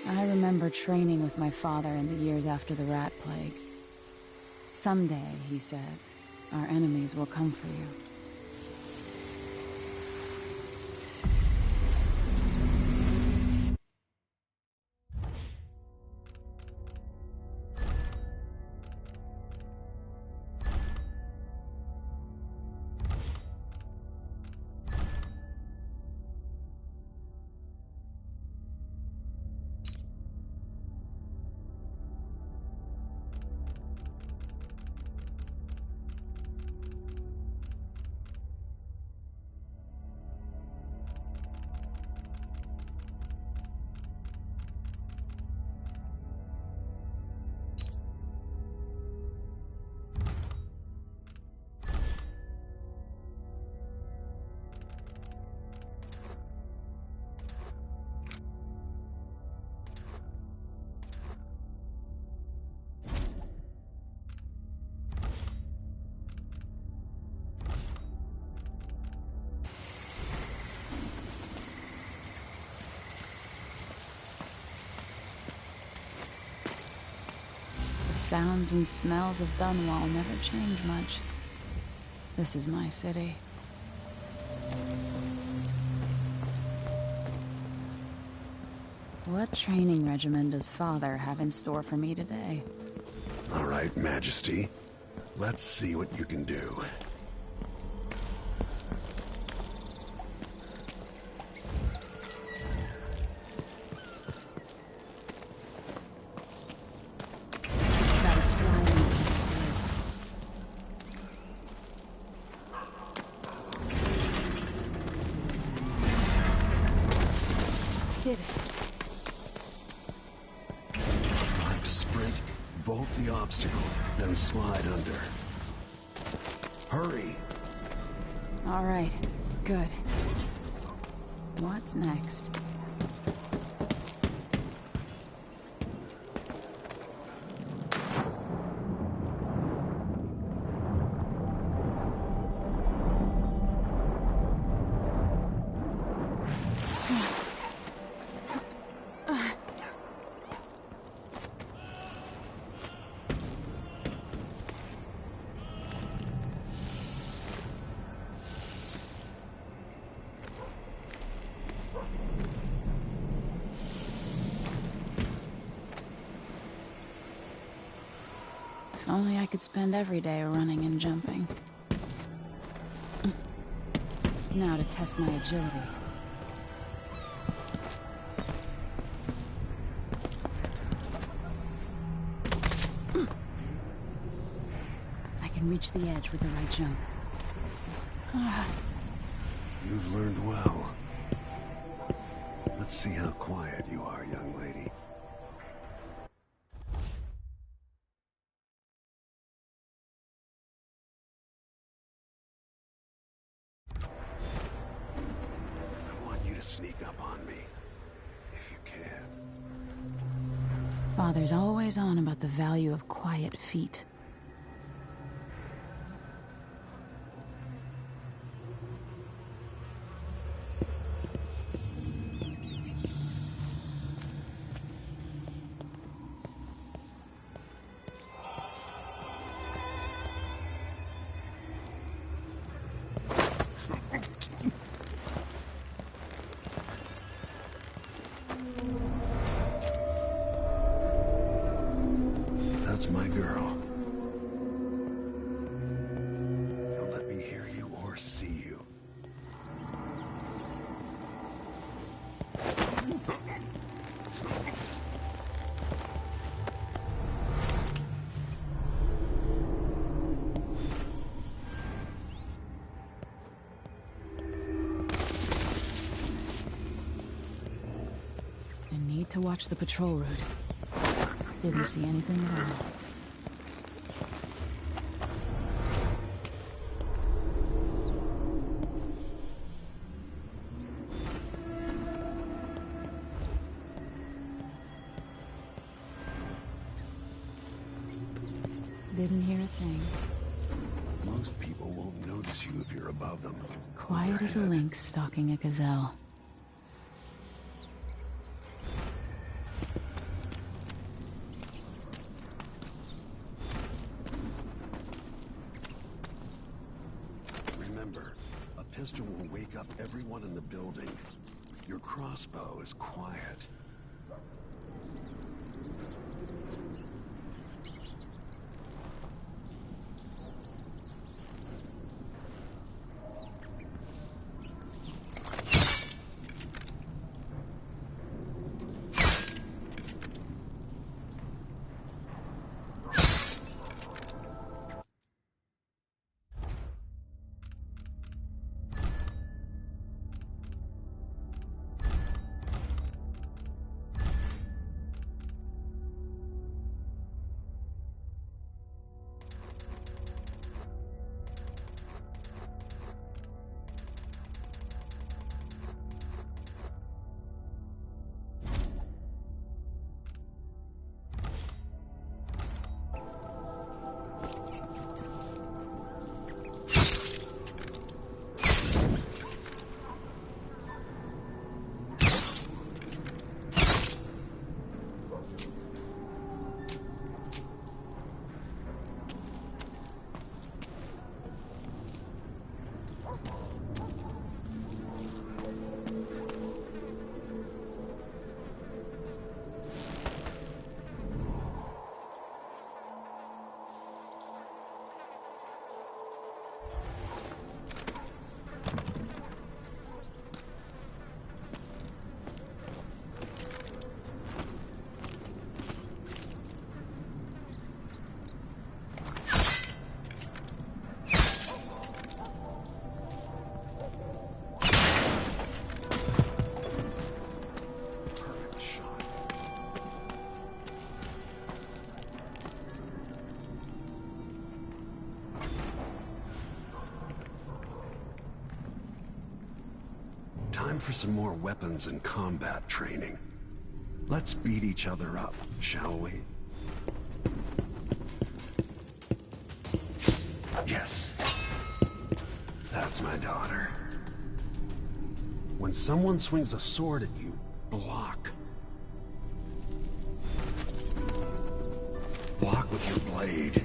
I remember training with my father in the years after the rat plague. Someday, he said, our enemies will come for you. The sounds and smells of Dunwall never change much. This is my city. What training regimen does Father have in store for me today? All right, Majesty. Let's see what you can do. Got a slide in the Did it. Time to sprint, vault the obstacle, then slide under. Hurry! All right, good. What's next? If only I could spend every day running and jumping. Now to test my agility. I can reach the edge with the right jump. You've learned well. Let's see how quiet you are, young lady. I want you to sneak up on me, if you can. Father's always on about the value of quiet feet. That's my girl. Don't let me hear you or see you. I need to watch the patrol route. Didn't see anything at all. Didn't hear a thing. Most people won't notice you if you're above them. Quiet as a lynx stalking a gazelle. pistol will wake up everyone in the building. Your crossbow is quiet. Time for some more weapons and combat training. Let's beat each other up, shall we? Yes. That's my daughter. When someone swings a sword at you, block. Block with your blade.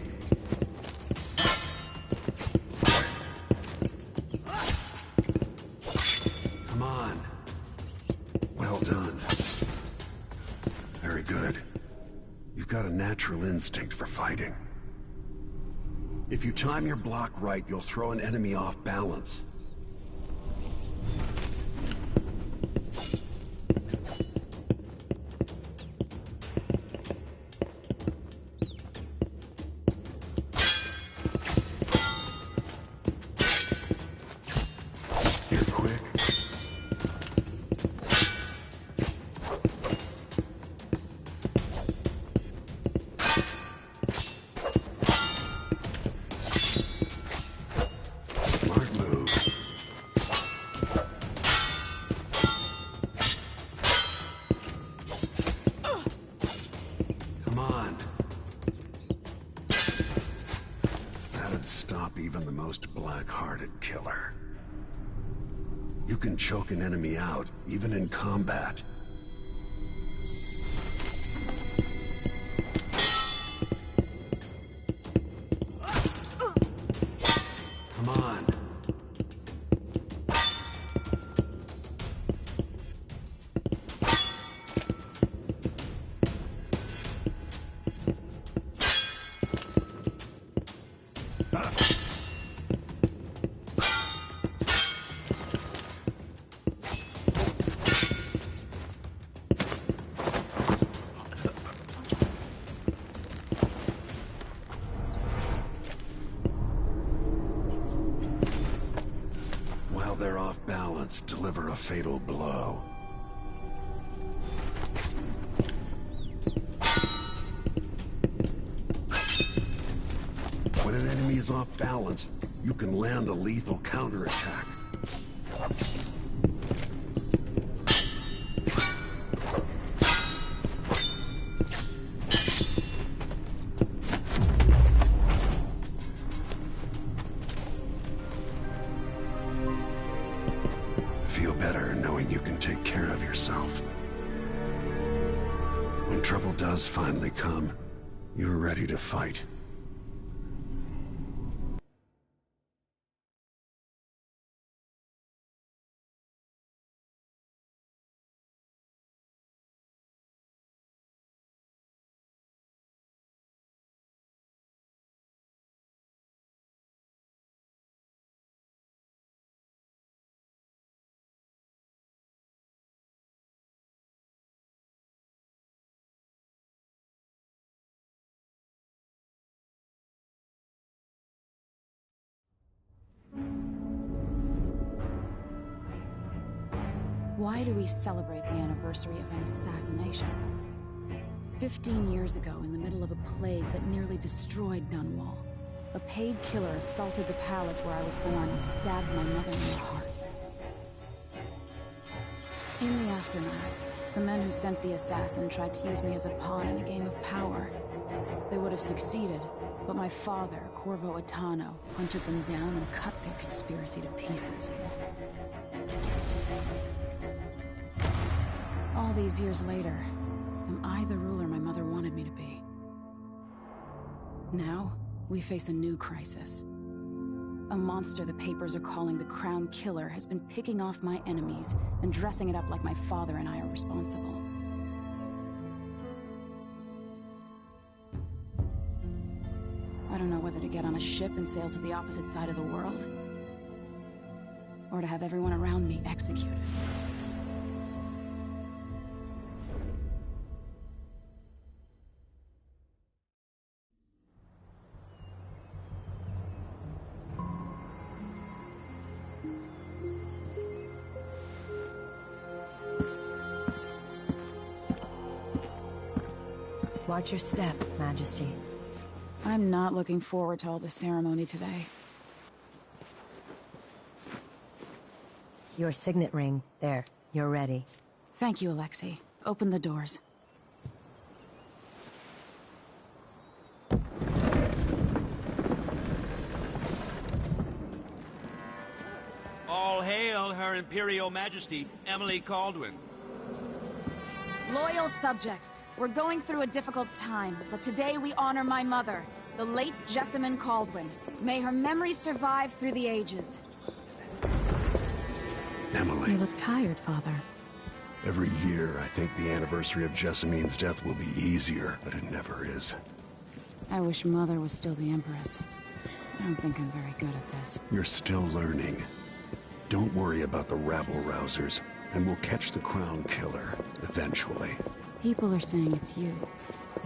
Come on. Well done. Very good. You've got a natural instinct for fighting. If you time your block right, you'll throw an enemy off balance. You're quick. Smart move. Come on. That'd stop even the most black-hearted killer. You can choke an enemy out, even in combat. Come on. While they're off balance, deliver a fatal blow. When an enemy is off balance, you can land a lethal counterattack. Feel better knowing you can take care of yourself. When trouble does finally come, you're ready to fight. Why do we celebrate the anniversary of an assassination? 15 years ago, in the middle of a plague that nearly destroyed Dunwall, a paid killer assaulted the palace where I was born and stabbed my mother in the heart. In the aftermath, the men who sent the assassin tried to use me as a pawn in a game of power. They would have succeeded, but my father, Corvo Attano, hunted them down and cut their conspiracy to pieces. All these years later, am I the ruler my mother wanted me to be? Now, we face a new crisis. A monster the papers are calling the Crown Killer has been picking off my enemies and dressing it up like my father and I are responsible. I don't know whether to get on a ship and sail to the opposite side of the world, or to have everyone around me executed. Watch your step, Majesty. I'm not looking forward to all the ceremony today. Your signet ring. There. You're ready. Thank you, Alexei. Open the doors. All hail Her Imperial Majesty, Emily Caldwin. Loyal subjects, we're going through a difficult time, but today we honor my mother, the late Jessamine Caldwin. May her memory survive through the ages. Emily. You look tired, Father. Every year, I think the anniversary of Jessamine's death will be easier, but it never is. I wish Mother was still the Empress. I don't think I'm very good at this. You're still learning. Don't worry about the rabble-rousers, and we'll catch the Crown Killer, eventually. People are saying it's you.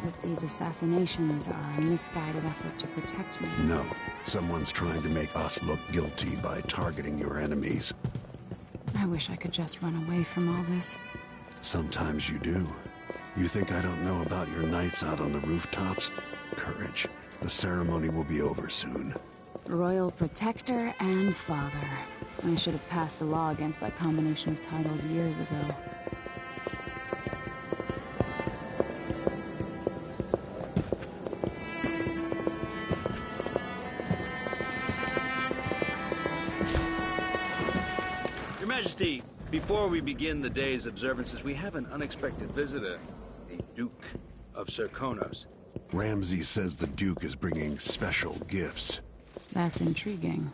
That these assassinations are a misguided effort to protect me. No. Someone's trying to make us look guilty by targeting your enemies. I wish I could just run away from all this. Sometimes you do. You think I don't know about your nights out on the rooftops? Courage. The ceremony will be over soon. Royal Protector and Father. I should have passed a law against that combination of titles years ago. Your Majesty, before we begin the day's observances, we have an unexpected visitor, the Duke of Serkonos. Ramsay says the Duke is bringing special gifts. That's intriguing.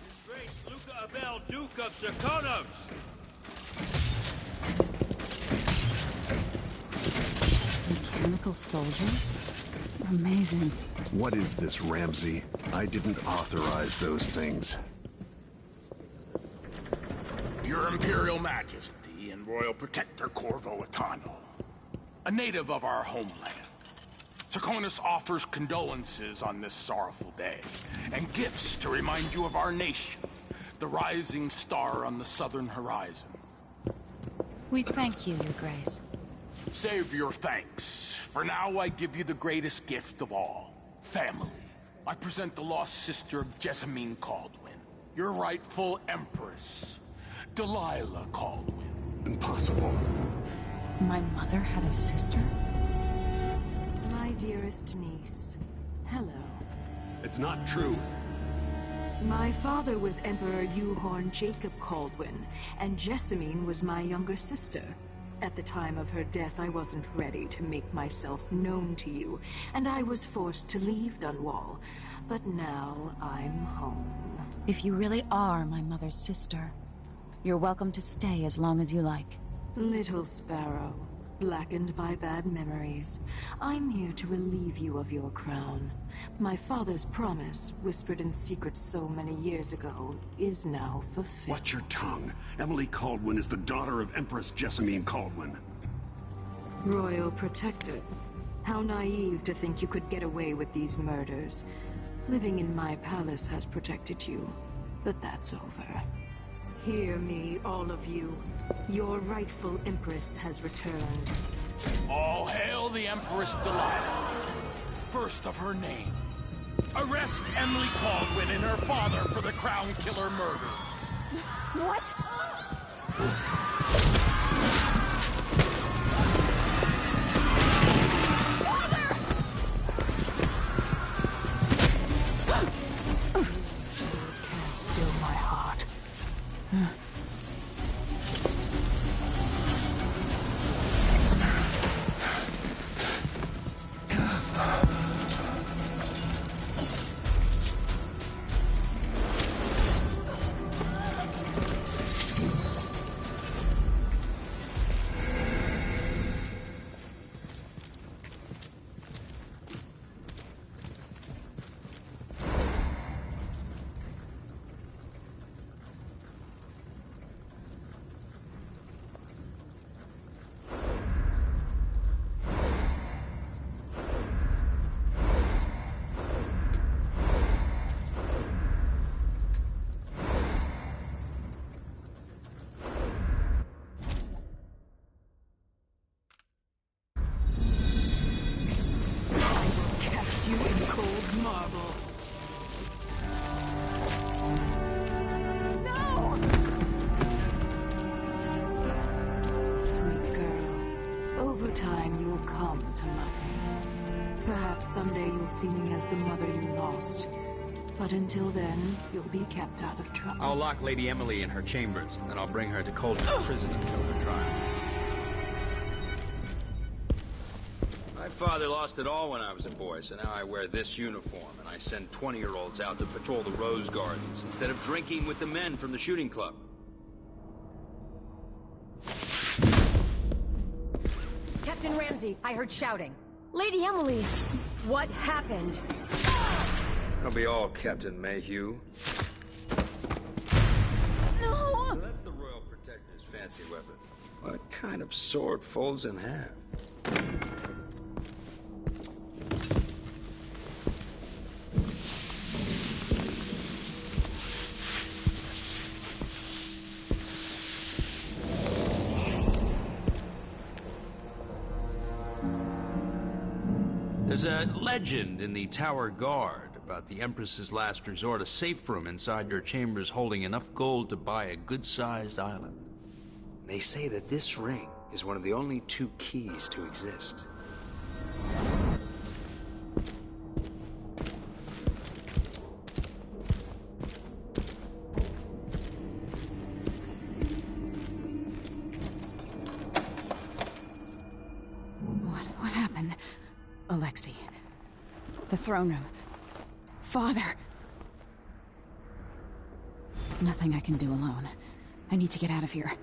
His Grace Luca Abel, Duke of Serkonos! Mechanical soldiers? Amazing. What is this, Ramsay? I didn't authorize those things. Your Imperial Majesty and Royal Protector Corvo Attano, a native of our homeland. Serkonos offers condolences on this sorrowful day, and gifts to remind you of our nation, the rising star on the southern horizon. We thank you, Your Grace. Save your thanks. For now, I give you the greatest gift of all, family. I present the lost sister of Jessamine Caldwin, your rightful Empress, Delilah Caldwin. Impossible. My mother had a sister? My dearest niece, hello. It's not true. My father was Emperor Euhorn Jacob Caldwin, and Jessamine was my younger sister. At the time of her death, I wasn't ready to make myself known to you, and I was forced to leave Dunwall. But now I'm home. If you really are my mother's sister, you're welcome to stay as long as you like. Little sparrow, blackened by bad memories, I'm here to relieve you of your crown. My father's promise, whispered in secret so many years ago, is now fulfilled. Watch your tongue. Emily Caldwin is the daughter of Empress Jessamine Caldwin. Royal Protector, how naive to think you could get away with these murders. Living in my palace has protected you, but that's over. Hear me, all of you. Your rightful Empress has returned. All hail the Empress Delilah, first of her name. Arrest Emily Caldwin and her father for the Crown Killer murder. What? Can't still my heart. You in cold marble. No! Sweet girl, over time you'll come to love me. Perhaps someday you'll see me as the mother you lost. But until then, you'll be kept out of trouble. I'll lock Lady Emily in her chambers, and I'll bring her to Coldham's prison until her trial. My father lost it all when I was a boy, so now I wear this uniform, and I send 20-year-olds out to patrol the rose gardens instead of drinking with the men from the shooting club. Captain Ramsey, I heard shouting. Lady Emily, what happened? That'll be all, Captain Mayhew. No! So that's the Royal Protector's fancy weapon. What kind of sword folds in half? There's a legend in the Tower Guard about the Empress's last resort, a safe room inside your chambers holding enough gold to buy a good-sized island. They say that this ring is one of the only 2 keys to exist. What happened? Alexei. The throne room. Father. Nothing I can do alone. I need to get out of here.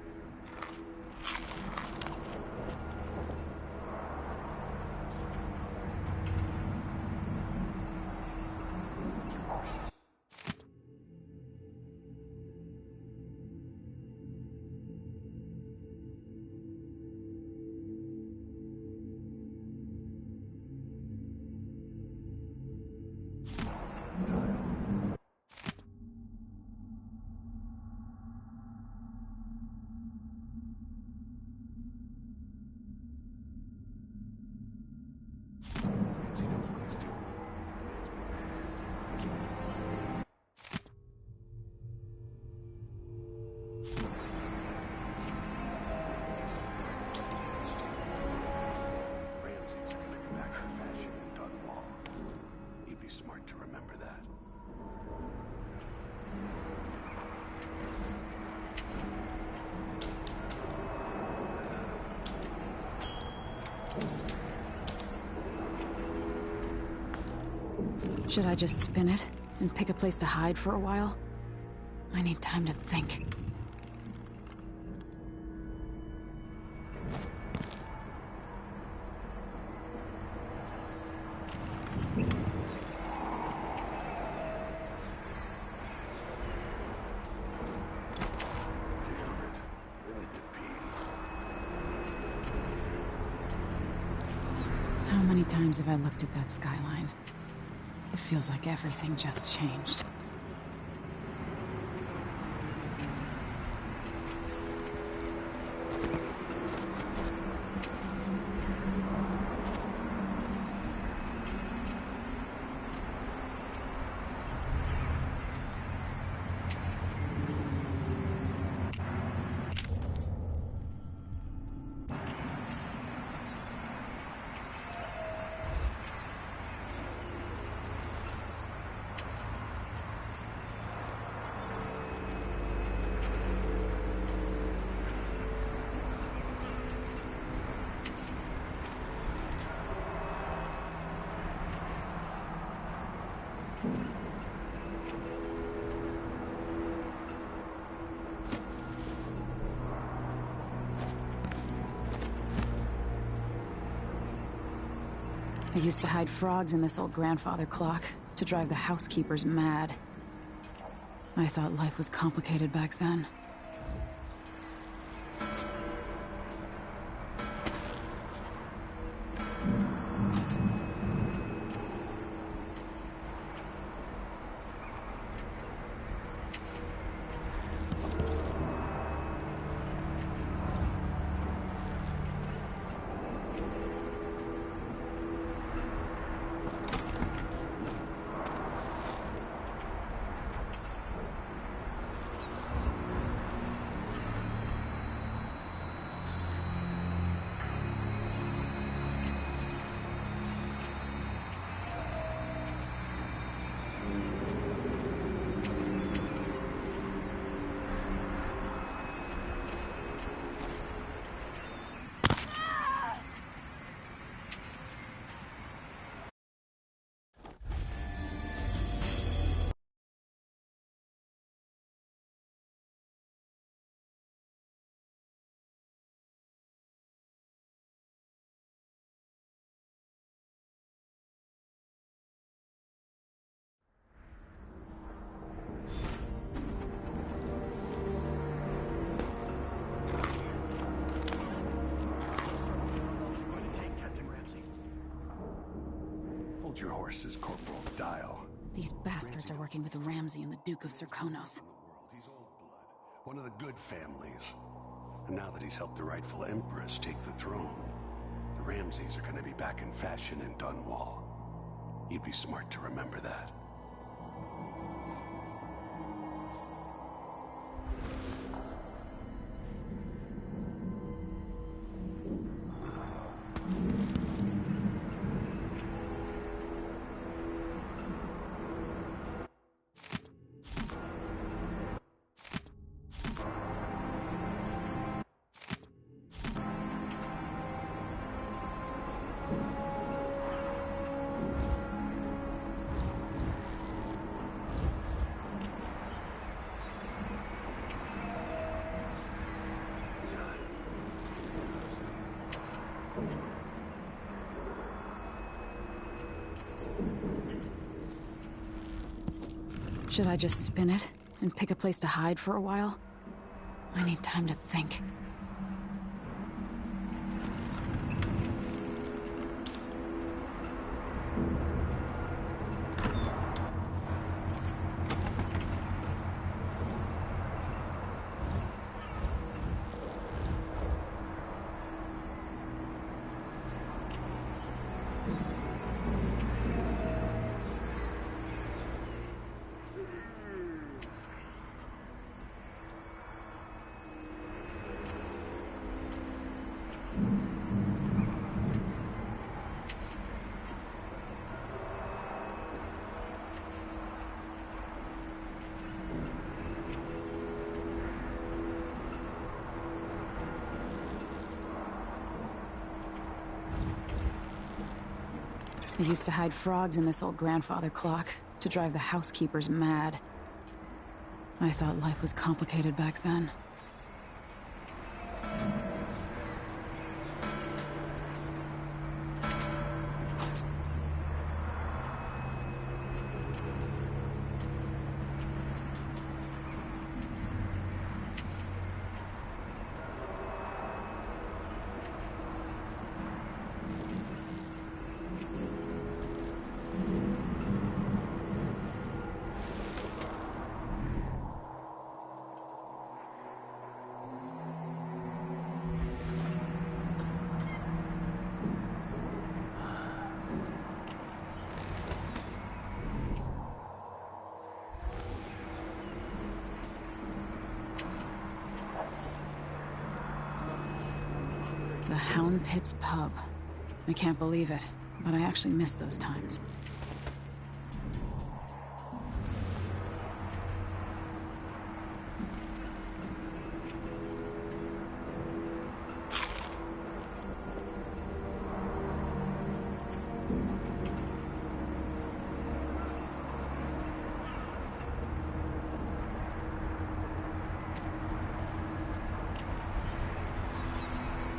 Smart to remember that. Should I just spin it and pick a place to hide for a while? I need time to think. How many times have I looked at that skyline? It feels like everything just changed. I used to hide frogs in this old grandfather clock to drive the housekeepers mad. I thought life was complicated back then. Hold your horses, Corporal. Dial. These bastards are working with Ramsey and the Duke of Serkonos. He's old blood. One of the good families. And now that he's helped the rightful Empress take the throne, the Ramseys are gonna be back in fashion in Dunwall. You'd be smart to remember that. Should I just spin it and pick a place to hide for a while? I need time to think. I used to hide frogs in this old grandfather clock to drive the housekeepers mad. I thought life was complicated back then. The Hound Pits pub. I can't believe it, but I actually miss those times.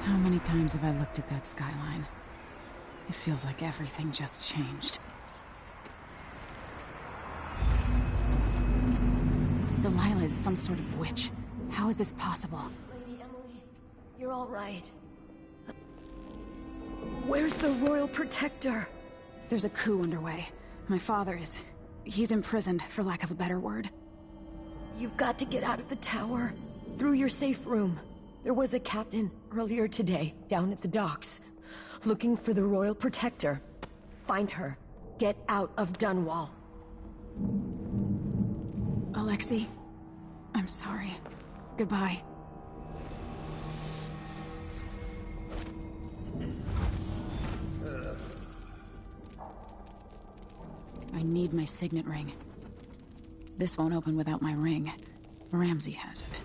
How many times have I looked at that skyline? It feels like everything just changed. Delilah is some sort of witch. How is this possible? Lady Emily, you're all right. Where's the Royal Protector? There's a coup underway. My father is... he's imprisoned, for lack of a better word. You've got to get out of the tower. Through your safe room. There was a captain earlier today, down at the docks. Looking for the Royal Protector. Find her. Get out of Dunwall. Alexei, I'm sorry. Goodbye. I need my signet ring. This won't open without my ring. Ramsey has it.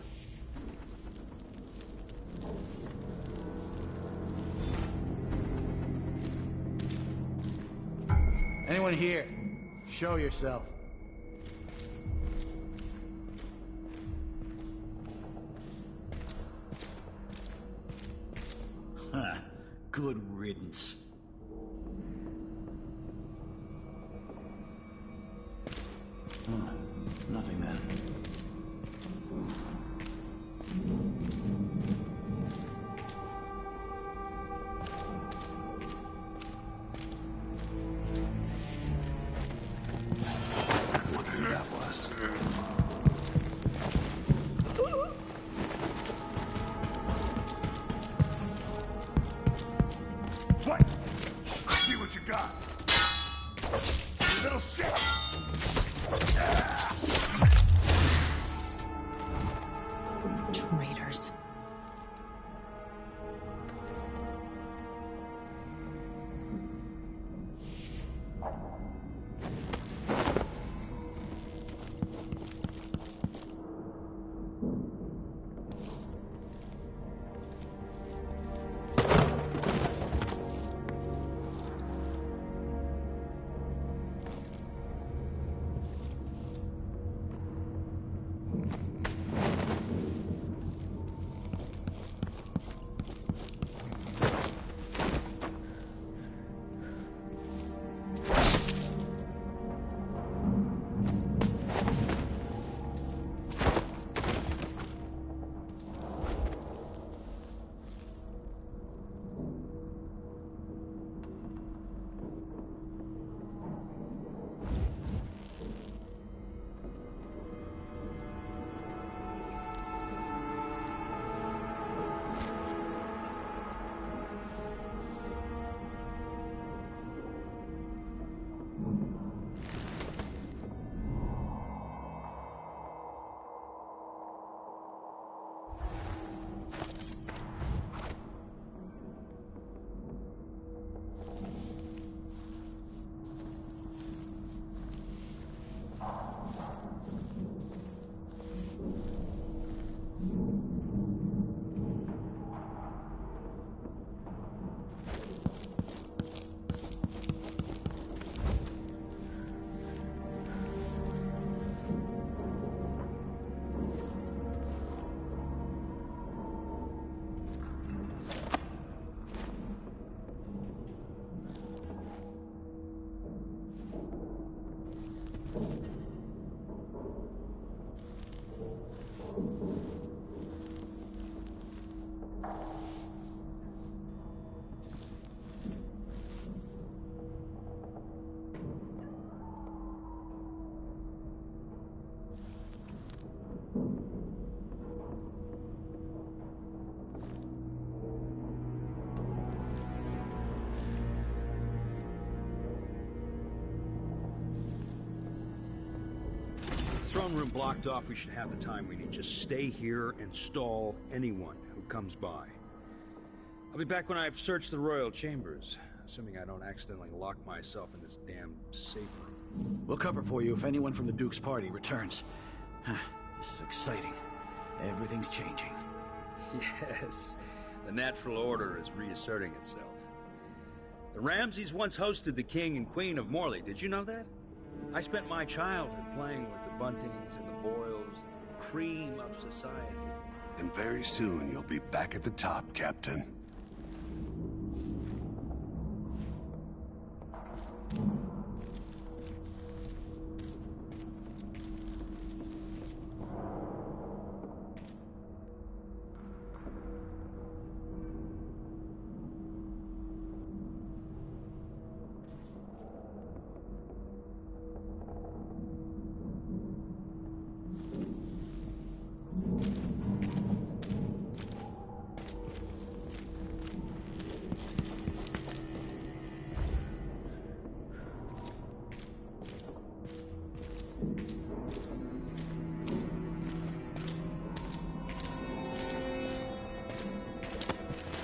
Anyone here? Show yourself. Huh. Good riddance. Nothing then. I wonder who that was. What? I see what you got. You little shit! Traitors. Throne room blocked off. We should have the time we need. Just stay here and stall anyone who comes by. I'll be back when I've searched the royal chambers, assuming I don't accidentally lock myself in this damn safe room. We'll cover for you if anyone from the Duke's party returns. This is exciting. Everything's changing. Yes, the natural order is reasserting itself. The Ramseys once hosted the King and Queen of Morley. Did you know that? I spent my childhood playing with the Buntings and the Boyles, the cream of society. And very soon you'll be back at the top, Captain.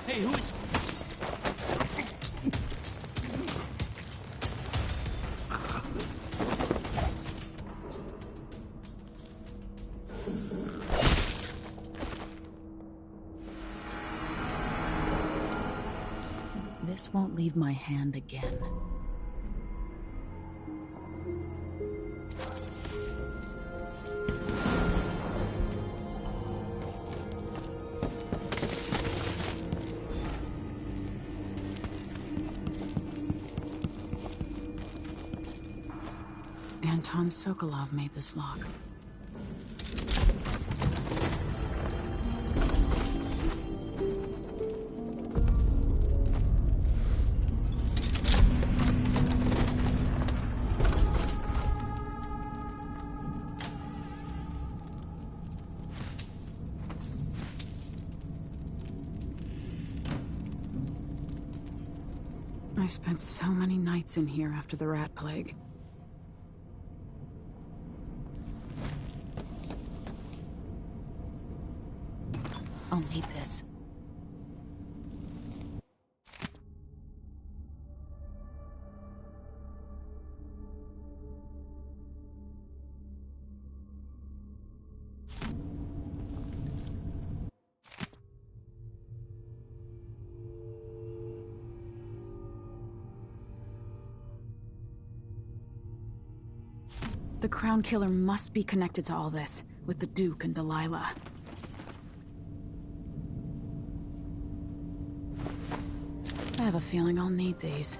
Hey, who is... This won't leave my hand again. Anton Sokolov made this lock. I spent so many nights in here after the rat plague. I'll need this. The Crown Killer must be connected to all this, with the Duke and Delilah. I have a feeling I'll need these.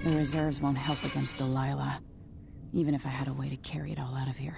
The reserves won't help against Delilah, even if I had a way to carry it all out of here.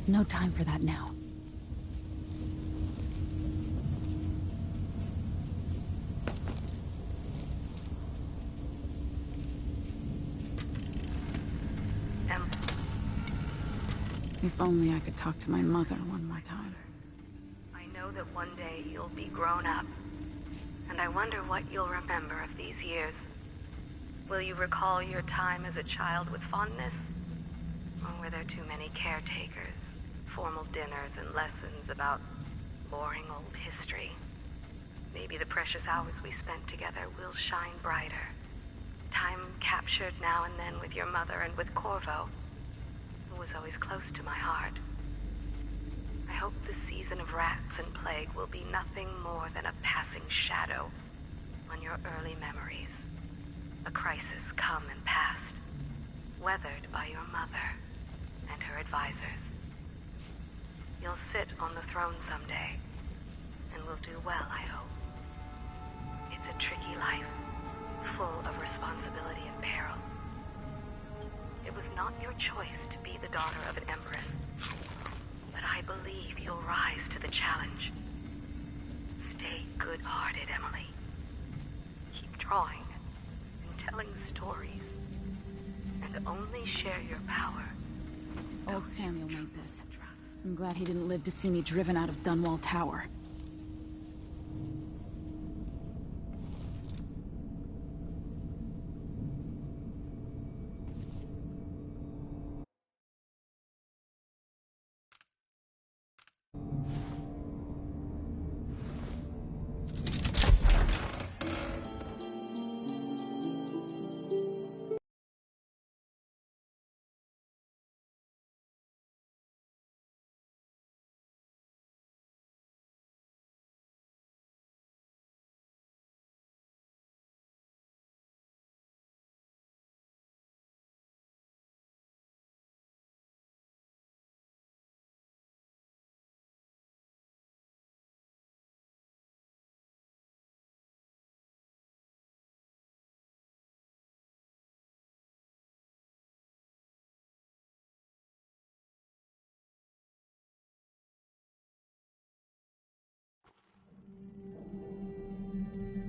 No time for that now. If only I could talk to my mother one more time. I know that one day you'll be grown up, and I wonder what you'll remember of these years. Will you recall your time as a child with fondness? Or were there too many caretakers, formal dinners, and lessons about boring old history? Maybe the precious hours we spent together will shine brighter. Time captured now and then with your mother and with Corvo, who was always close to my heart. I hope the season of rats and plague will be nothing more than a passing shadow on your early memories. A crisis come and passed, weathered by your mother and her advisors. You'll sit on the throne someday, and will do well, I hope. It's a tricky life, full of responsibility and peril. It was not your choice to be the daughter of an empress, but I believe you'll rise to the challenge. Stay good-hearted, Emily. Keep drawing and telling stories. And only share your power. Old Samuel made this. I'm glad he didn't live to see me driven out of Dunwall Tower.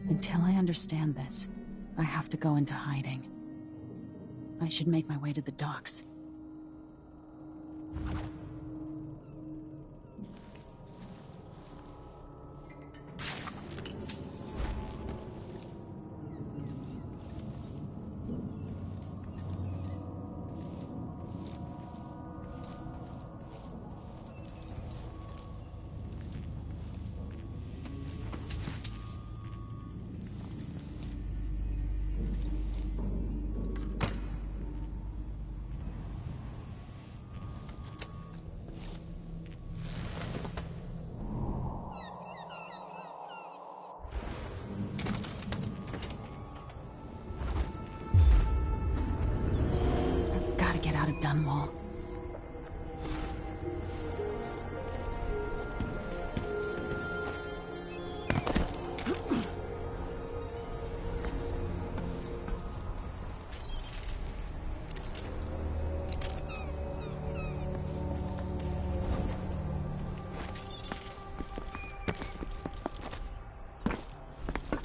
Until I understand this, I have to go into hiding. I should make my way to the docks. Out of Dunwall.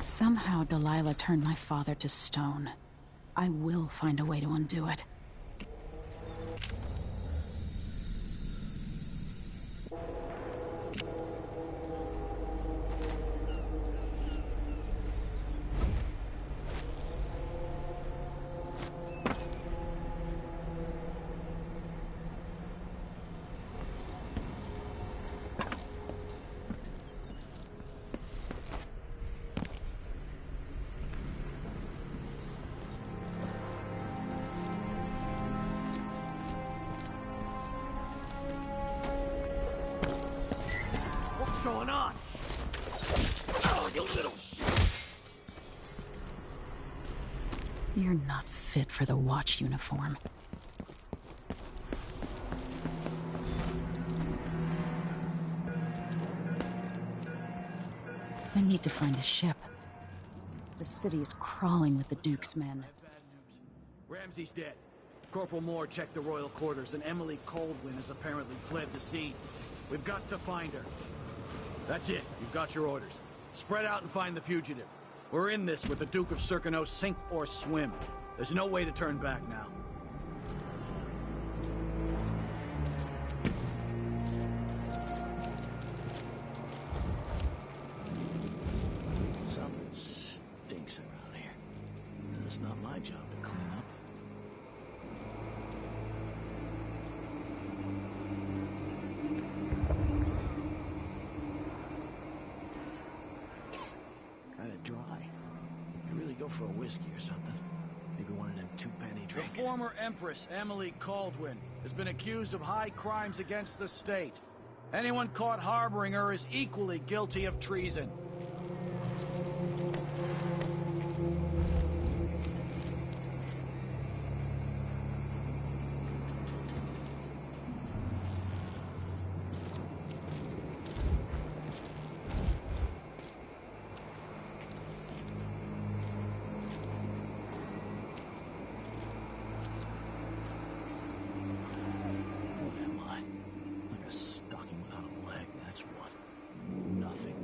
Somehow Delilah turned my father to stone. I will find a way to undo it. What's going on? Oh, you little You're not fit for the watch uniform. I need to find a ship. The city is crawling with the Duke's men. bad news. Ramsey's dead. Corporal Moore checked the royal quarters, and Emily Coldwin has apparently fled the scene. We've got to find her. That's it. You've got your orders. Spread out and find the fugitive. We're in this with the Duke of Circano, sink or swim. There's no way to turn back now. Something stinks around here. And it's not my job to clean up. Kinda dry. You really go for a whiskey or something. Maybe one of them two-penny drinks. The former Empress, Emily Caldwin, has been accused of high crimes against the state. Anyone caught harboring her is equally guilty of treason. Am I? Like a stocking without a leg, that's what. Nothing.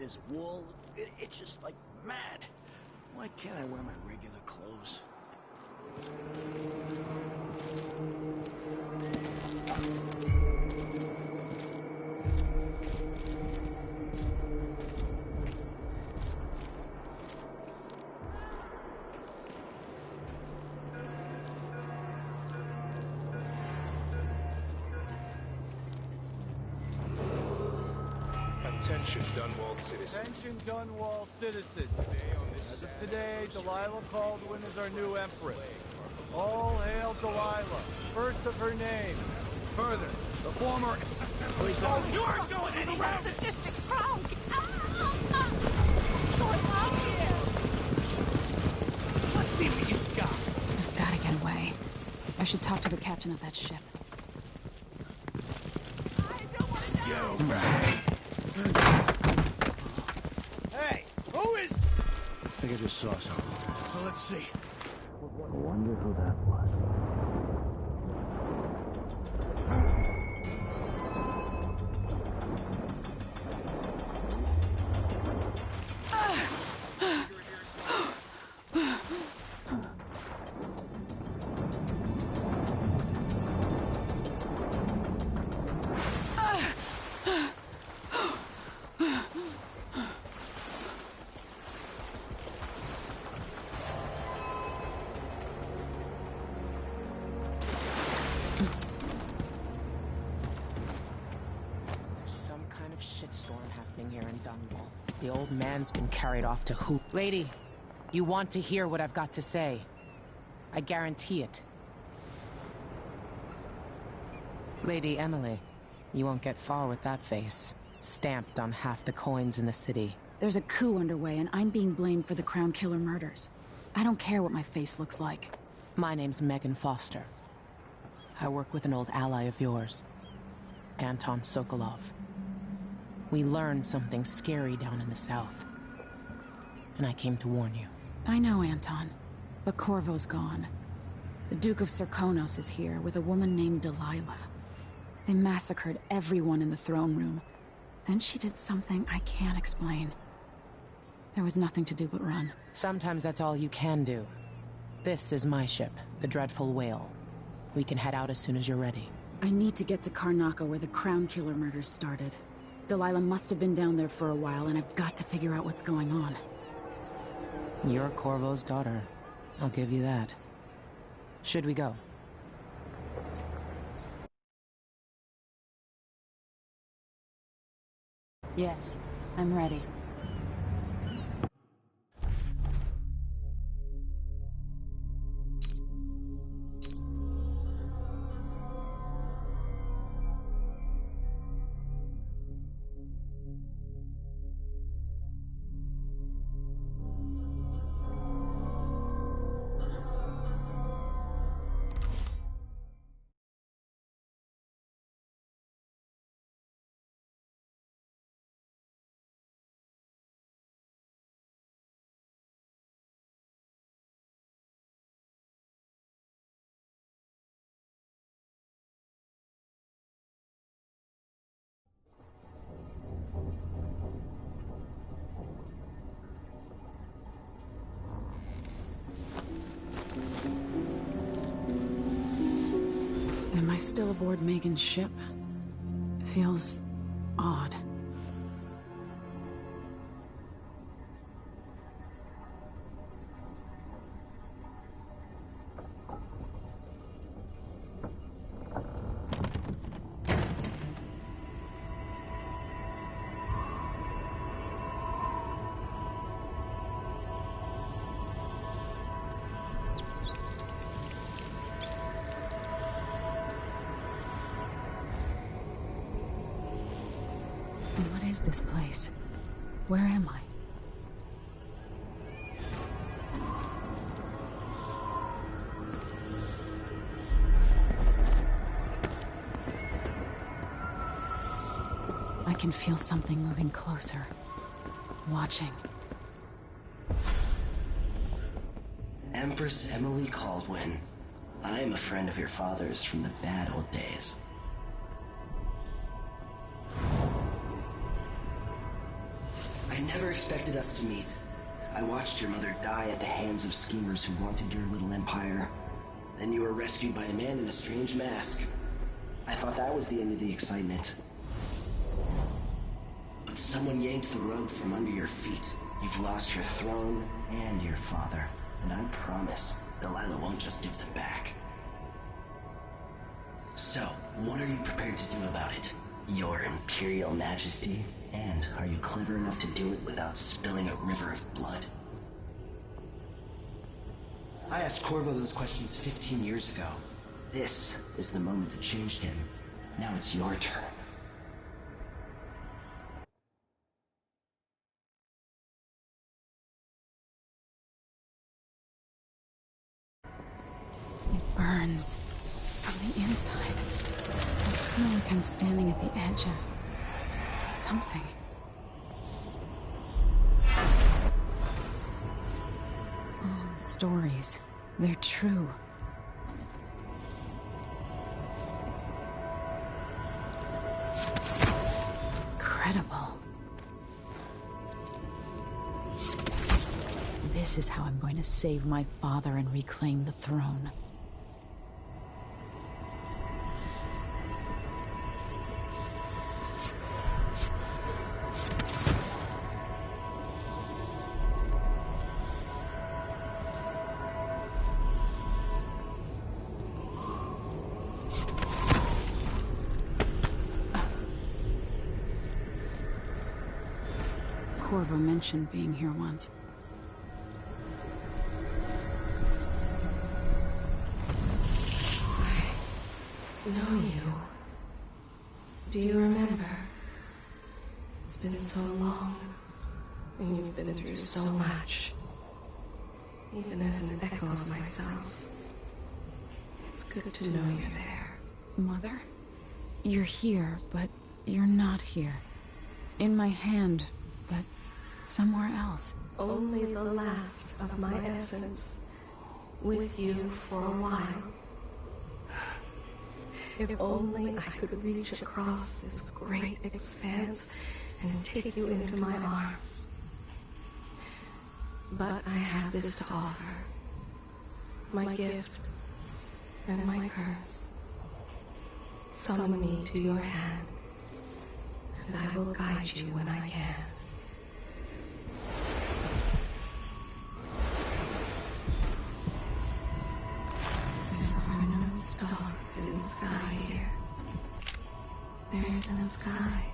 This wool, it itches like mad. Why can't I wear my regular clothes? Attention, Dunwall citizens. Attention, Dunwall citizens. As of today, Delilah Caldwin is our new empress. All hail Delilah, first of her name. Further, the former... Oh, you aren't going anywhere! Sadistic crowd! What's going on here? Let's see what you've got. I've gotta get away. I should talk to the captain of that ship. Hey, who is... I think I just saw something. So let's see. I wonder who that was. Some kind of shitstorm happening here in Dunwall. The old man's been carried off to Hoop. Lady, you want to hear what I've got to say. I guarantee it. Lady Emily, you won't get far with that face. Stamped on half the coins in the city. There's a coup underway, and I'm being blamed for the Crown Killer murders. I don't care what my face looks like. My name's Megan Foster. I work with an old ally of yours, Anton Sokolov. We learned something scary down in the south, and I came to warn you. I know, Anton, but Corvo's gone. The Duke of Serkonos is here with a woman named Delilah. They massacred everyone in the throne room. Then she did something I can't explain. There was nothing to do but run. Sometimes that's all you can do. This is my ship, the Dreadful Whale. We can head out as soon as you're ready. I need to get to Karnaca where the Crown Killer murders started. Delilah must have been down there for a while, and I've got to figure out what's going on. You're Corvo's daughter. I'll give you that. Should we go? Yes, I'm ready. Am I still aboard Megan's ship? It feels odd. What is this place? Where am I? I can feel something moving closer. Watching. Empress Emily Caldwin. I am a friend of your father's from the bad old days. I I never expected us to meet. I watched your mother die at the hands of schemers who wanted your little empire. Then you were rescued by a man in a strange mask. I thought that was the end of the excitement. But someone yanked the rug from under your feet. You've lost your throne and your father. And I promise, Delilah won't just give them back. So, what are you prepared to do about it? Your Imperial Majesty? And are you clever enough to do it without spilling a river of blood? I asked Corvo those questions 15 years ago. This is the moment that changed him. Now it's your turn. It burns from the inside. I feel like I'm standing at the edge of something. All the stories, they're true. Incredible. This is how I'm going to save my father and reclaim the throne. Corvo mentioned being here once. I know you. Do you remember? It's been so long, and you've been through so much. Even as an echo of myself, it's good to know you're there. Mother? You're here, but you're not here. In my hand, but somewhere else. Only the last of my essence, with you for a while. If only I could reach across this great expanse and take you into my arms. But I have this to offer. My gift and my curse. Summon me to your hand, and I will guide you when I can. There are no stars in the sky here. There is no sky.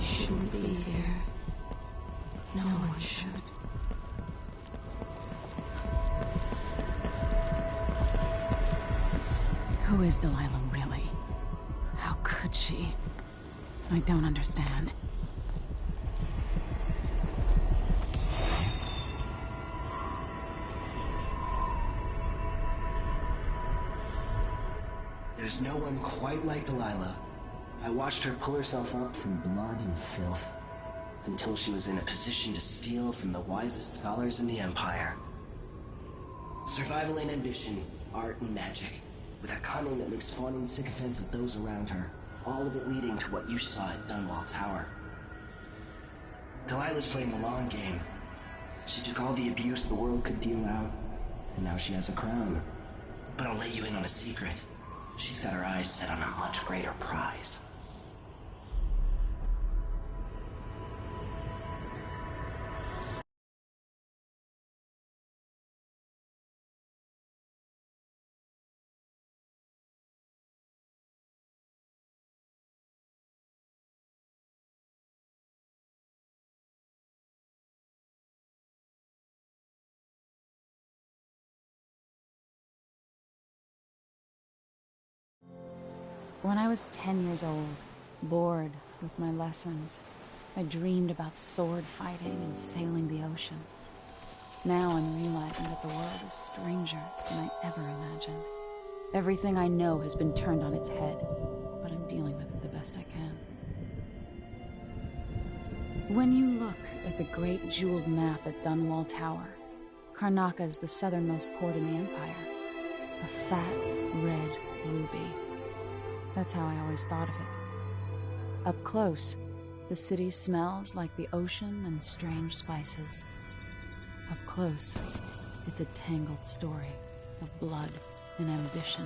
Shouldn't be here. No one should. Who is Delilah really? How could she? I don't understand. There's no one quite like Delilah. I watched her pull herself up from blood and filth, until she was in a position to steal from the wisest scholars in the Empire. Survival and ambition, art and magic, with a cunning that makes fawning sycophants of those around her, all of it leading to what you saw at Dunwall Tower. Delilah's playing the long game. She took all the abuse the world could deal out, and now she has a crown. But I'll let you in on a secret. She's got her eyes set on a much greater prize. When I was 10 years old, bored with my lessons, I dreamed about sword fighting and sailing the ocean. Now I'm realizing that the world is stranger than I ever imagined. Everything I know has been turned on its head, but I'm dealing with it the best I can. When you look at the great jeweled map at Dunwall Tower, Karnaca is the southernmost port in the Empire. A fat, red ruby. That's how I always thought of it. Up close, the city smells like the ocean and strange spices. Up close, it's a tangled story of blood and ambition.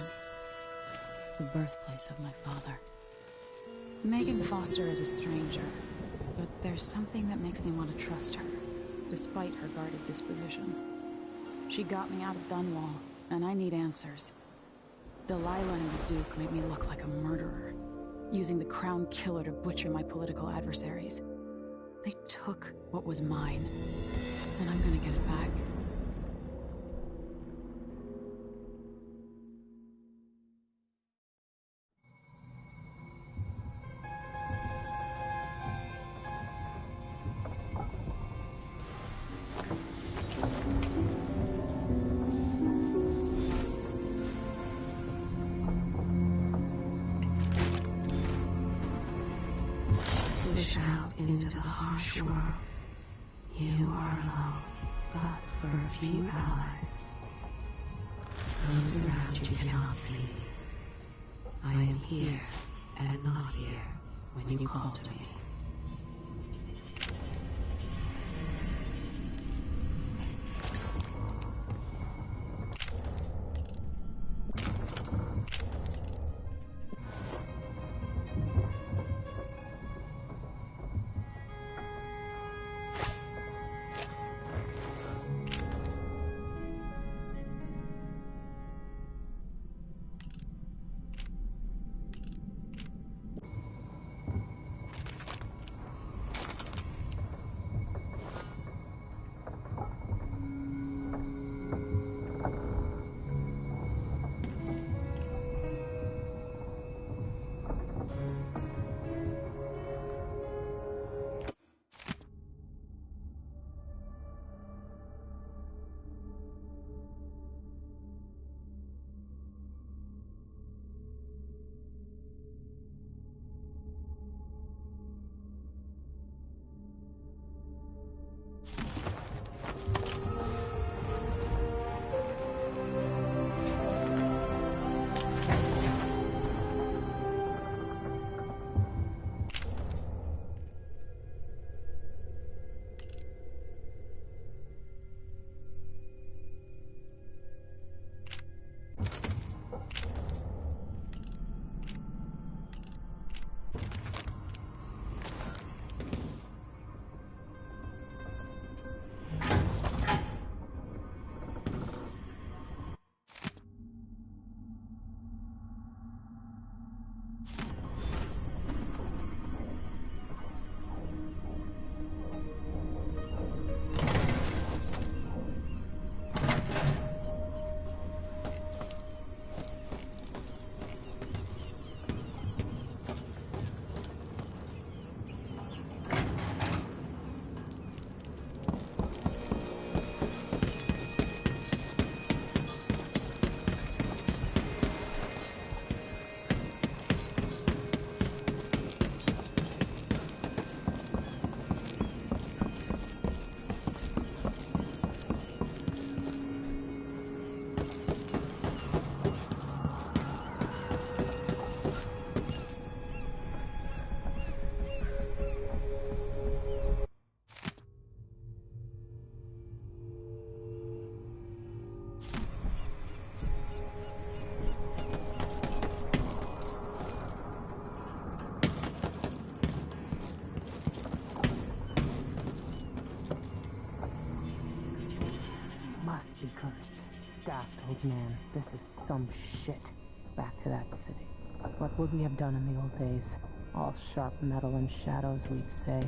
The birthplace of my father. Megan Foster is a stranger, but there's something that makes me want to trust her, despite her guarded disposition. She got me out of Dunwall, and I need answers. Delilah and the Duke made me look like a murderer, using the Crown Killer to butcher my political adversaries. They took what was mine, and I'm gonna get it back. Push out into the harsh world. You are alone, but for a few allies. Those around you cannot see me. I am here and not here when you call to me. Old man, this is some shit. Back to that city. What would we have done in the old days? All sharp metal and shadows, we'd say.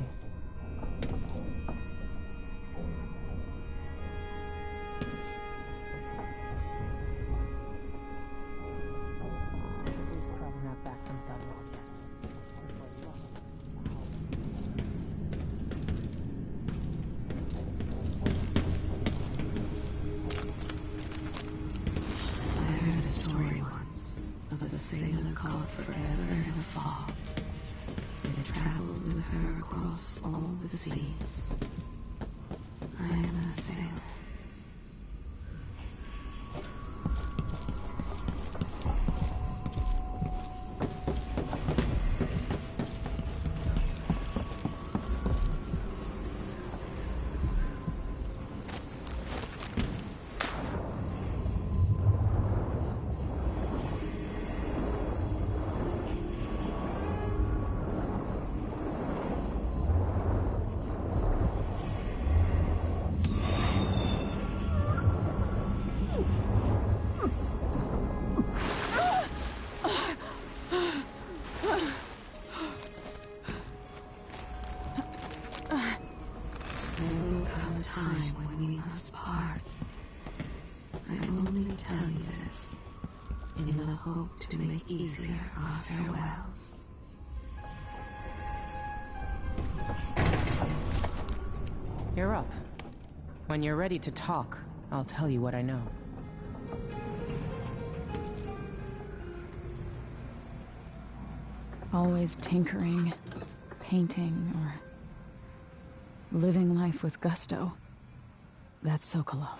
Who's crawling out back from the seas. I am the sail. Time when we must part. I only tell you this in the hope to make easier our farewells. You're up. When you're ready to talk, I'll tell you what I know. Always tinkering, painting, or living life with gusto. That's Sokolov.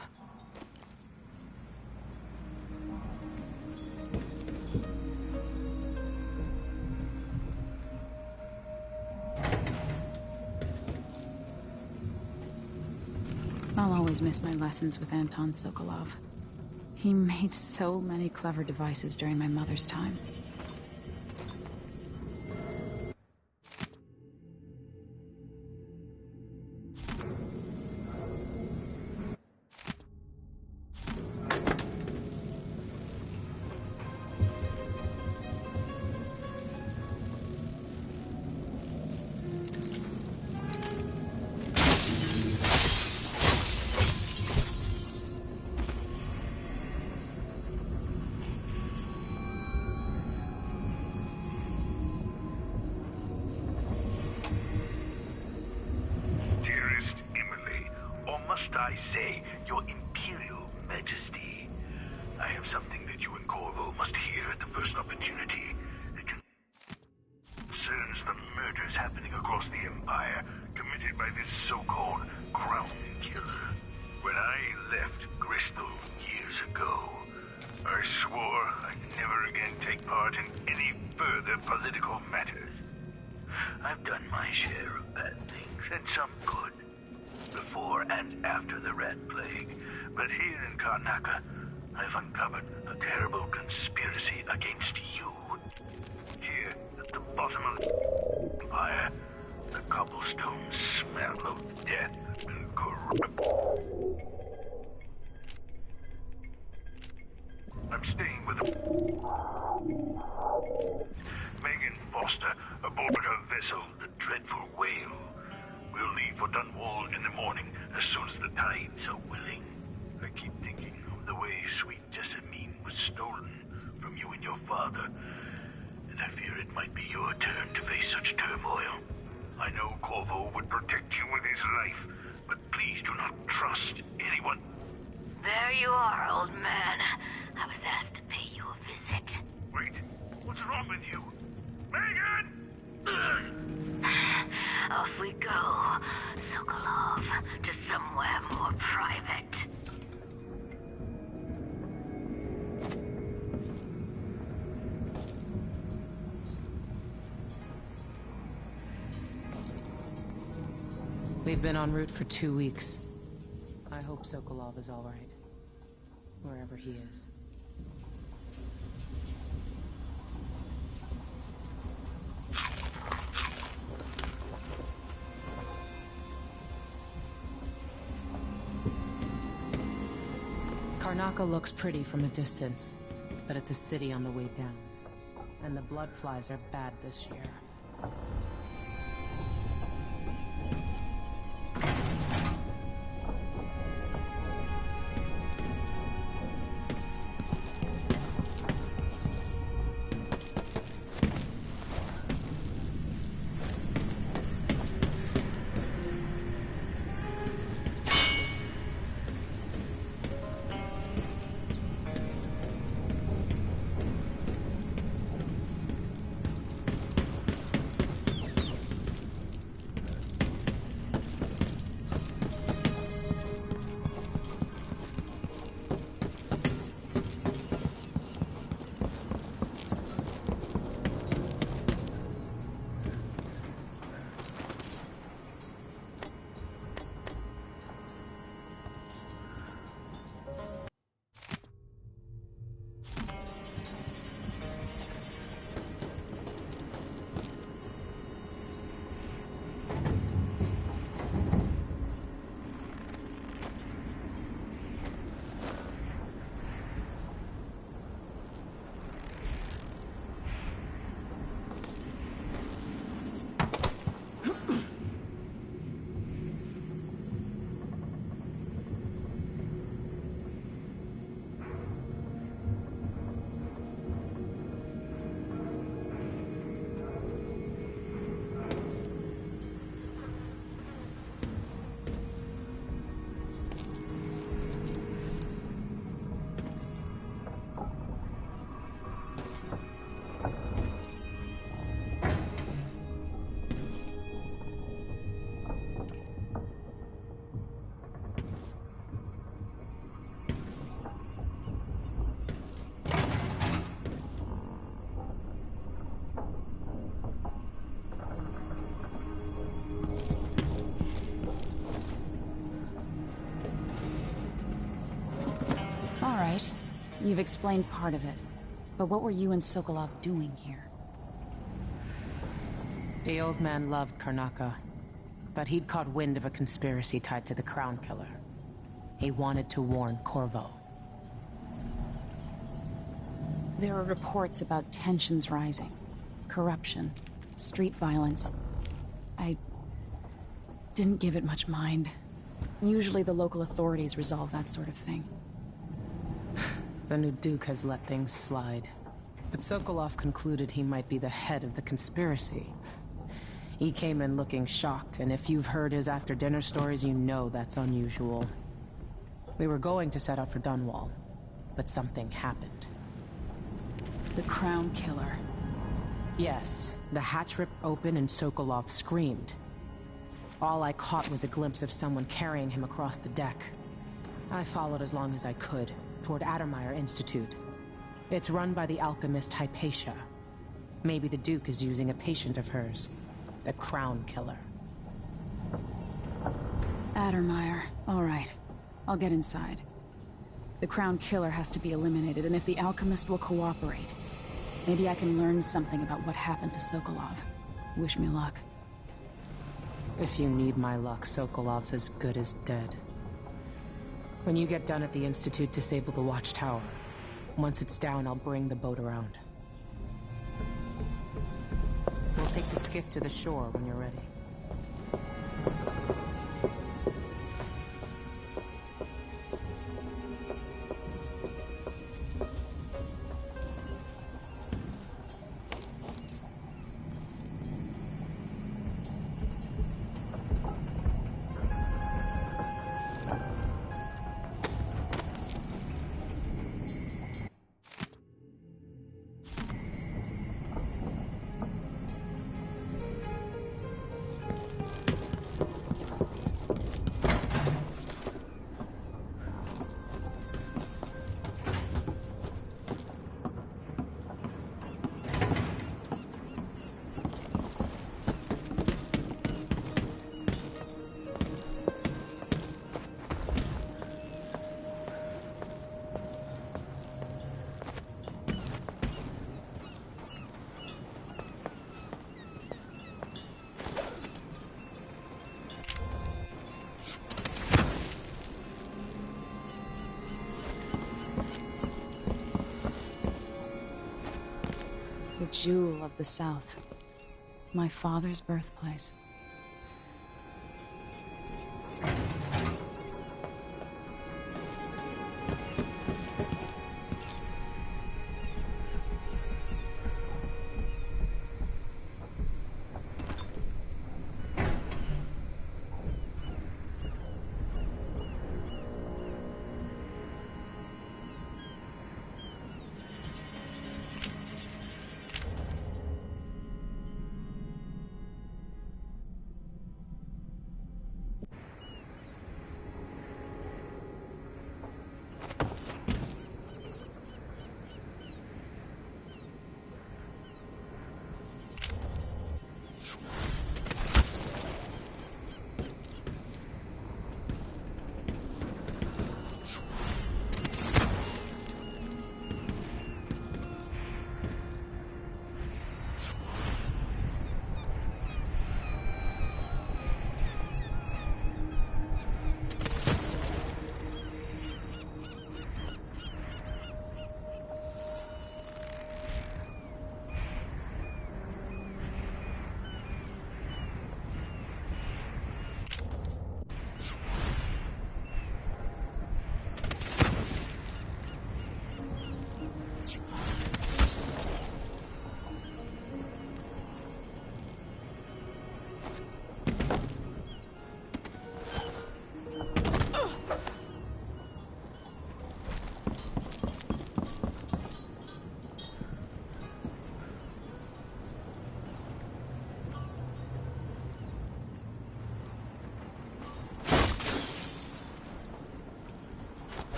I'll always miss my lessons with Anton Sokolov. He made so many clever devices during my mother's time. I say, Your Imperial Majesty, I have something that you and Corvo must hear at the first opportunity. It concerns the murders happening across the Empire, committed by this so-called Crown Killer. When I left Bristol years ago, I swore I'd never again take part in any further political matters. I've done my share of bad things, and some good, before and after the Rat Plague. But here in Karnaca, I've uncovered a terrible conspiracy against you. Here, at the bottom of the fire, the cobblestones smell of death and corruption. I'm staying with Megan Foster aboard her vessel, the Dreadful Whale. We'll leave for Dunwall in the morning, as soon as the tides are willing. I keep thinking of the way sweet Jessamine was stolen from you and your father, and I fear it might be your turn to face such turmoil. I know Corvo would protect you with his life, but please do not trust anyone. There you are, old man. I was asked to pay you a visit. Wait, what's wrong with you? Megan! Off we go, Sokolov, to somewhere more private. We've been en route for 2 weeks. I hope Sokolov is all right, wherever he is. Karnaca looks pretty from a distance, but it's a city on the way down. And the blood flies are bad this year. You've explained part of it, but what were you and Sokolov doing here? The old man loved Karnaka, but he'd caught wind of a conspiracy tied to the Crown Killer. He wanted to warn Corvo. There are reports about tensions rising, corruption, street violence. I didn't give it much mind. Usually the local authorities resolve that sort of thing. The new Duke has let things slide. But Sokolov concluded he might be the head of the conspiracy. He came in looking shocked, and if you've heard his after-dinner stories, you know that's unusual. We were going to set out for Dunwall, but something happened. The Crown Killer. Yes, the hatch ripped open and Sokolov screamed. All I caught was a glimpse of someone carrying him across the deck. I followed as long as I could, toward Addermeyer Institute. It's run by the alchemist Hypatia. Maybe the Duke is using a patient of hers, the Crown Killer. Addermeyer. All right. I'll get inside. The Crown Killer has to be eliminated, and if the alchemist will cooperate, maybe I can learn something about what happened to Sokolov. Wish me luck. If you need my luck, Sokolov's as good as dead. When you get done at the Institute, disable the watchtower. Once it's down, I'll bring the boat around. We'll take the skiff to the shore when you're ready. The jewel of the South. My father's birthplace.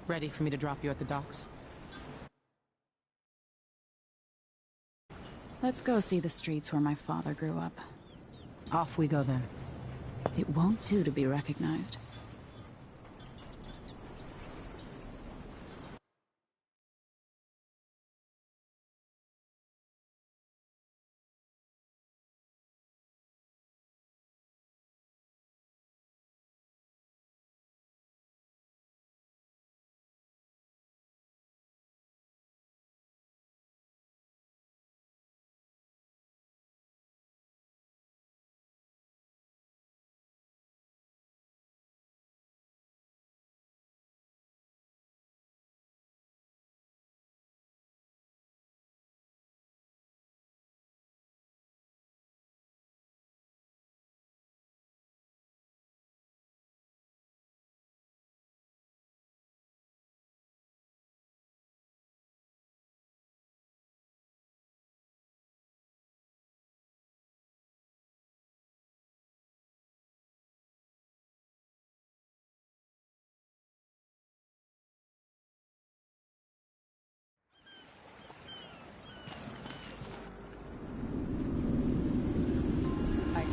Ready for me to drop you at the docks? Let's go see the streets where my father grew up. Off we go then. It won't do to be recognized.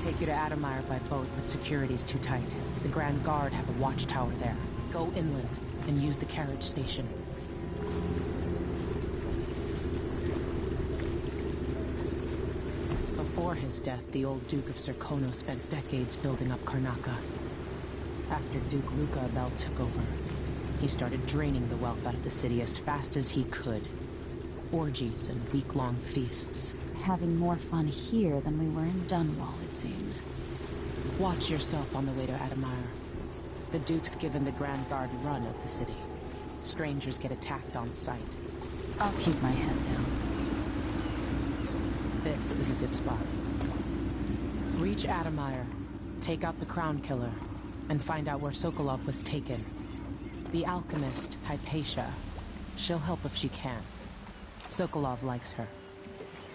Take you to Adamire by boat, but security's too tight. The Grand Guard have a watchtower there. Go inland and use the carriage station. Before his death, the old Duke of Serkono spent decades building up Karnaca. After Duke Luca Abel took over, he started draining the wealth out of the city as fast as he could. Orgies and week-long feasts. Having more fun here than we were in Dunwall, it seems. Watch yourself on the way to Adamire. The Duke's given the Grand Guard run of the city. Strangers get attacked on sight. I'll keep my head down. This is a good spot. Reach Adamire, take out the Crown Killer, and find out where Sokolov was taken. The alchemist, Hypatia. She'll help if she can. Sokolov likes her.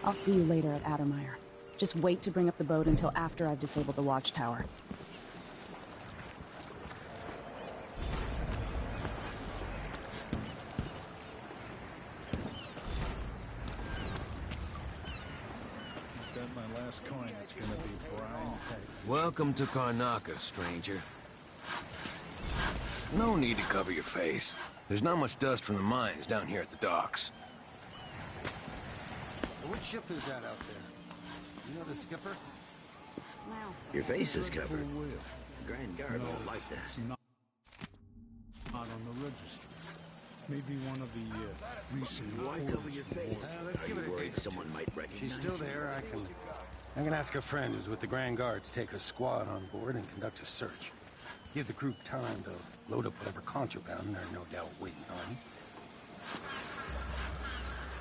I'll see you later at Adamire. Just wait to bring up the boat until after I've disabled the watchtower. My last coin, it's gonna be brown paper. Welcome to Karnaca, stranger. No need to cover your face. There's not much dust from the mines down here at the docks. What ship is that out there? You know the skipper? Your face is covered. The Grand Guard won't like that. It's not on the register. Maybe one of the recent. Why cover your face? Let's give it a Worried day. someone might recognize She's still there. I can ask a friend who's with the Grand Guard to take a squad on board and conduct a search. Give the crew time to load up whatever contraband they're no doubt waiting on.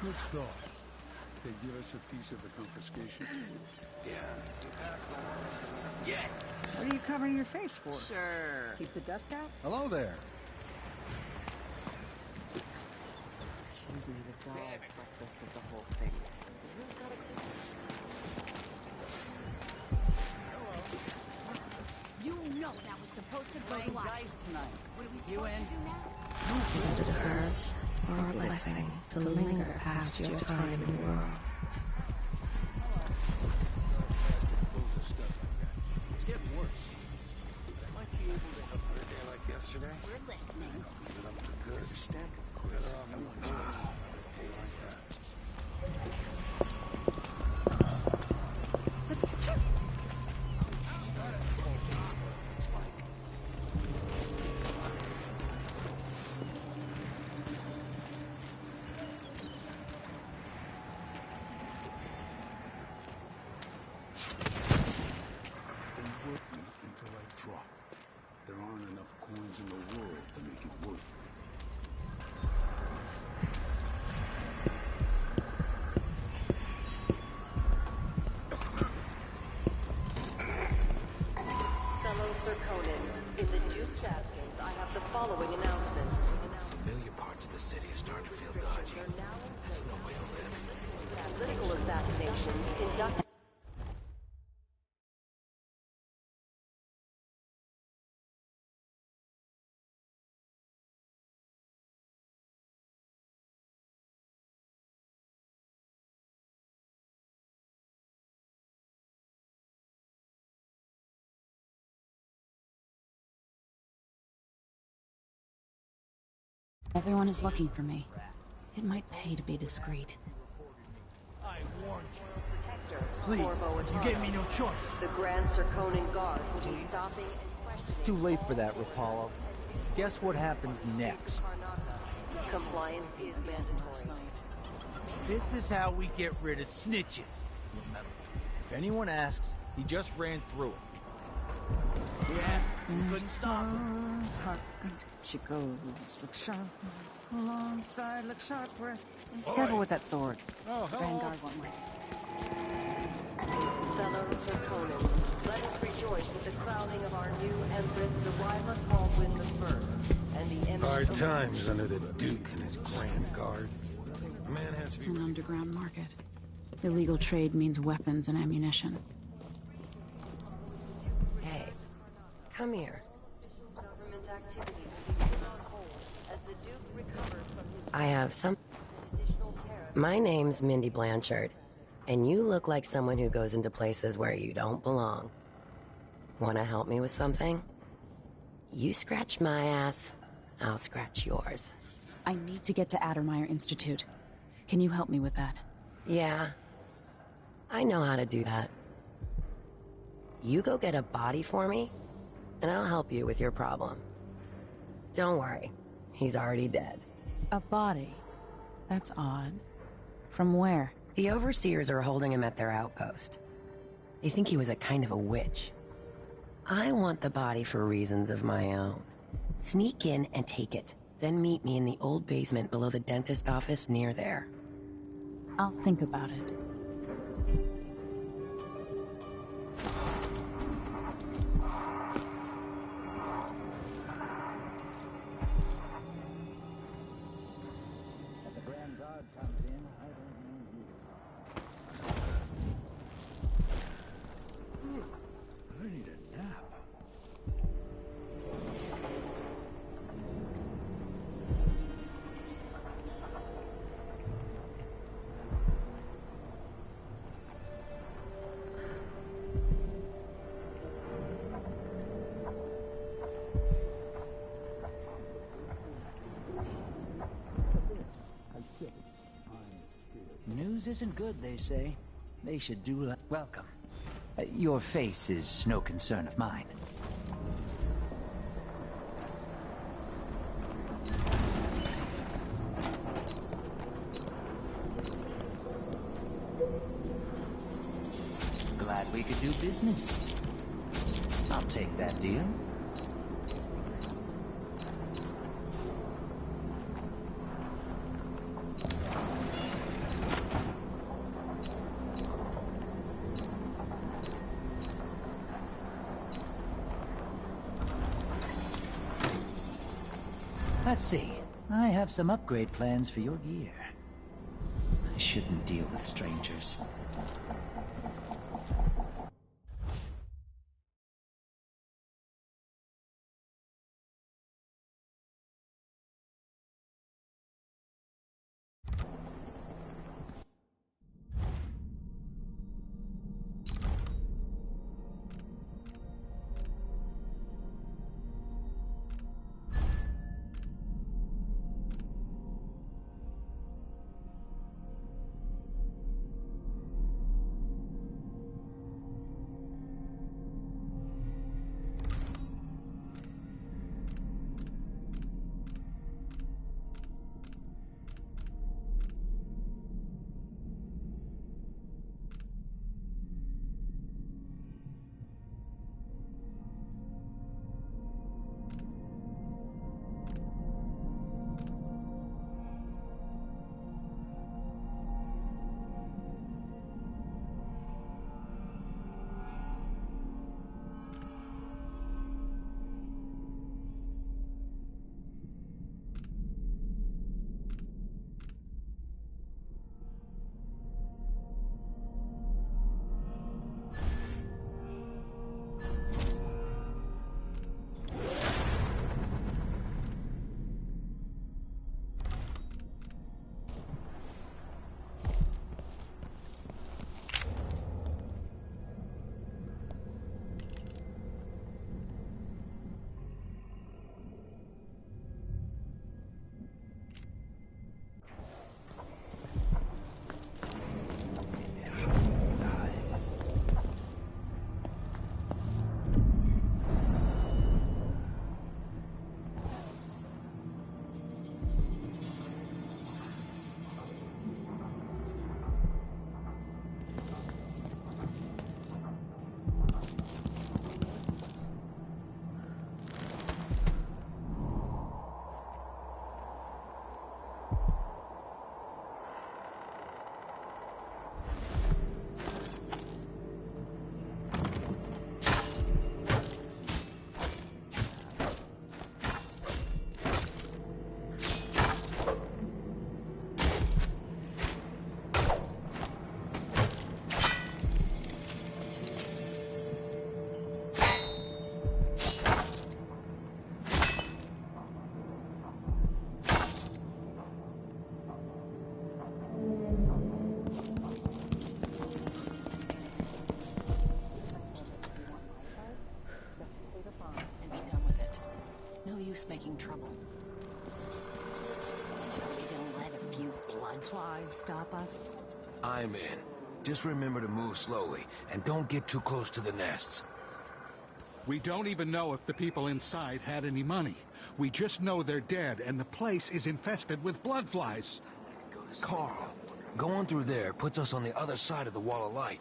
Good thought. They give us a piece of the confiscation. Yeah. Yes! What are you covering your face for? Sure. Keep the dust out? Hello there. She's made a dog's breakfast of the whole thing. You know that was supposed to go live. Dice tonight. What are we supposed You in? to do now? Is it a curse or a blessing to linger past your time in the world? It's getting worse. I might be able to help her a day like yesterday. We're listening. Get up for good. There's a stack of coins. Another day like that. Until I drop. There aren't enough coins in the world to make it worth Fellow Serkonans, in the Duke's absence, I have the following announcement. Familiar parts of the city are starting to feel dodgy. That's no way to live. Political assassinations conducted Everyone is looking for me. It might pay to be discreet. I warned you. Protector, Please, Corvo you Atano. gave me no choice. The Grand Serkonan Guard will be stopping and questioning. It's too late for that, Rapallo. Guess what happens next? Compliance is mandatory. This is how we get rid of snitches. Remember, if anyone asks, he just ran through it. Yeah, couldn't stop her. She goes, look sharp, alongside, look sharp, breath. Oi. Careful with that sword. Oh, Vanguard won't like Fellow Serkonan, let us rejoice with the crowning of our new Empress, Delilah Caldwin I, and the Empress... Hard times under the Duke and his Grand Guard. A man has to be... An underground market. Illegal trade means weapons and ammunition. Hey, come here. Government activity will be put on hold as the Duke recovers from his... I have some... additional tariff. My name's Mindy Blanchard, and you look like someone who goes into places where you don't belong. Wanna help me with something? You scratch my ass, I'll scratch yours. I need to get to Addermeyer Institute. Can you help me with that? Yeah, I know how to do that. You go get a body for me, and I'll help you with your problem. Don't worry, he's already dead. A body? That's odd. From where? The overseers are holding him at their outpost. They think he was a kind of a witch. I want the body for reasons of my own. Sneak in and take it, then meet me in the old basement below the dentist office near there. I'll think about it. The Grand Guard comes in, I don't know you. I need a nap. News isn't good, they say. They should do like... Welcome. Your face is no concern of mine. Glad we could do business. I'll take that deal. Let's see. I have some upgrade plans for your gear. I shouldn't deal with strangers. making trouble. Are we gonna let a few blood flies stop us? I'm in. Just remember to move slowly, and don't get too close to the nests. We don't even know if the people inside had any money. We just know they're dead, and the place is infested with blood flies. Carl, going through there puts us on the other side of the wall of light.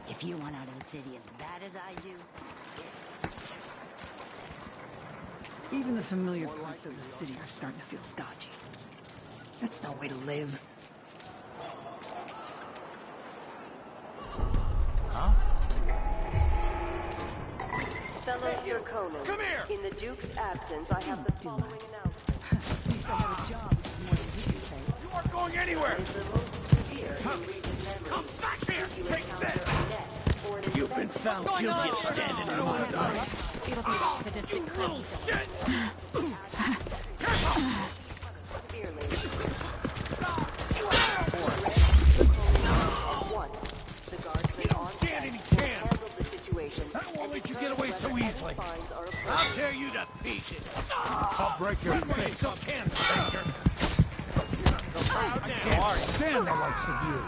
If you want out of the city as bad as I do, even the familiar parts of the city are starting to feel dodgy. That's no way to live. Fellow Sir Conan, come here! In the Duke's absence, I have the following announcement. At least I have a job, which is more than you can say. You aren't going anywhere! Is the most severe in recent memory. Come back here! If you Take encounter this! a net or an You've been found guilty of standing in my way. It'll be sadistic Little shit! severely. Once, the guardsmen on Stand any site will chance! handle the situation I won't and let you get determine away so whether any easily. fines are I'll appropriate. tear you to pieces! I'll break your Run where you face. still can, stranger! You're not so proud now, Can't are you? stand the likes of you.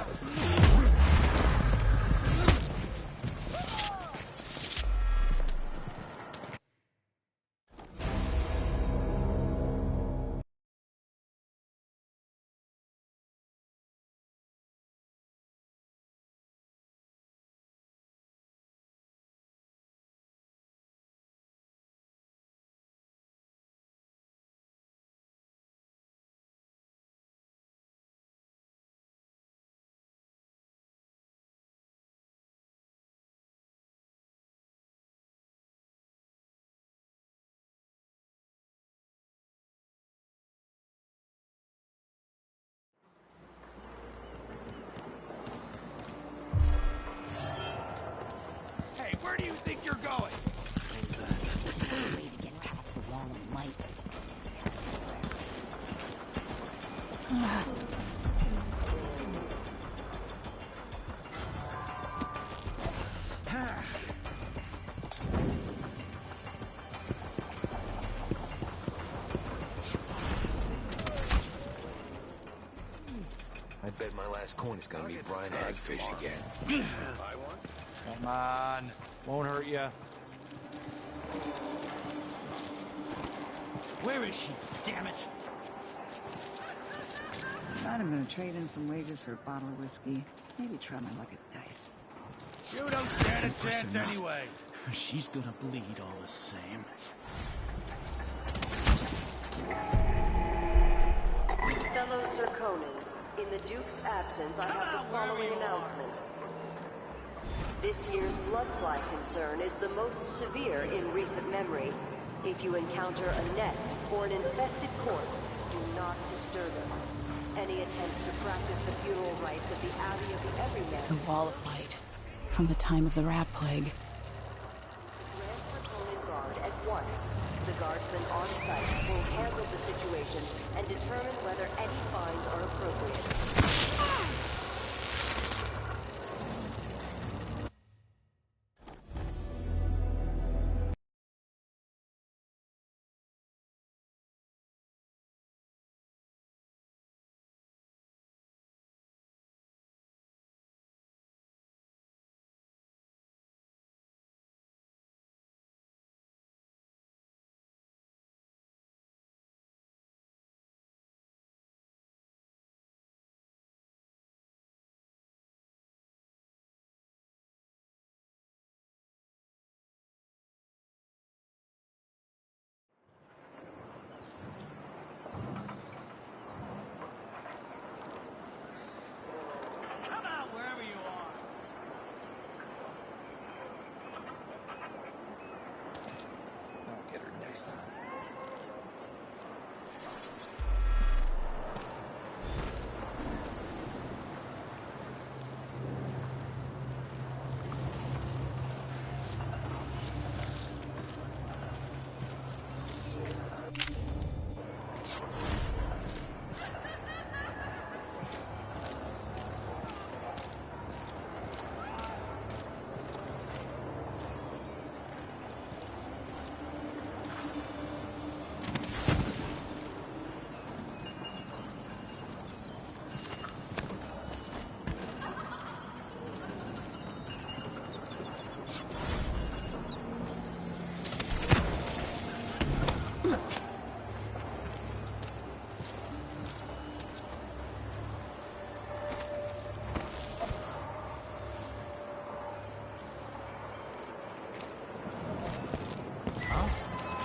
Hey, where do you think you're going? There's a way to get past the wall of light. I bet my last coin is gonna be brine hagfish again. Come on. Won't hurt ya. Where is she? Damn it! I'm gonna trade in some wages for a bottle of whiskey. Maybe try my luck at dice. You don't stand a chance enough. anyway. She's gonna bleed all the same. Fellow Sir Conans, in the Duke's absence, I have the following announcement. This year's bloodfly concern is the most severe in recent memory. If you encounter a nest or an infested corpse, do not disturb it. Any attempts to practice the funeral rites of the Abbey of the Everyman. The Wall of Light. From the time of the rat plague. Grant Sir Conan guard at once. The guardsmen on site will handle the situation and determine whether any fines are appropriate.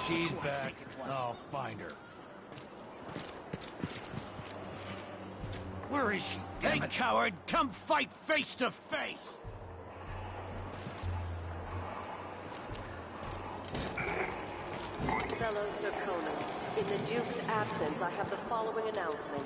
She's back. I'll find her. Where is she? Hey, coward! Come fight face to face! Fellow Serkonans, in the Duke's absence, I have the following announcement.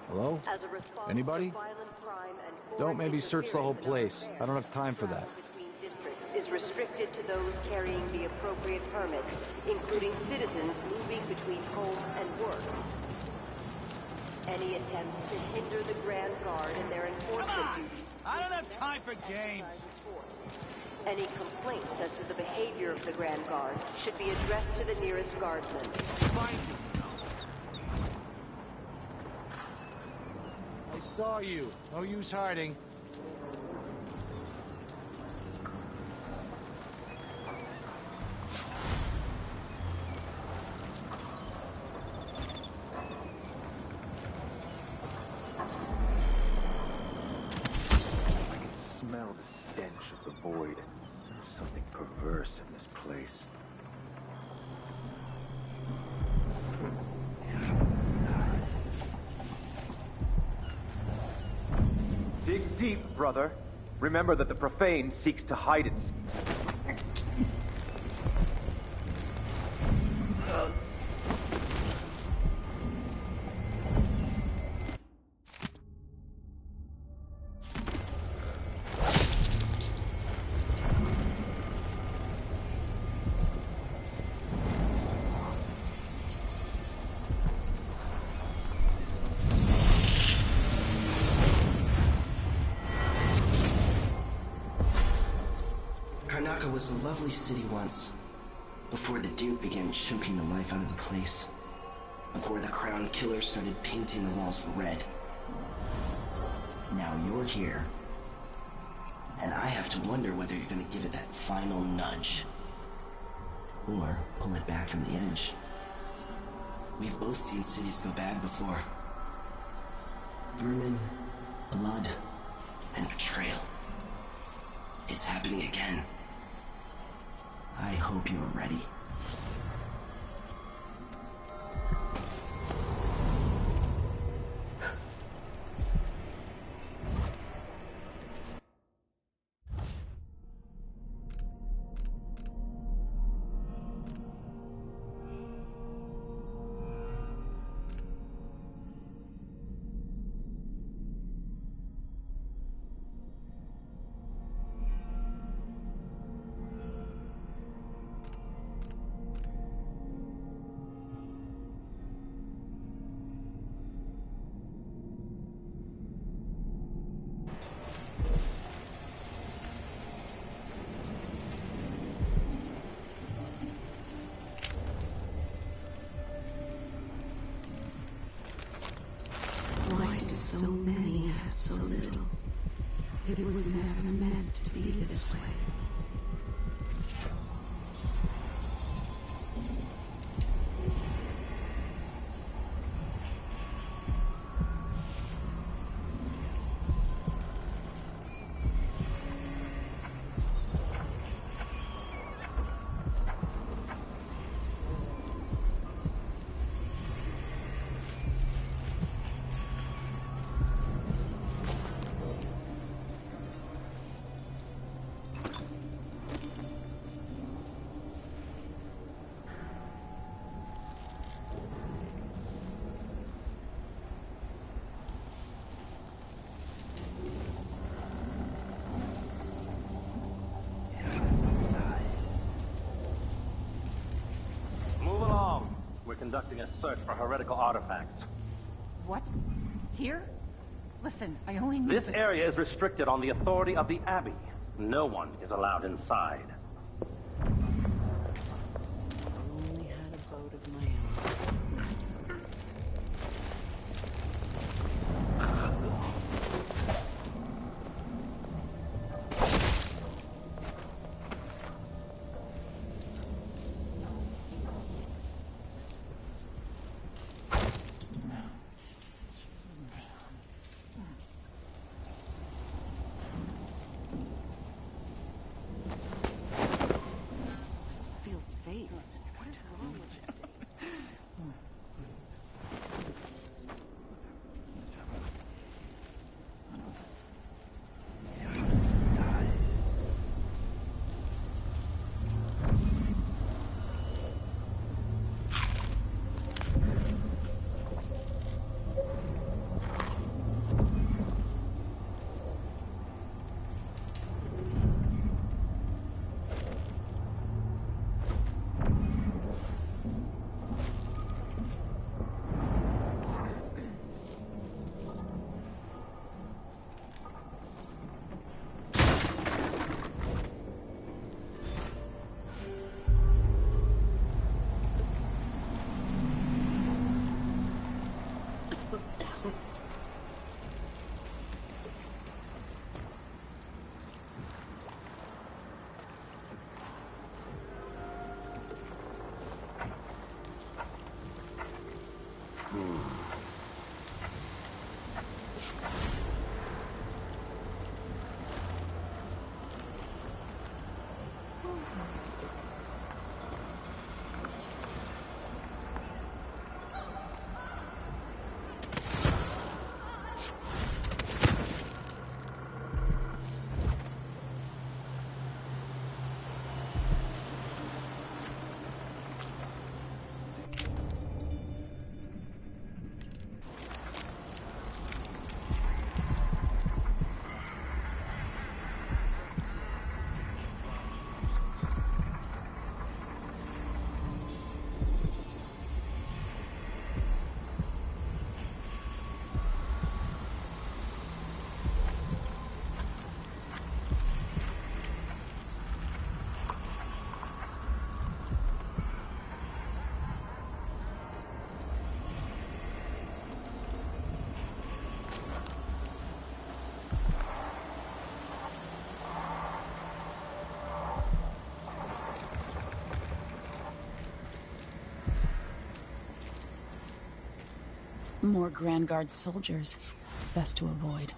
Hello? As a response Anybody? to violent crime and Don't foreign maybe search the whole interference in our place. I don't have time for that. travel between districts is restricted to those carrying the appropriate permits, including citizens moving between home and work. Any attempts to hinder the Grand Guard in their enforcement duties... I don't have time for games! Any complaints as to the behavior of the Grand Guard should be addressed to the nearest guardsman. I saw you. No use hiding. Smell the stench of the void. There's something perverse in this place. Dig deep, brother. Remember that the profane seeks to hide its... Karnaca was a lovely city once, before the Duke began choking the life out of the place, before the Crown Killer started painting the walls red. Now you're here, and I have to wonder whether you're gonna give it that final nudge, or pull it back from the edge. We've both seen cities go bad before. Vermin, blood, and betrayal. It's happening again. I hope you're ready. Why do so many have so little? It was never meant to be this way. Move along. We're conducting a search for heretical artifacts. What? Here? Listen, I only need This to... area is restricted on the authority of the Abbey. No one is allowed inside. Only had a boat of my own. Feels safe. More Grand Guard soldiers. Best to avoid.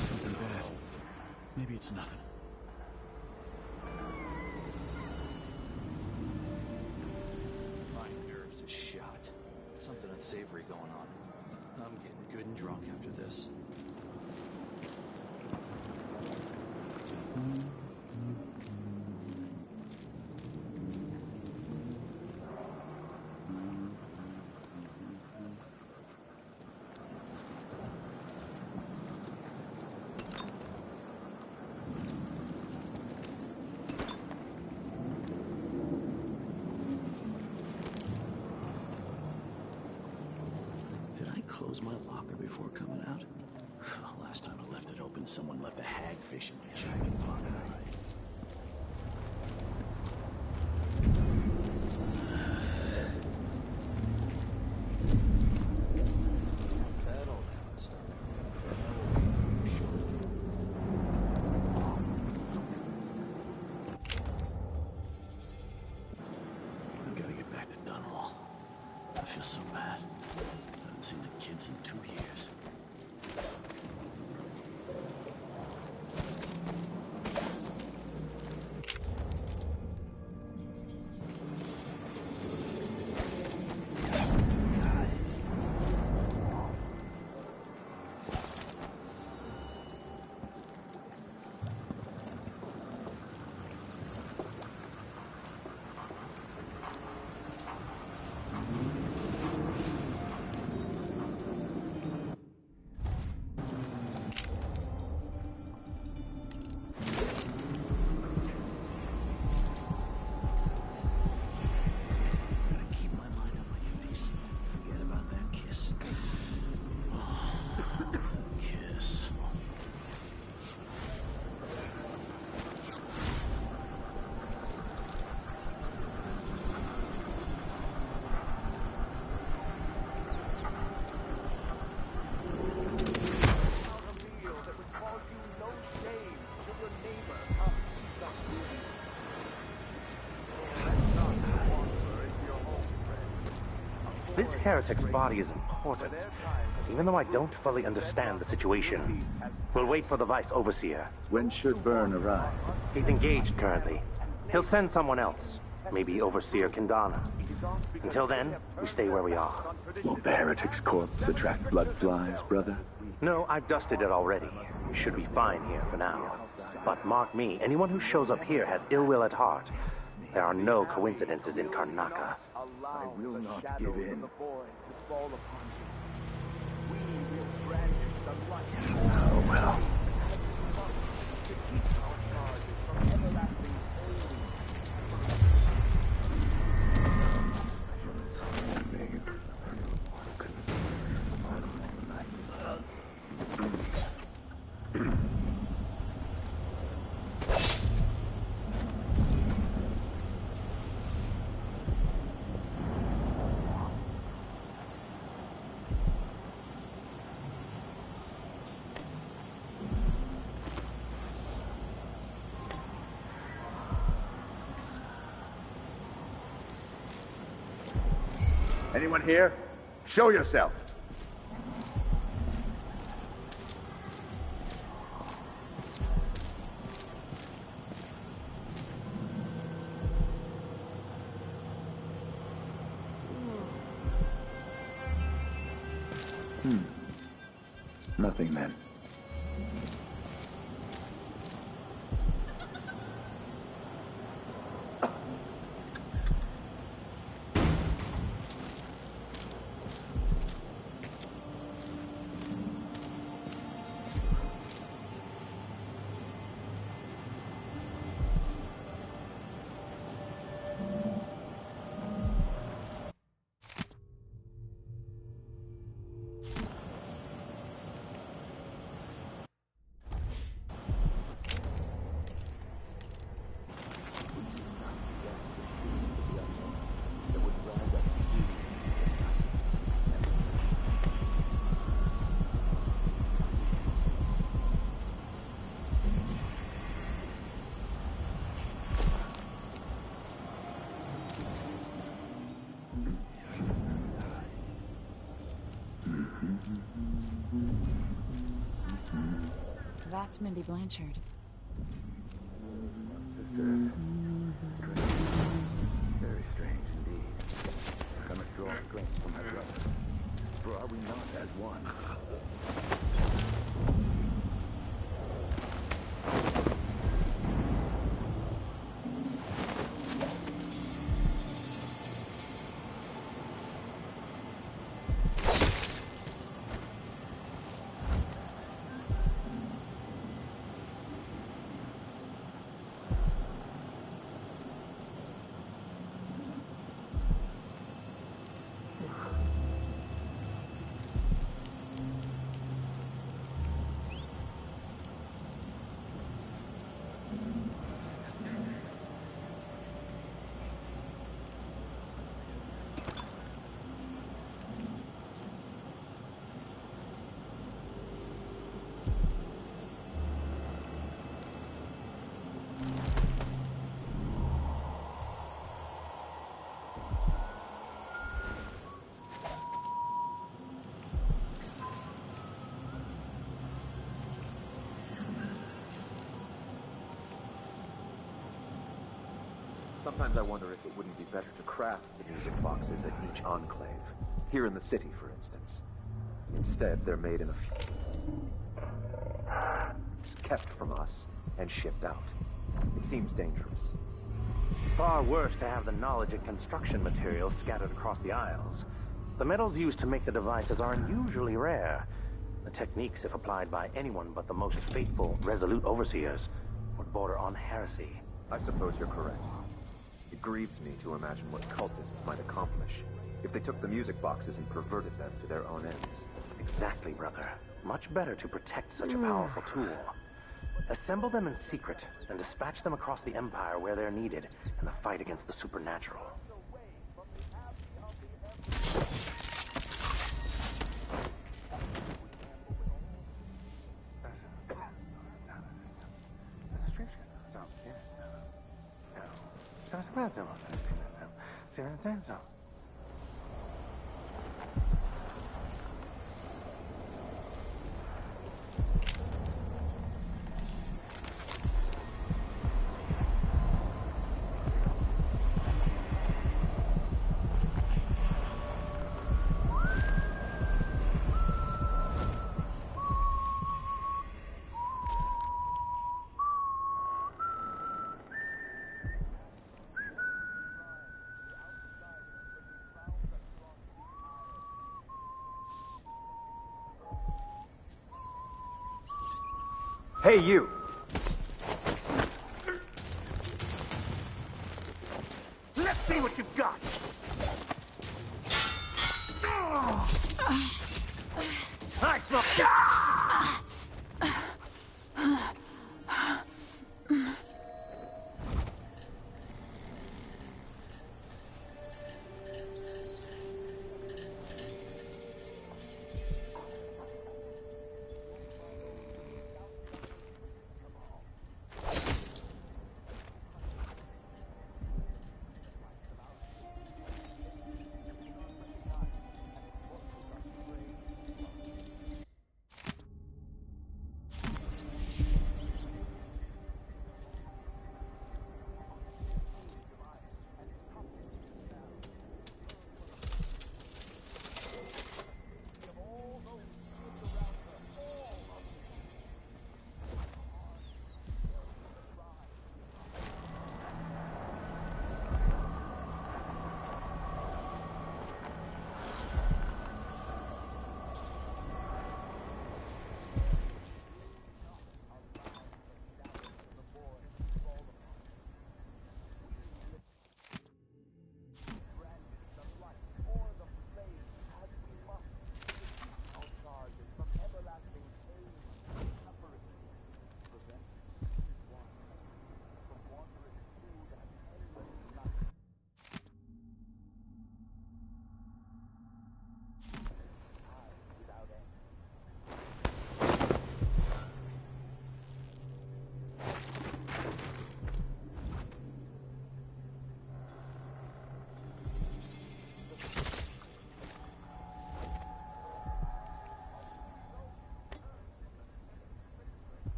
Something bad. Maybe it's nothing. My nerves are shot. Something unsavory going on. I'm getting good and drunk after this. Did I close my locker before coming out? Last time I left it open, someone left a hagfish in my jacket pocket. I've got to get back to Dunwall. I feel so bad. I haven't seen the kids in 2 years. This heretic's body is important, even though I don't fully understand the situation. We'll wait for the Vice Overseer. When should Byrne arrive? He's engaged currently. He'll send someone else, maybe Overseer Kendana. Until then, we stay where we are. Won't the heretic's corpse attract blood flies, brother? No, I've dusted it already. We should be fine here for now. But mark me, anyone who shows up here has ill will at heart. There are no coincidences in Karnaca. I will not give in. Oh, well. Anyone here? Show yourself. Nothing then. That's Mindy Blanchard. Sisters. Strange. Very strange indeed. I must draw strength from my brother. For are we not as one? Sometimes I wonder if it wouldn't be better to craft the music boxes at each enclave. Here in the city, for instance. Instead, they're made in a kept from us and shipped out. It seems dangerous. Far worse to have the knowledge and construction materials scattered across the Isles. The metals used to make the devices are unusually rare. The techniques, if applied by anyone but the most faithful, resolute overseers, would border on heresy. I suppose you're correct. It grieves me to imagine what cultists might accomplish if they took the music boxes and perverted them to their own ends. Exactly, brother. Much better to protect such a powerful tool. Assemble them in secret and dispatch them across the Empire where they're needed in the fight against the supernatural. Hey, you! Let's see what you've got! I smell...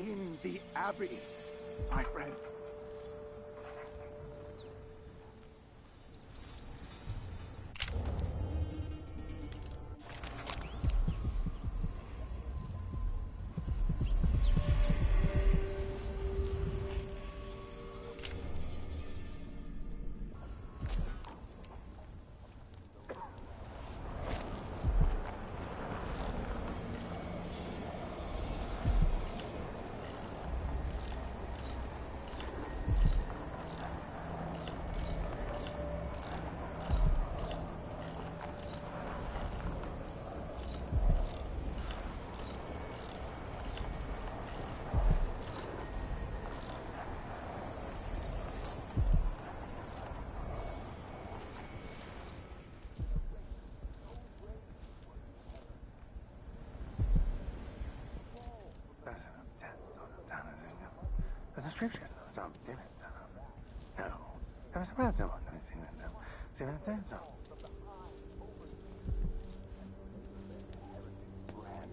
in the Abbey, my friend.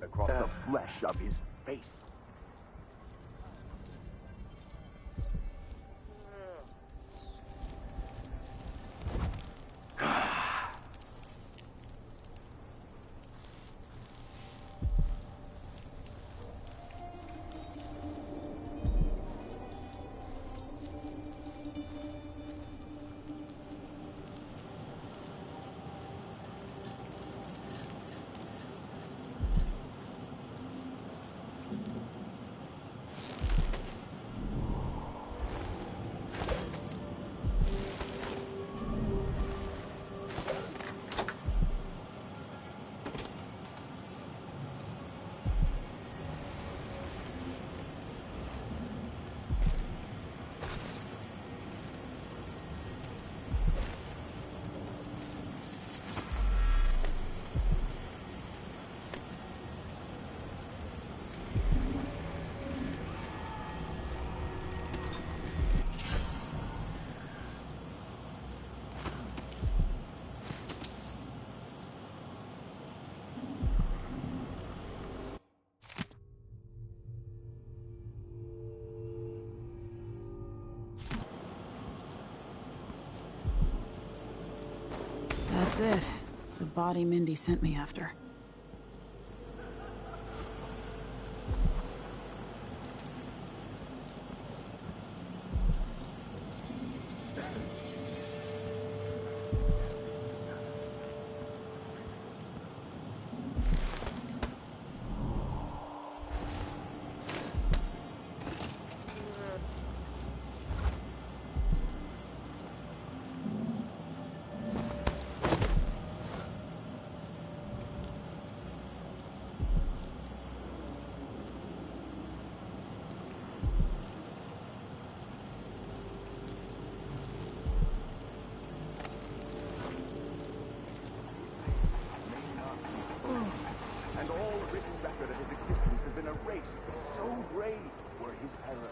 Across the flesh of his face. That's it. The body Mindy sent me after. And all written record of his existence has been erased. So grave were his terrors.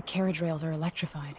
The carriage rails are electrified.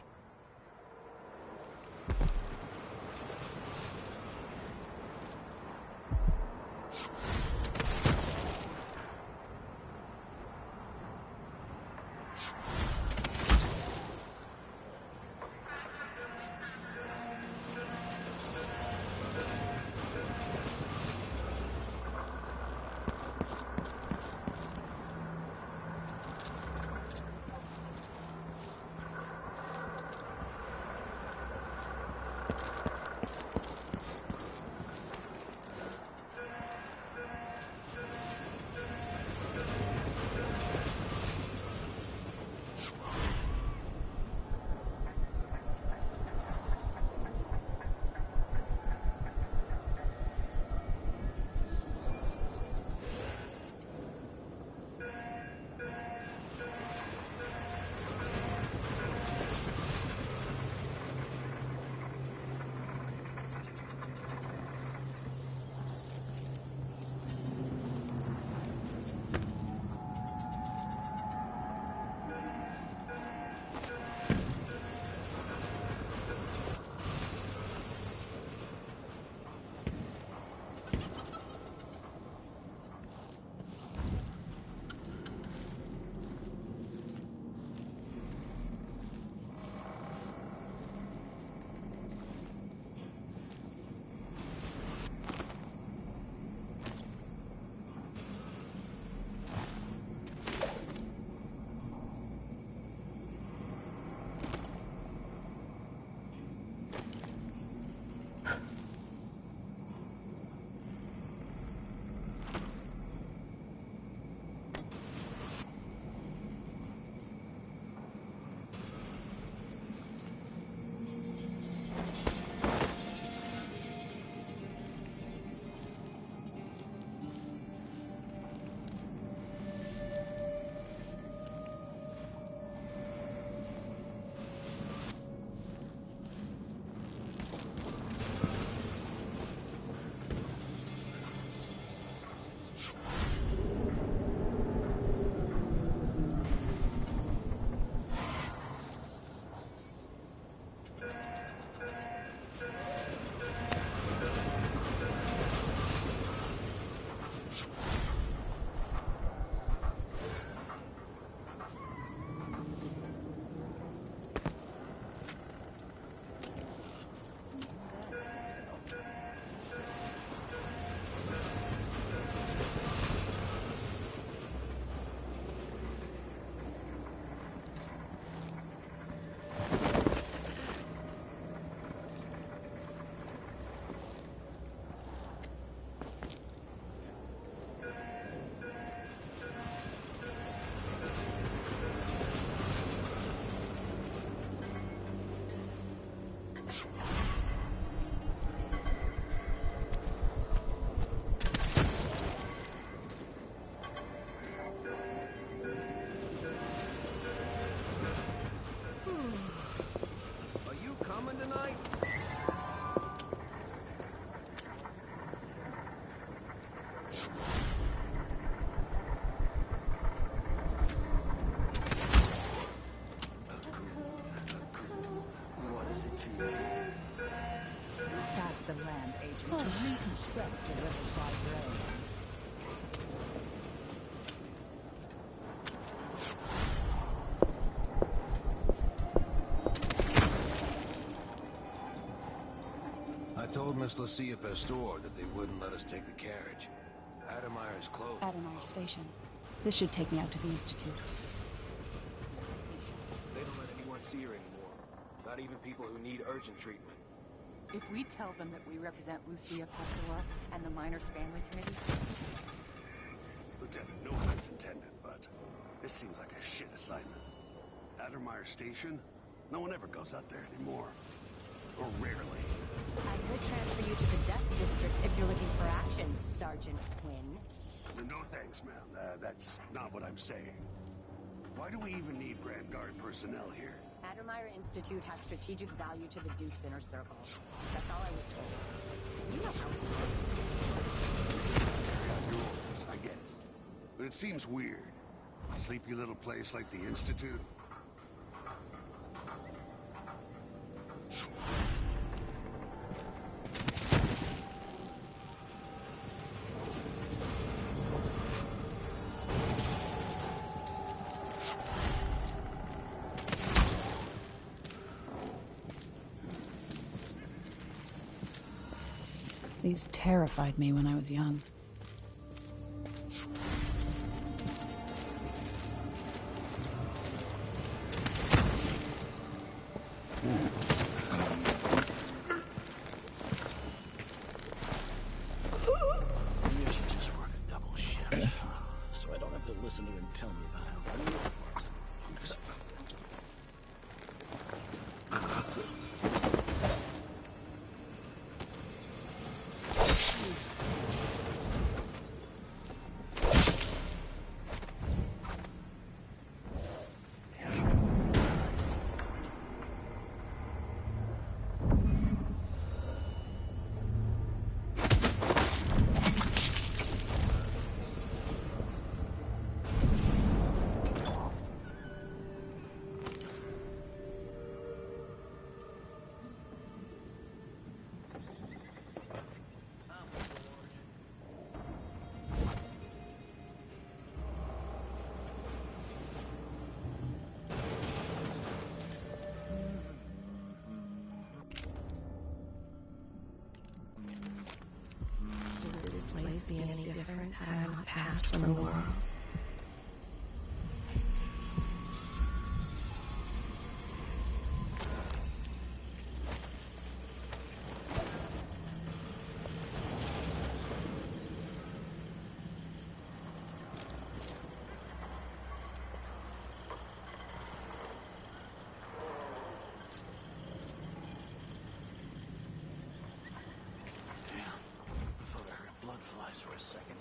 The land agent to re-inspect the riverside rails. I told Miss Lucia Pastor that they wouldn't let us take the carriage. Adamire is closed. Adamire Station. This should take me out to the Institute. They don't let anyone see her anymore. Not even people who need urgent treatment. If we tell them that we represent Lucia Pastor and the Miners Family Committee... Lieutenant, no offense intended, but this seems like a shit assignment. Adamire Station? No one ever goes out there anymore. Or rarely. I could transfer you to the Dust District if you're looking for action, Sergeant Quinn. No thanks, ma'am. That's not what I'm saying. Why do we even need Grand Guard personnel here? Adamire Institute has strategic value to the Duke's inner circle. That's all I was told. You know how it works. Carry out your orders, I get it. But it seems weird. A sleepy little place like the Institute. These terrified me when I was young. Maybe I should just work a double shift, so I don't have to listen to them tell me about how the world works. Would this place be any different had I not passed from the world? I thought I heard blood flies for a second.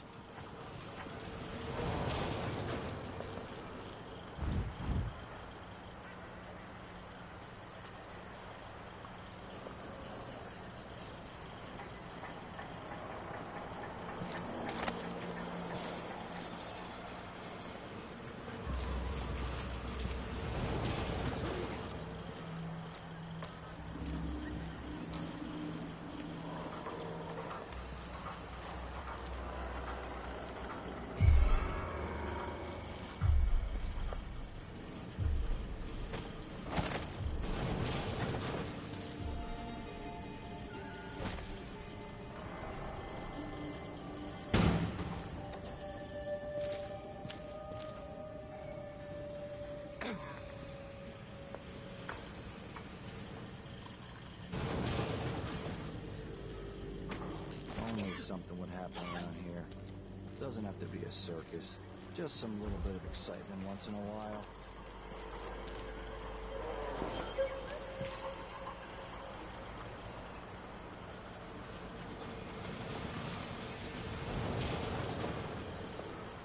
Only something would happen around here. Doesn't have to be a circus. Just some little bit of excitement once in a while.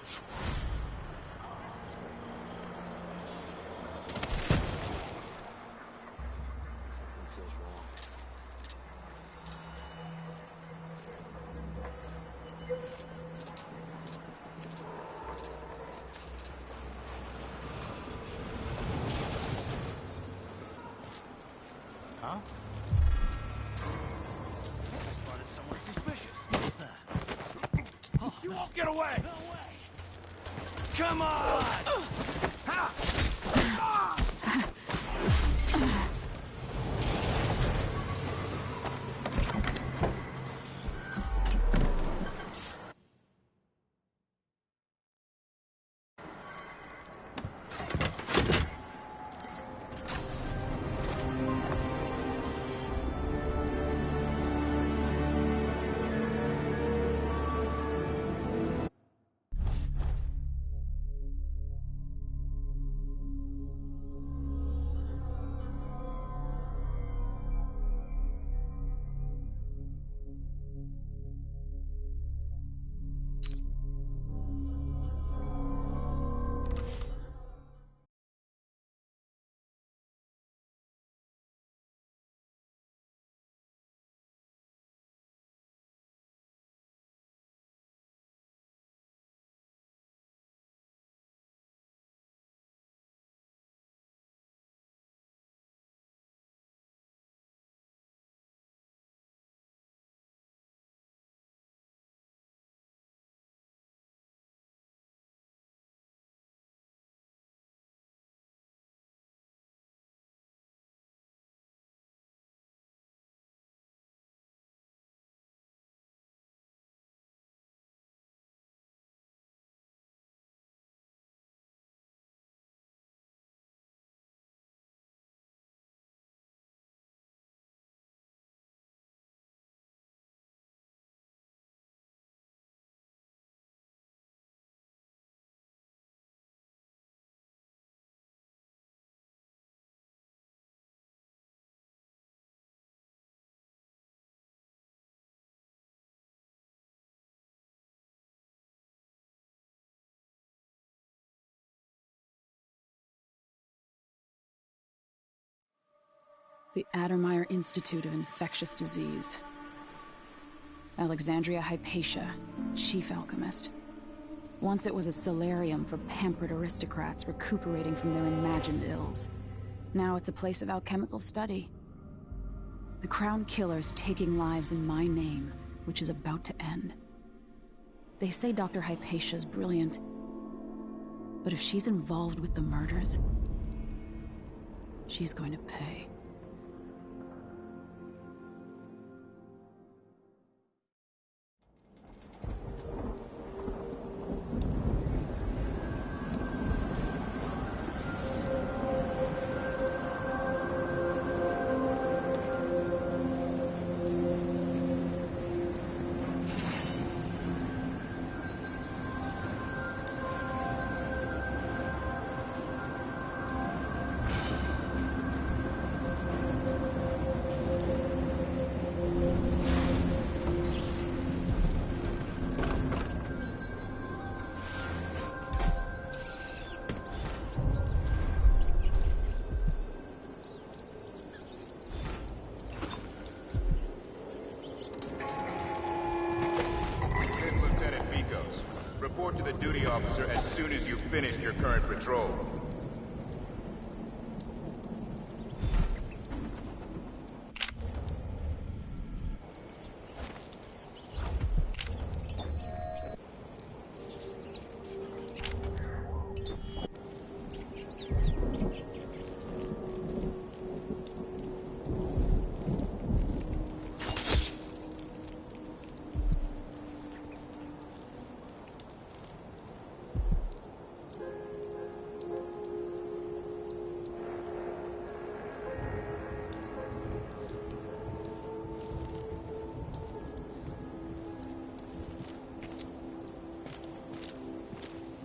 Something feels wrong. Huh? I spotted someone suspicious. What's that? You won't get away! No way! Come on! Ha! Ah! The Addermeyer Institute of Infectious Disease. Alexandria Hypatia, chief alchemist. Once it was a solarium for pampered aristocrats recuperating from their imagined ills. Now it's a place of alchemical study. The Crown Killer's taking lives in my name, which is about to end. They say Dr. Hypatia's brilliant, but if she's involved with the murders, she's going to pay. Report to the duty officer as soon as you've finished your current patrol.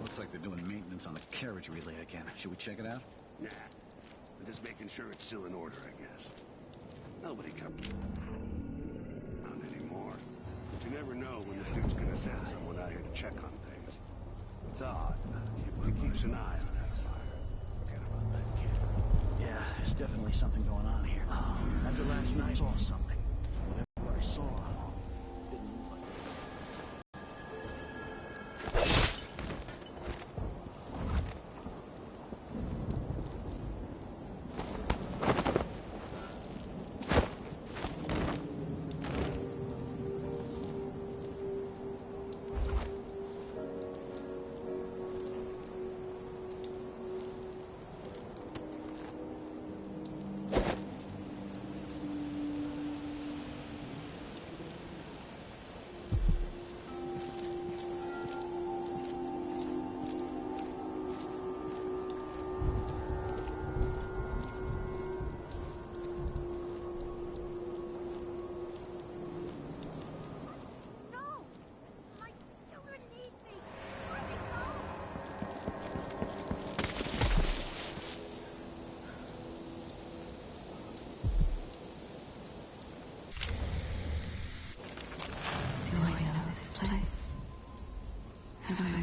Looks like they're doing maintenance on the carriage relay again. Should we check it out? Nah. I'm just making sure it's still in order, I guess. Nobody comes around anymore. You never know when the Duke's gonna send someone out here to check on things. It's odd, but he keeps an eye on that fire. Forget about that kid. Yeah, there's definitely something going on here. After last night, I saw something. Whatever I saw didn't move like that.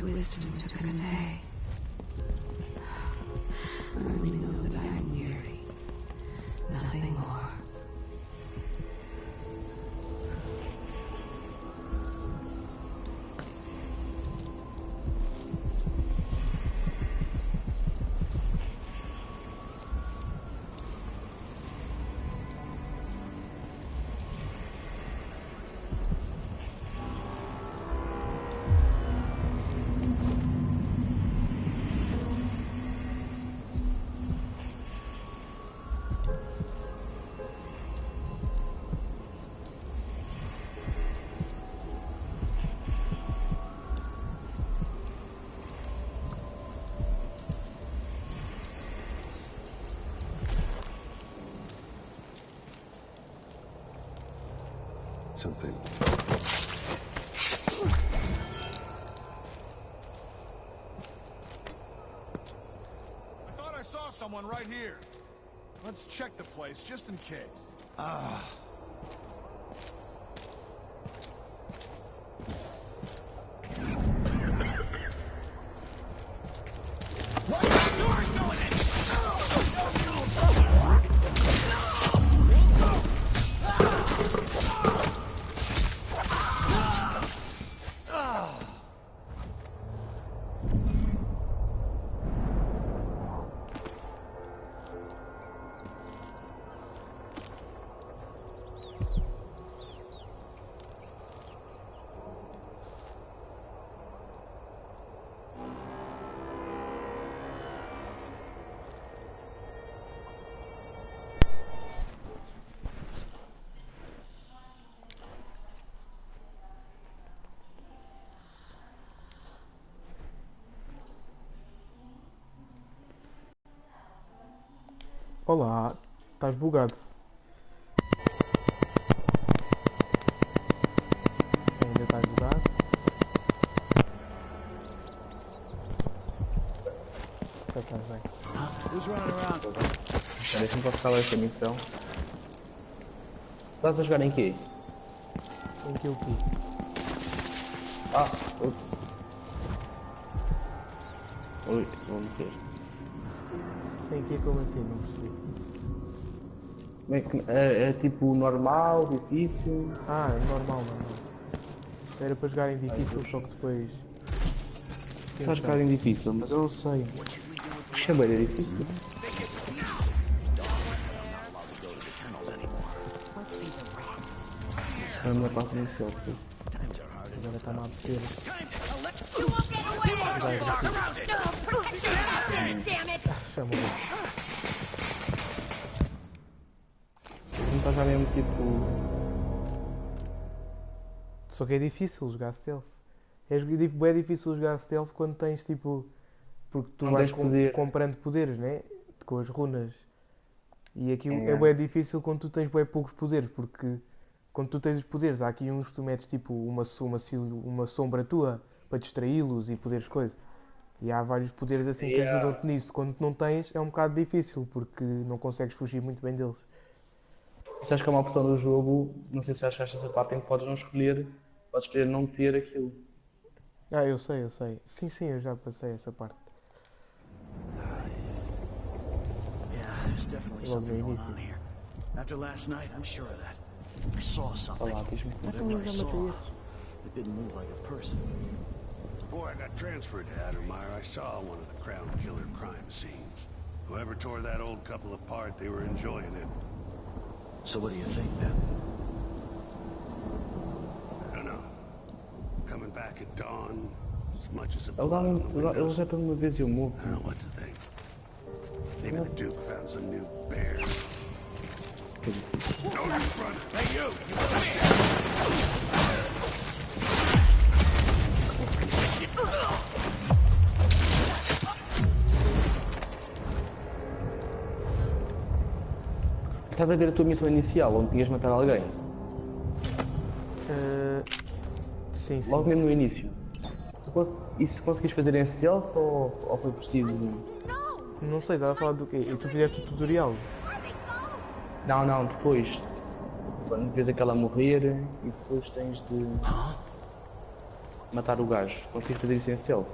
Wisdom to convey. I only know that I am weary. Nothing more. Something. I thought I saw someone right here. Let's check the place, just in case. Olá, estás bugado. Ainda estás bugado? Já estás bem. Deixa-me passar esta missão. Estás a jogar em quê? Em que o quê? Ah, ups. Ui, vou meter. Em que como assim? Não percebi. É tipo normal, difícil? Ah, normal. Era para jogar em difícil, só que depois... Estás a jogar em difícil, mas eu não sei. Isto é bem difícil. É uma parte inicial, filho. Agora está-me a apetecer. Chama-me. Não está já mesmo tipo... Só que é difícil jogar stealth. É difícil jogar stealth quando tens tipo... Porque tu não vais comprando poderes, né? Com as runas. E aqui é bem difícil quando tu tens bem poucos poderes, porque quando tu tens os poderes, há aqui uns que tu metes tipo uma sombra tua para distraí-los e poderes coisas. E há vários poderes assim que ajudam-te nisso. Quando não tens é um bocado difícil, porque não consegues fugir muito bem deles. Isso acho que é uma opção do jogo, não sei se achaste essa parte em que podes escolher não ter aquilo. Ah, eu sei. Sim, eu já passei essa parte. There's definitely something going on here. After last night, I'm sure of that. I saw something. Whatever I saw, it didn't move like a person. Before I got transferred to Addermire, I saw one of the Crown Killer crime scenes. Whoever tore that old couple apart, they were enjoying it. So what do you think, then? I don't know. Coming back at dawn, as much as a Ele já pela uma vez eu morro. I don't know what to think. Maybe the Duke found some new bear. No use running. Hey, you! Estás a ver a tua missão inicial, onde tinhas matado alguém? Sim. Logo mesmo no início. Isso conseguiste fazer em stealth ou foi preciso? Não sei, estava a falar do quê? E tu fizeste o tutorial? Não, depois. Quando vês aquela morrer e depois tens de matar o gajo. Conseguiste fazer isso em stealth?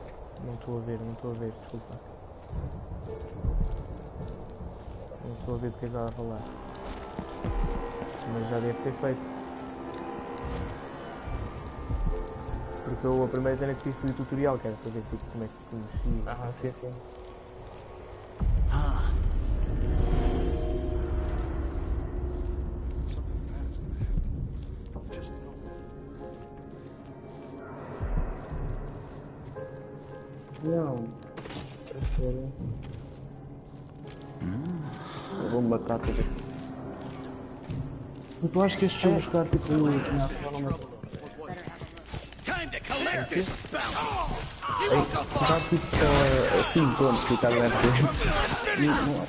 Não estou a ver, desculpa. Não estou a ver do que estava a falar. Mas já deve ter feito. Porque a primeira cena que fiz foi o tutorial, que era para ver tipo, como é que mexia. Ah, sim. Não, é sério. Eu vou-me matar para ver. Eu acho que este jogo está tipo está tipo assim, pronto, ficar leve.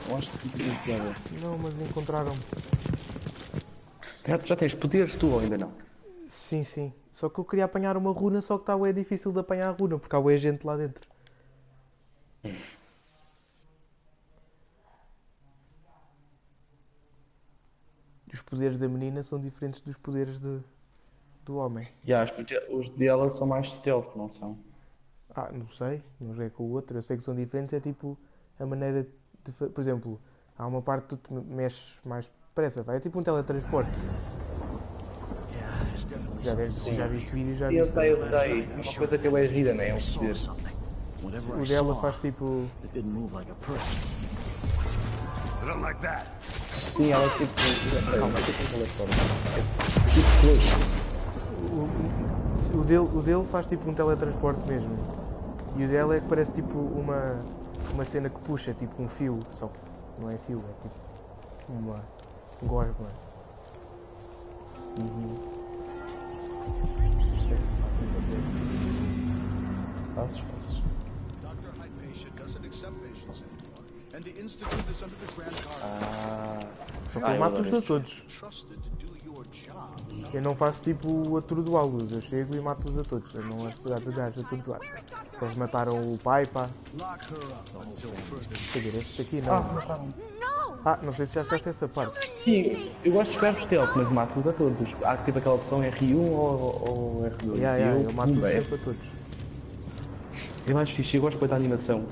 Não acho que fica piada. Não, mas encontraram-me. Já tens poderes tu ou ainda não? Sim. Só que eu queria apanhar uma runa, só que está bem difícil de apanhar a runa, porque há bem gente lá dentro. Os poderes da menina são diferentes dos poderes do homem. Os dela são mais stealth, não são? Ah, não sei. Não joguei com o outro. Eu sei que são diferentes. É tipo a maneira de... Por exemplo, há uma parte que tu te mexes mais depressa. É tipo um teletransporte. Já viste vídeos, já viste. Sim, eu sei. É uma coisa que é gira, não é? É um poder. O dela faz tipo... Sim, ela é tipo... O dele faz tipo um teletransporte mesmo. E o dela é que parece tipo uma cena que puxa, tipo um fio. Só que não é fio, é tipo uma gosma. Dr. Hypatia doesn't accept patients anymore, Só que eu mato-os a todos. Eu não faço tipo atordoá-los, eu chego e mato-os a todos. Eu não acho que dá de gajos atordoar. Eles mataram o pai, pá. Quer dizer, este aqui não. Ah, não sei se já fizeste essa parte. Sim, eu gosto de jogar stealth, mas mato-os a todos. Há tipo aquela opção R1 ou R2. Eu mato-os a todos. É mais fixe, eu gosto de da animação.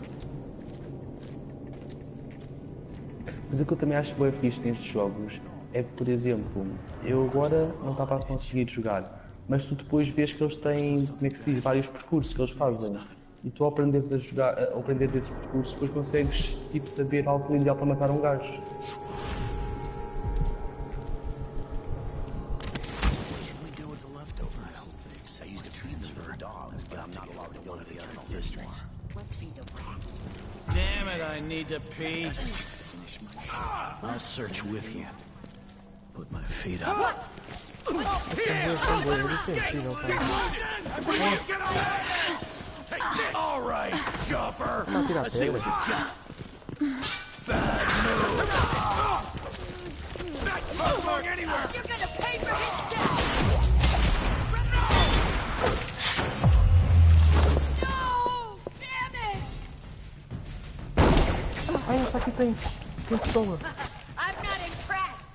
Mas o que eu também acho bem fixe nestes jogos é que, por exemplo, eu agora não estava a conseguir jogar, mas tu depois vês que eles têm, como é que se diz, vários percursos que eles fazem. E tu ao aprenderes a jogar, ao aprender desses percursos, depois consegues tipo, saber algo ideal para matar um gajo. Damn it, I need to pee. I'll search with you. Put my feet up. What? All right, Chopper. Let's see what you got. Bad move. Not going anywhere. You're gonna pay for his death. No! Damn it! Ai, esta aqui tem pistola. I'm not impressed.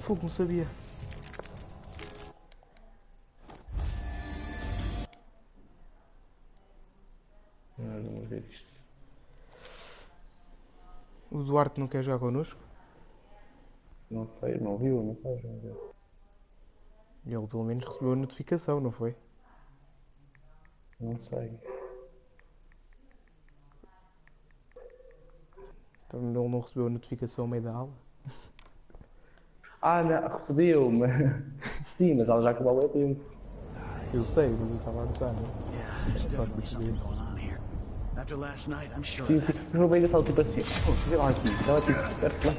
Fogo, não sabia. Vamos ver isto. O Duarte não quer jogar connosco? Não sei, não viu, não faz, não viu. Ele pelo menos recebeu a notificação, não foi? Não sei. Então ele não recebeu a notificação ao meio da aula? Ah, não, recebeu, mas... Sim, mas ela já acabou há tempo. Eu sei, mas eu estava a gostar, não é? After last night, I'm sure. Sim, sim, foi bem engraçado, tipo assim, pô, vê lá aqui, estava tipo, perto lá,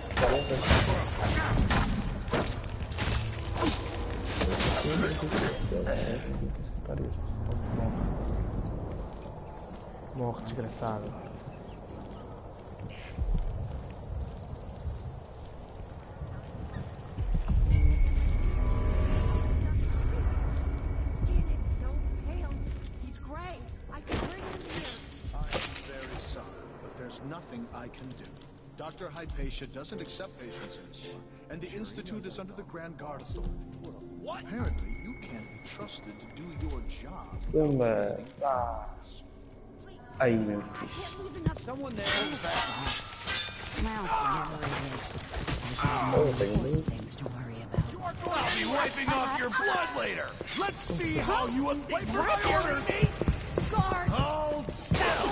Morre, desgraçado. Nothing I can do. Dr. Hypatia doesn't accept patients anymore, and the Institute is under the Grand Guard Authority. What? Apparently, you can't be trusted to do your job. Aí, meu. Someone there. Things to worry about. I'll be wiping off your blood later. Let's see how you wait for my orders. Guard. Hold still.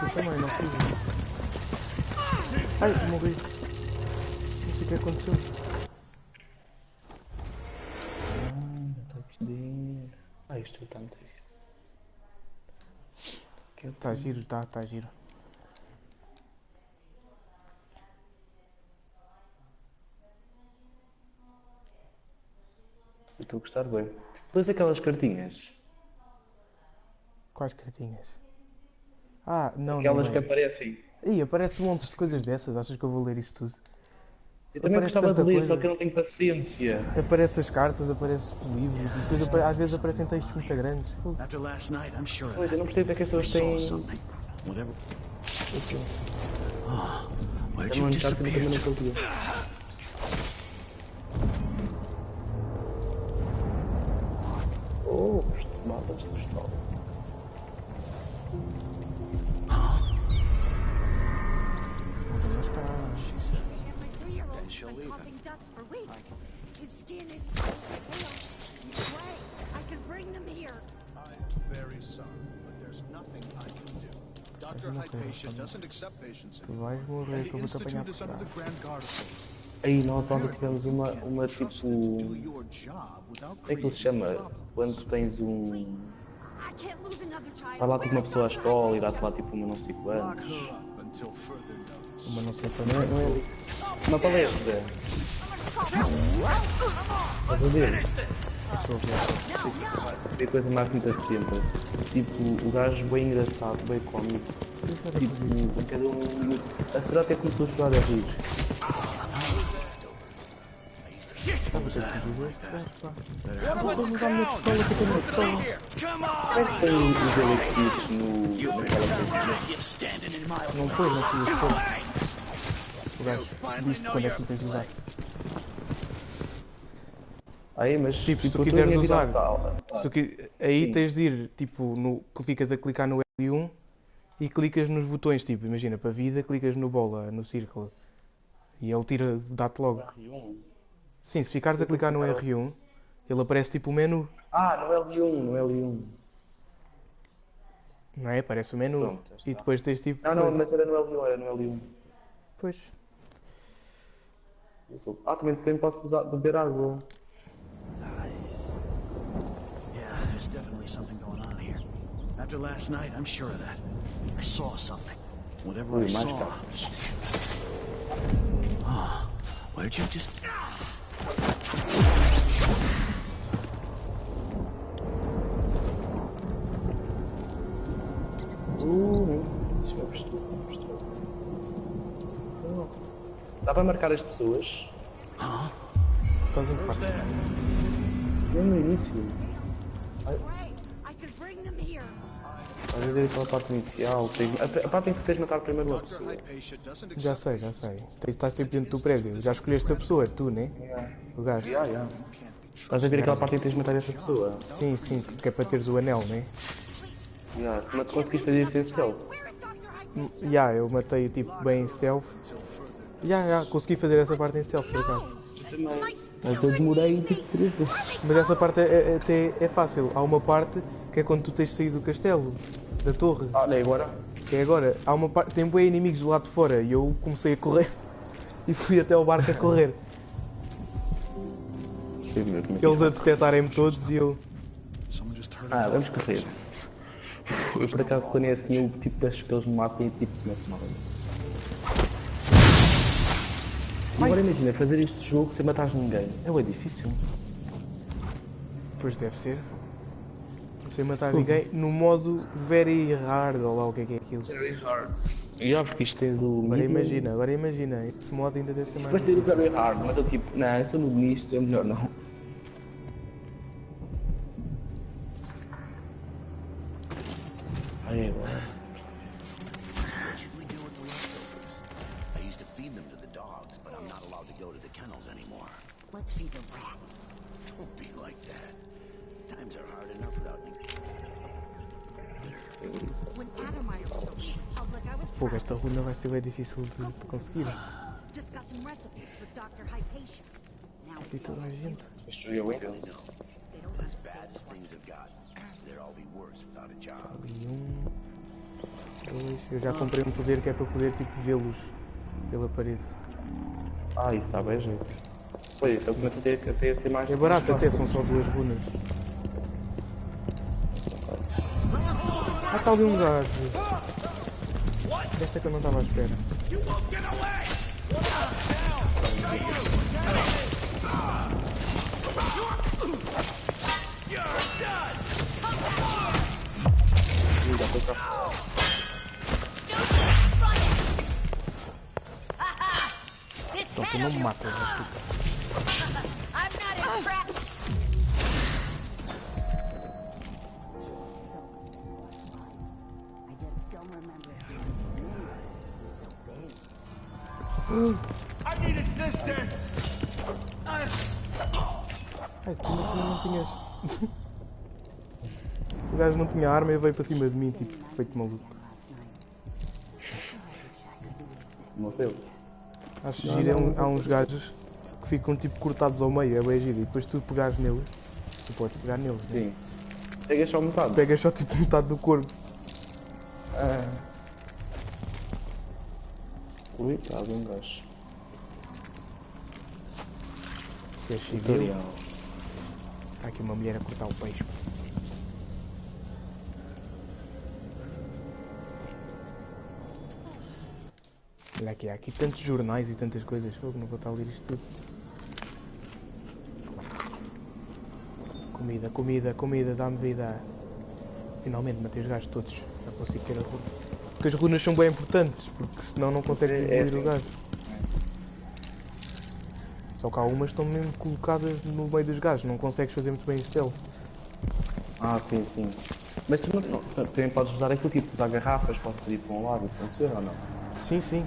Eu também não fiz. Ai, morri. Não sei o que aconteceu. Está a perceber. Ah, isto está muito giro. Está giro, está giro. Eu estou a gostar bem. Depois aquelas cartinhas. Quais cartinhas? Ah, não, aquelas não é. que aparecem. Ih, aparece um monte de coisas dessas. Achas que eu vou ler isto tudo? Eu também gostava de ler, só que eu não tenho paciência. Aparece as cartas, aparece livros e depois às vezes aparecem textos muito grandes. Pois, eu não percebo porque é que as pessoas têm... Where'd you disappear to? Oh, tomadas de estalo. She'll leave him. His skin is so pale. He's gray. I can bring them here. I'm very sorry, but there's nothing I can do. Dr. Hypatia doesn't accept patients anymore. And the Institute is under the Grand Guard Authority. Aí nós ontem tivemos uma tipo... Como é que ele se chama? Quando tens um... Vai lá tipo uma pessoa à escola e dá-te lá tipo uma não sei quantos. Uma não sei quantos. Não é uma palestra. Estás a ver? Estou a ver. É a coisa mais bonita de sempre. Tipo, o gajo bem engraçado, bem cómico. Tipo, a cada um. A cidade até começou a chorar a rir. Vou ter que dizer este gajo, pá. Vamos usar a minha pistola, que eu tenho uma pistola. Como é que tem os eletritos no. naquela coisa? Não foi, não tinha escolha. O gajo disse-te quando é que tu tens de usar. Aí, mas tipo, se tu quiseres usar, aí tens de ir, tipo, ficas a clicar no L1 e clicas nos botões, tipo, imagina, para vida, clicas no bola, no círculo. E ele tira, dá-te logo. R1? Sim, se ficares a clicar no R1, ele aparece tipo o menu. Ah, no L1, no L1. Não é? Aparece o menu. Pronto, e depois tens tipo... Não, mas era no L1, era no L1. Pois. Ah, também posso usar, beber água. Yeah, there's definitely something going on here. After last night, I'm sure of that. I saw something. Whatever I saw. Oh, where'd you just... Deixa eu ver. Dá para marcar as pessoas? Estás em parte. É no início. Às vezes aquela parte inicial. A parte em que tens de matar primeiro a pessoa. Já sei. Estás tipo dentro do prédio. Já escolheste a pessoa, tu, né? O gajo. Estás a ver aquela parte em que tens de matar essa pessoa? Sim, que é para teres o anel, né? Mas tu conseguiste fazer isso em stealth? Eu matei tipo bem em stealth. Consegui fazer essa parte em stealth, por acaso. Mas eu demorei tipo 3 vezes. Mas essa parte até é fácil. Há uma parte que é quando tu tens de sair do castelo, da torre. Olha, agora? Que é agora. Há uma parte, tem bem inimigos do lado de fora e eu comecei a correr e fui até ao barco a correr. Eles a detectarem-me todos e eu... vamos correr. Eu por acaso planeei assim, o tipo das que eles me matem e tipo começo mal. Agora imagina, fazer este jogo sem matar ninguém. É difícil. Pois deve ser. Sem matar ninguém no modo very hard, ou lá o que é aquilo. Very hard. Porque isto tens o... Agora imagina, esse modo ainda deve ser mais... Vai ter o very hard, mas eu tipo, não, eu estou no nisto, é melhor não. Aí agora. What should we do with the leftovers? I used to feed them to the dogs, but I'm not allowed to go to the kennels anymore. Let's feed the rats. Don't be like that. Times are hard enough without you. When Adamire was open to the public, I was Fogo, esta runa vai ser bem difícil de conseguir. discussing recipes with Dr. Hypatia. Now E toda a gente. As bad as things have gotten, they'd all be worse without a job. Ali 1, 2. Eu já comprei um poder que é para poder tipo vê-los pela parede. Isso dá bem jeito. Pois, eu começo até a ser mais... É barato até, são só 2 runas. Está ali um gajo. Esta que eu não estava à espera. Só que não me mata, I need assistance! Tu não tinhas. O gajo não tinha arma e veio para cima de mim, tipo, feito maluco. Morreu. Acho giro, há uns gajos que ficam tipo cortados ao meio, é bem giro, e depois tu pegares neles, tu podes pegar neles, né? Sim. Pegas só metade? Pegas só tipo metade do corpo. Ui, está ali um gajo. Tutorial. Está aqui uma mulher a cortar o peixe. Olha aqui, há aqui tantos jornais e tantas coisas, eu não vou estar a ler isto tudo. Comida, comida, comida, dá-me vida. Finalmente matei os gajos todos. Já consigo ter a runa. Porque as runas são bem importantes, porque senão não consegues evoluir o gajo. Só que há umas que estão mesmo colocadas no meio dos gajos, não consegues fazer muito bem isso dele. Ah, sim, sim. Mas tu não, também podes usar aquilo, tipo, usar garrafas, podes pedir para um lado, assim, funciona ou não? Sim, sim.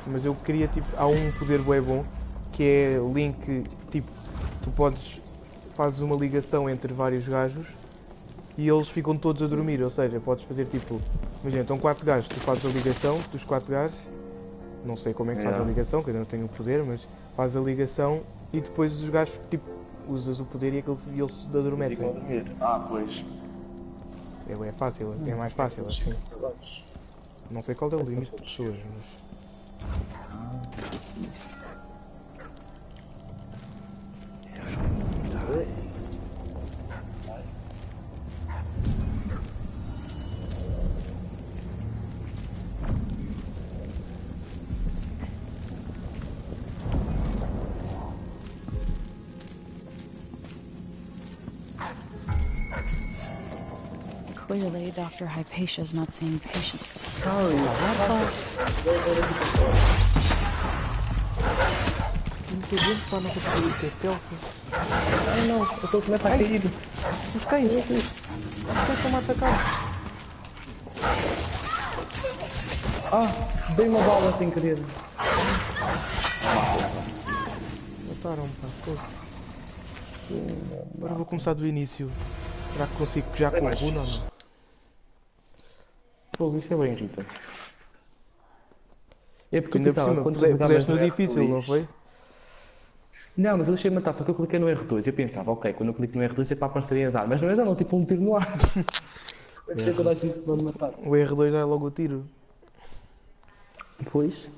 Mas eu queria, tipo, há um poder bem bom, que é link, tipo, tu fazes uma ligação entre vários gajos e eles ficam todos a dormir, ou seja, podes fazer tipo, imagina, estão 4 gajos, tu fazes a ligação dos 4 gajos, não sei como é que faz a ligação, que eu ainda não tenho o poder, mas fazes a ligação e depois os gajos, tipo, usas o poder e eles se adormecem. Ah, pois. É fácil, é mais fácil assim. Não sei qual é o limite de pessoas, mas... Clearly, Dr. Hypatia's not seeing patients. Muita gente para não conseguir ir castelo. Ah não, eu estou a começar a cair. Os cães estão-me a atacar. Ah, dei uma bala sem querer. Mataram-me, pá, todo. Agora vou começar do início. Será que consigo já com a runa ou não? Pô, isso é bem irritante. É porque ainda por cima, puseste no difícil, não foi? Não, mas eu deixei matar, só que eu cliquei no R2 e eu pensava, ok, quando eu clico no R2 é para aparecerem as armas, mas não, tipo um tiro no ar. Pensei que eu disse isso para matar. O R2 já é logo o tiro. Pois.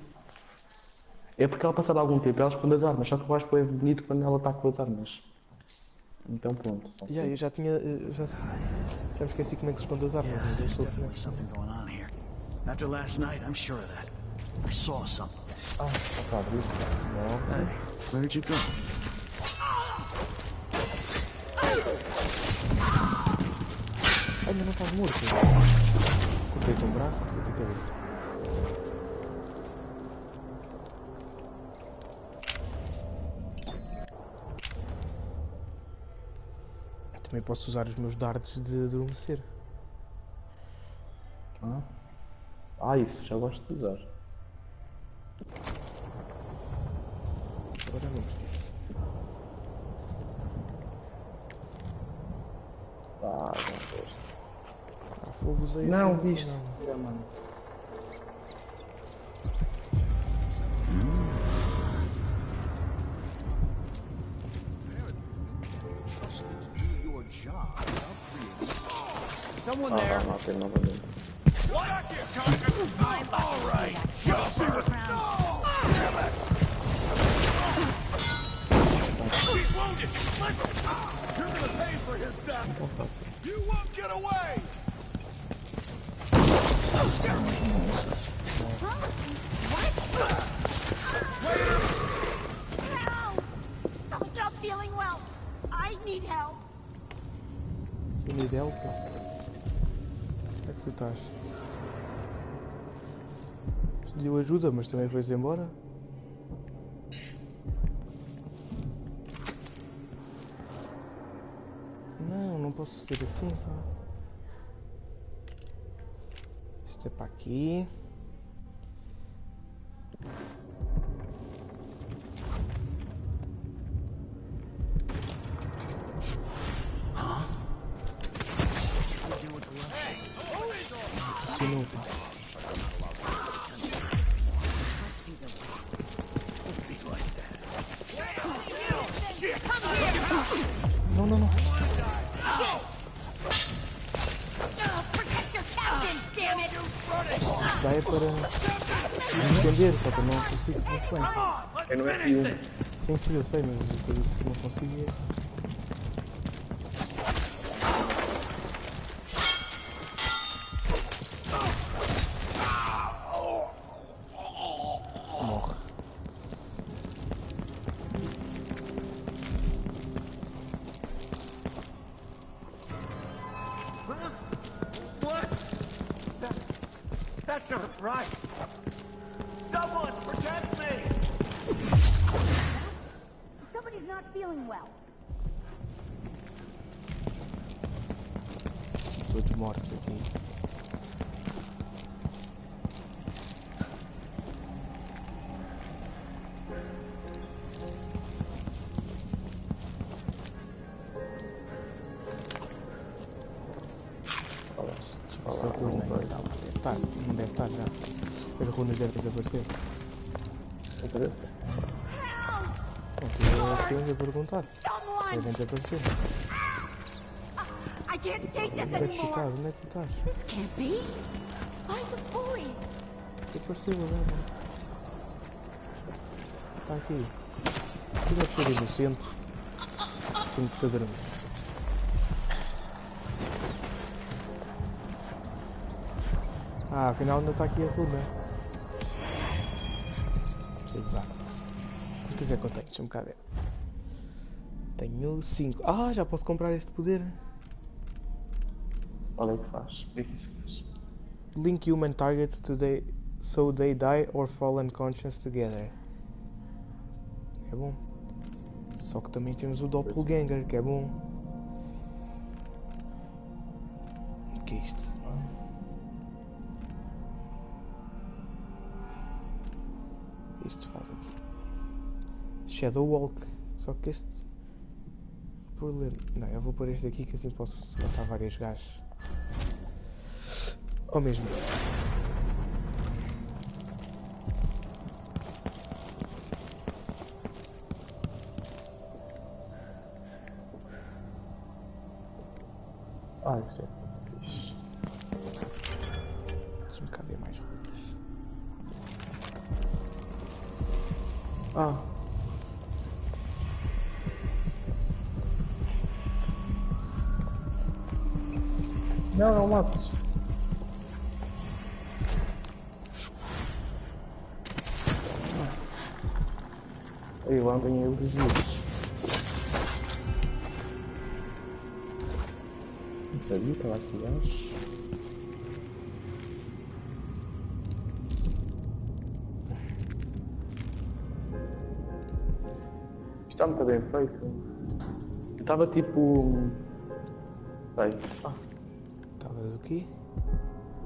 É porque ela passado algum tempo ela esconde as armas, só que eu acho que é bonito quando ela está com as armas. Então pronto. Eu já tinha. Já me esqueci como é que se esconde as armas. Yeah, there's definitely something going on here. After last night, I'm sure of that. I saw something. Ah, tá, não. Hey, where'd you go? Ainda não estás morto. Cortei-te um braço, cortei-te a cabeça. Também posso usar os meus dardos de adormecer. Isso já gosto de usar. Agora não preciso. Não gosto. Fogo usei. Não, viste. Someone there. What are you talking about? All right, just see what. No! Damn it! He's wounded. You're gonna pay for his death. You won't get away. I'm not feeling well. I need help. You need help? Onde é que tu estás? Pediu ajuda, mas também foi-se embora? Não, não posso ser assim, pá. Isto é para aqui. Não, não, não. Dá é para me defender, só que eu não consigo muito bem. Eu não é F1. Sim, sim, eu sei, mas a coisa que eu não consigo é... Morre. Professor, right? Someone protect me! Somebody's not feeling well. Todos mortos aqui. Essa runa ainda está lá. Deve estar. Não deve estar já. As runas devem desaparecer. Eu acho que eu ia perguntar. Devem desaparecer. I can't take this Onde é que tu anymore. estás? Onde é que tu estás? This can't be. Why's it fully? Desapareceu agora. Está aqui. Tu deve ser inocente. Tenho que dormir. Ah, afinal ainda está aqui a runa. Exato. Quantas é que eu tenho? Deixa-me cá ver. Tenho 5. Ah, já posso comprar este poder. Olha o que faz. O que é que isso faz? Link human targets so they die or fall unconscious together. É bom. Só que também temos o doppelganger, que é bom. O que é isto? Isto faz aqui. Shadow Walk. Só que este... Por ler... Não, eu vou pôr este aqui que assim posso matar vários gajos. Ao mesmo tempo. Ah, isto é fixe. Deixa-me cá ver mais runas. Ah. Não, não matas. Aí lá tem eles vivos. Não sabia, estava aqui abaixo. Isto está muito bem feito. Eu estava tipo... Bem, Estavas o quê?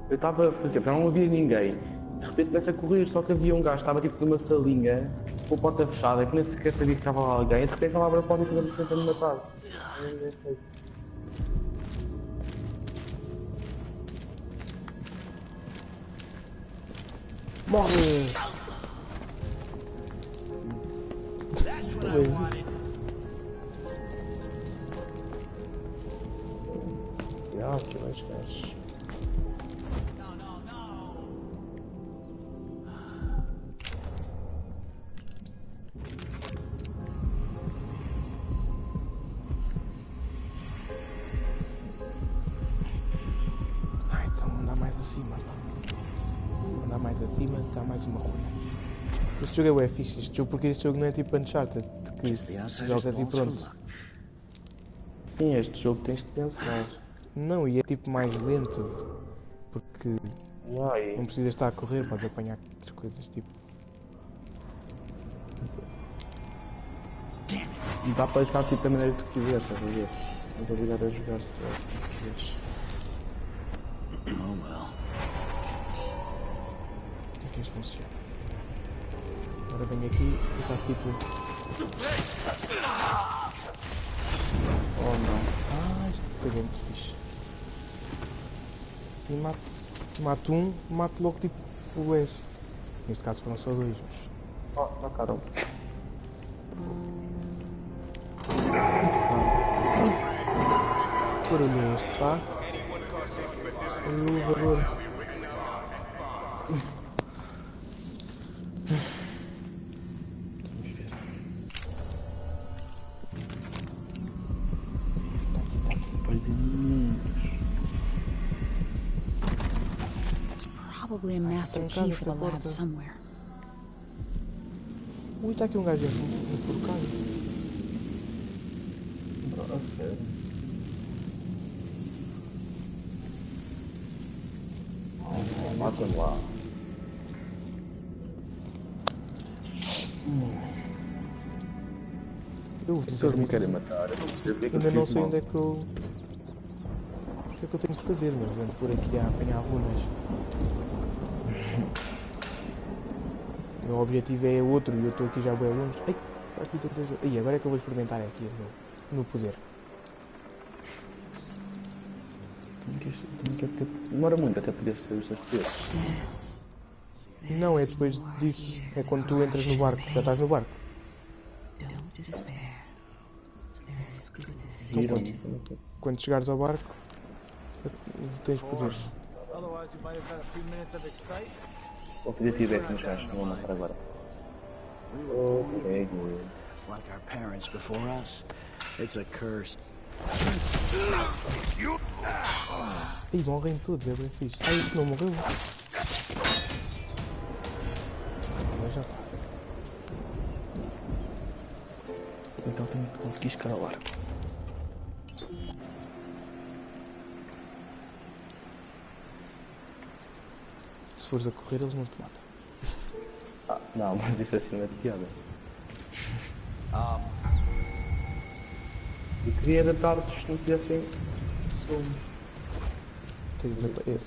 eu estava, por exemplo, não havia ninguém. De repente começa a correr, só que havia um gajo, estava tipo numa salinha, com a porta fechada, que nem sequer sabia que estava lá alguém, e de repente ela abre a porta e toda tentando matar. É feito. Morre! That's what I wanted. Que mais gajos. Ah, então andar mais acima. Andar mais acima, está mais uma runa. Este jogo é fixe, este jogo, porque este jogo não é tipo Uncharted, que jogas e pronto. Sim, este jogo tens de pensar. Não, e é tipo mais lento, porque não precisas estar a correr, podes apanhar as coisas tipo. E dá para jogar tipo da maneira que tu quiseres, estás a ver? Não és obrigado a jogar se tu quiseres. Oh well. Como é que isto funciona? Agora venho aqui e faço tipo. Oh não. Ah, isto foi muito fixe. Assim mato um, mato logo tipo o 10. Neste caso foram só dois, mas. Oh, mataram. Que barulho é este, pá? Olha o elevador. Probably a master key for the lab somewhere. Ui, está aqui um gajo enforcado. A sério. Mata-me lá. Eu Vocês me querem matar, eu não percebo o que é que eu ainda não fiz sei mal. onde é que eu... O que é que eu tenho que fazer, mas ando por aqui a apanhar runas. O meu objetivo é outro e eu estou aqui já bem longe. Ai, está aqui tanta coisa. Ai, agora é que eu vou experimentar aqui no poder. Demora muito até poder ser os seus poderes. Não, é depois disso. É quando tu entras no barco. Já estás no barco. Então, quando chegares ao barco, tens poderes. Vou pedir feedback nos gajos, não vou matar agora. Ok, good. Like our parents before us. It's a curse. Ih, morrem todos, é bem fixe. Ah, isto não morreu? Mas já está. Então tenho que conseguir escalar. Se fores a correr, eles não te matam. Ah, não, mas isso assim não é de piada. Eu queria adaptar-vos se não tivessem som.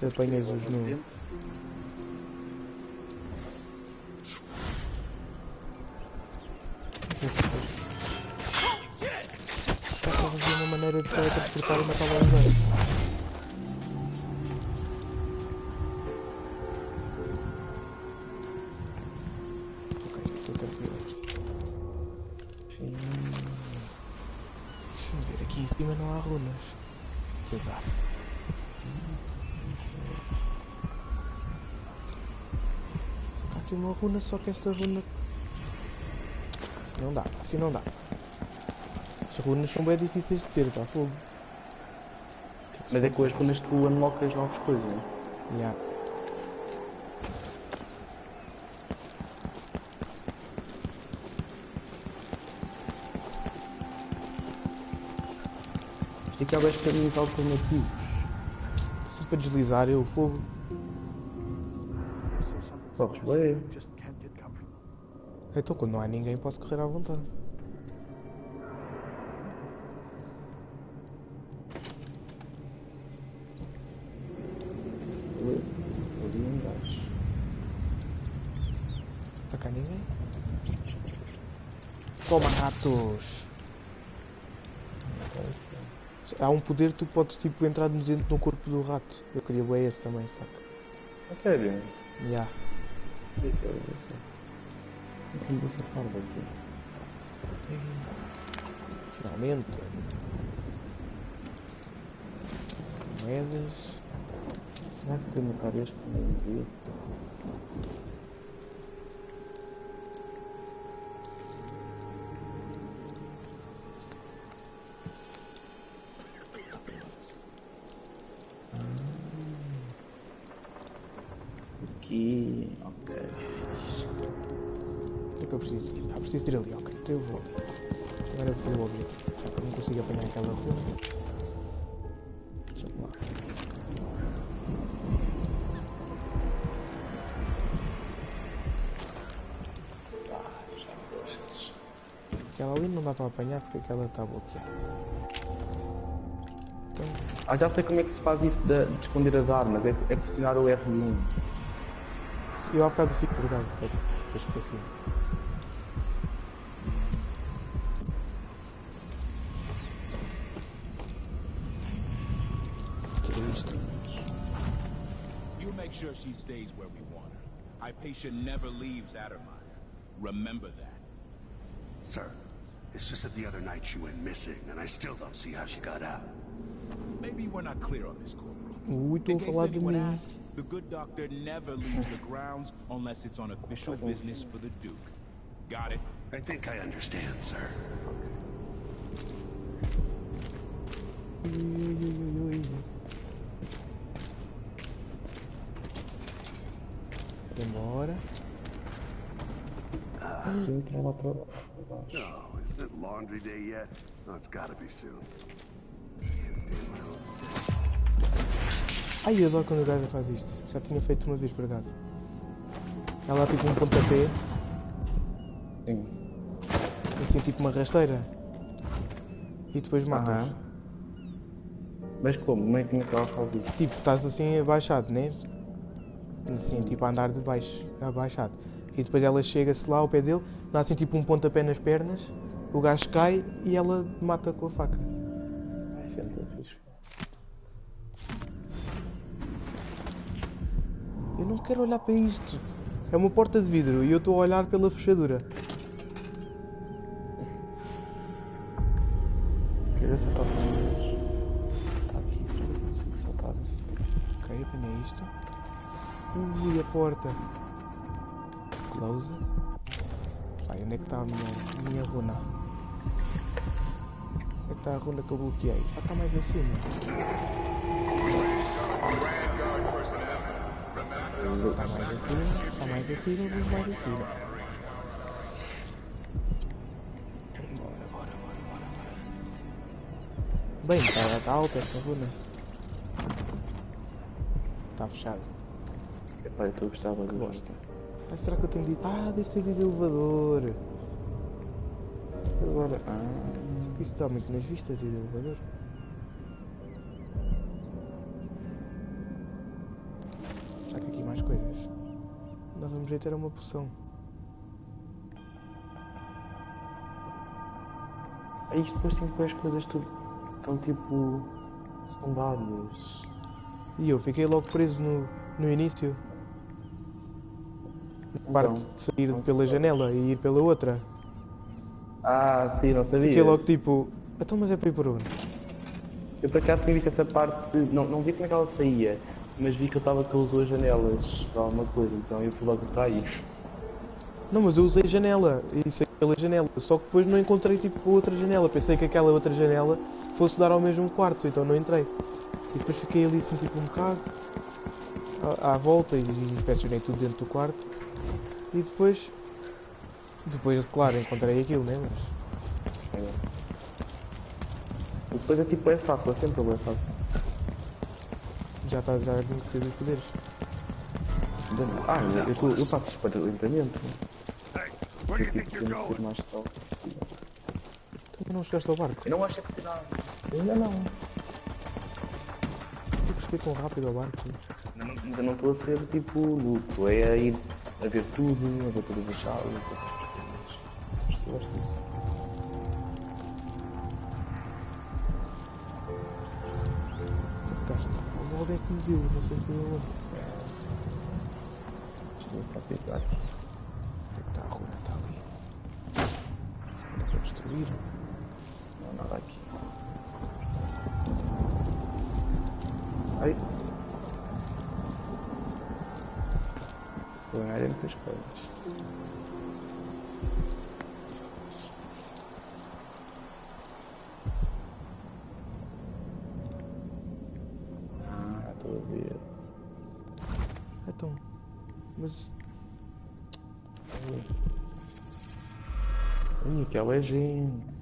Apanhas os no... Estava a ver uma maneira de teletransportar e matar os dois. Ok, estou tranquilo aqui. Deixa-me ver, aqui em cima não há runas. Que azar. Só que há aqui uma runa, só que esta runa... Assim não dá, assim não dá. As runas são bem difíceis de ter, está fogo. Mas é com as runas que tu unlockas novas coisas, não é? Yeah. Isto aqui há dois caminhos alternativos. Se para deslizar eu fogo. Corres bem. Então quando não há ninguém posso correr à vontade. Está cá ninguém? Toma, ratos! Há um poder que tu podes tipo entrar dentro no corpo do rato. Eu queria bem esse também, saca? A sério? Já. Isso. Não vou safar daqui. Finalmente. Moedas. Será que se eu matar este não devia? Aqui. Ok. O que é que eu preciso ir? Preciso ir ali, ok. Então eu vou ali. Agora eu vou fazer o objetivo. Já que eu não consigo apanhar aquela runa. Deixa-me lá. Aquela ali não dá para apanhar porque aquela está bloqueada. Então... Já sei como é que se faz isso de esconder as armas. É pressionar o R1. Eu há bocado fico verdade, sabe? Depois esqueci. Que é isto? You make sure she stays where we want her. Hypatia never leaves Addermire. Remember that. Sir, it's just that the other night she went missing, and I still don't see how she got out. Maybe we're not clear on this, Corporal. Ui, estou a falar de mim. Asks, the good doctor never leaves the grounds unless it's on official business for the Duke. Got it? I think I understand, sir. Demora. No, isn't it laundry day yet? No, it's gotta be soon. Ai, eu adoro quando o gajo faz isto. Já tinha feito uma vez, por acaso. Ela tipo um pontapé. Sim. Assim, tipo uma rasteira. E depois matas. Mas como? Como é que ela faz isso? Tipo, estás assim abaixado, né? Assim, tipo a andar de baixo, abaixado. E depois ela chega-se lá ao pé dele, dá assim tipo um pontapé nas pernas, o gajo cai e ela mata com a faca. Vai ser muito fixe. Eu não quero olhar para isto. É uma porta de vidro e eu estou a olhar pela fechadura. Queria saltar mais. Está aqui, será que eu consigo saltar assim? Ok, apanhei isto. Ui, a porta. Close. Ai, onde é que está a minha runa? Onde é que está a runa que eu bloqueei? Ah, está mais acima. Está mais acima, está mais acima, vamos mais acima. Bora. Bem, está alta esta runa. Está fechado. Epá, eu gostava de gosto. Ah, será que eu tenho dito? Ah, deve ter dito elevador. Agora. Isso está muito nas vistas de elevador. Será que aqui mais coisas? Nós vamos ver ter uma poção. Isto depois tem depois as coisas tudo. Estão tipo. Secundárias. E eu fiquei logo preso no início. Parte de sair pela janela e ir pela outra. Ah, sim, não sabia. Fiquei logo tipo, então mas é para ir por onde? Eu por acaso tinha visto essa parte, não vi como é que ela saía, mas vi que eu estava que ele usou as janelas para alguma coisa, então eu fui logo para aí. Não, mas eu usei janela e saí pela janela, só que depois não encontrei tipo outra janela. Pensei que aquela outra janela fosse dar ao mesmo quarto, então não entrei. E depois fiquei ali assim tipo um bocado à volta e inspecionei tudo dentro do quarto. E depois, claro, encontrei aquilo, né? Mas... E depois é tipo, é fácil, é sempre bem fácil. Já vi que tens os poderes. Eu faço isto para lentamente. Eu tipo, tenho que ser mais salvo possível. Tu não chegaste ao barco? Eu não acho que nada. Ainda não. Eu cheguei tão rápido ao barco. Mas eu não estou a ser tipo luto, é a ir a ver tudo, a ver todas as salas, essas coisas. Eu gosto disso. O balde é que me viu, não sei se foi aonde. Deixa eu só ficar. Onde é que está a runa? Está ali. Dá para destruir? Não, nada aqui. Ai. Vou ganhar muitas coisas. Estou a ver. Então, mas... Ai, aquela é gente.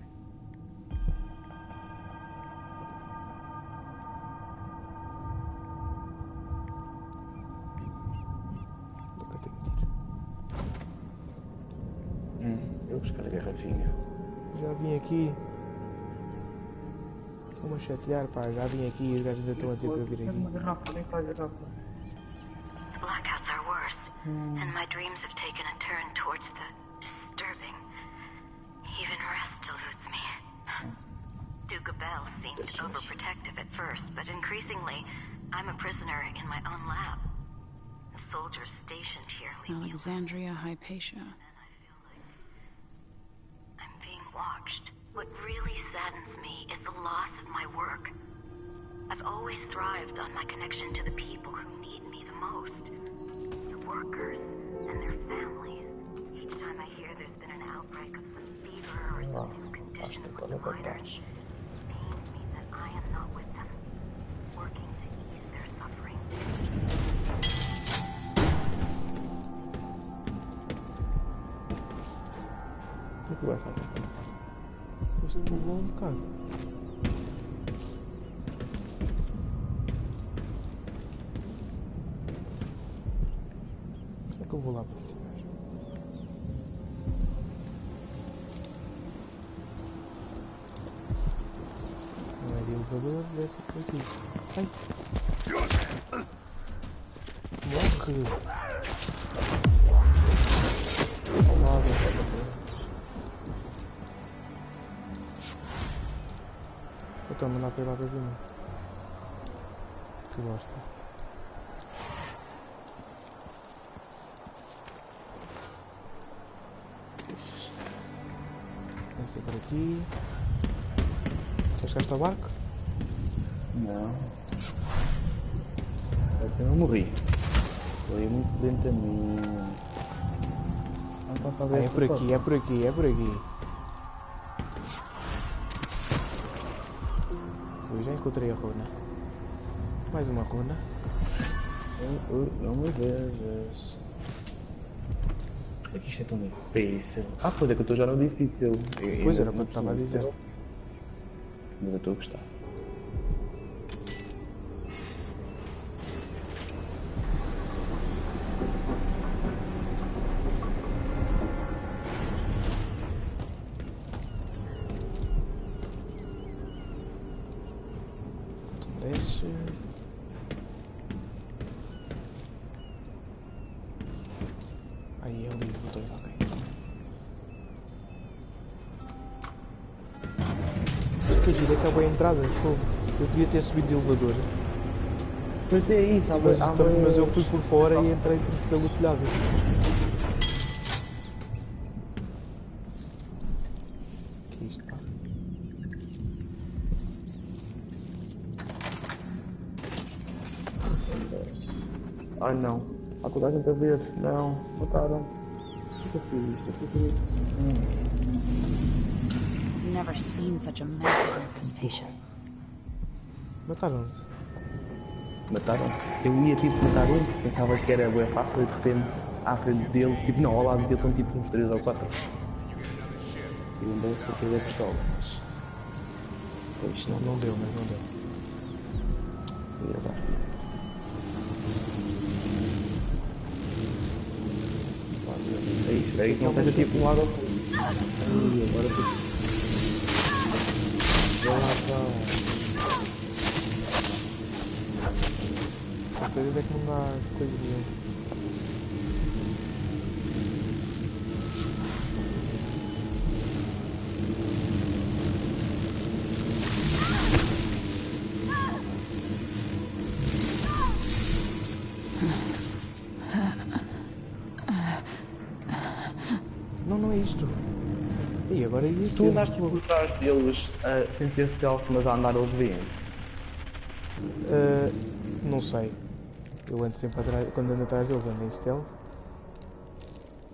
Eu vou buscar a garrafinha. Já vim aqui. Estou-me a chatear, pá. Já vim aqui e os gajos ainda estão a dizer para eu vir aqui. Uma garrafa, nem faz garrafa. Blackouts are worse, and my dreams have taken a turn towards the disturbing. Even rest eludes me. Duke Bell seemed overprotective at first, but increasingly, I'm a prisoner in my own lab. The soldiers stationed here leave me Alexandria Hypatia. I'm being watched. What really saddens me is the loss of my work. I've always thrived on my connection to the people who need me the most. The workers and their families. Each time I hear there's been an outbreak of some fever or some new condition with the miners, it pains me that I am not with them, working to ease their suffering. O que vai fazer? Isto bugou um bocado. que eu vou lá para cima? Não é de elevador, desce por aqui. Ai! Morre! Nada. Eu estou a mandar para ir lá para cima. Que bosta. Vamos ir por aqui. Queres gastar o barco? Não. Eu não morri. Foi muito lentamente. É por aqui, é por aqui, é por aqui. Eu já encontrei a runa. Mais uma runa. Não me vejas. Por que isto é tão difícil? Ah, pois é que eu estou já no difícil. Pois era o que eu estava a dizer. Mas eu estou a gostar. Desce. Aí ali os botões, ok. Mas que giro é que há boa entrada, fogo. Eu podia ter subido de elevador. Mas é isso, mas eu fui por fora e entrei pelo telhado. Que é isto, pá? Ai não, há toda a gente a ver. Não, mataram. O que eu fiz isto? Eu fiz Never seen such a massive infestation. Mataram-nos. Mataram? Eu ia tipo matar um, porque pensava que era bem fácil e de repente à frente deles, tipo não, ao lado dele estão tipo uns 3 ou 4. E um deles foi perder a pistola, mas. Pois não deu, mas não deu. Foi azar. É isso que não esteja tipo um lado ao outro. Ai, agora tu. Vai lá, Às vezes é que não dá coisa nenhuma. Não é isto. E agora é isso. Tu andaste por trás deles sem ser stealth, mas a andar eles veem. Não sei. Eu ando sempre atrás, quando ando atrás deles ando em stealth.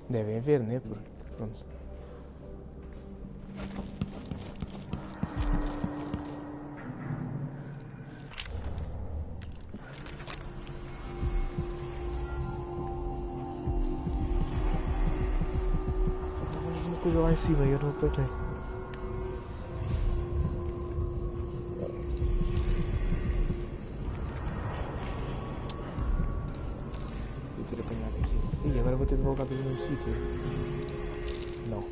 Devem ver, né? Porque, pronto. Estava uma coisa lá em cima e eu não apertei. Ter apanhado aqui. E agora vou ter de voltar para o mesmo sítio. Não.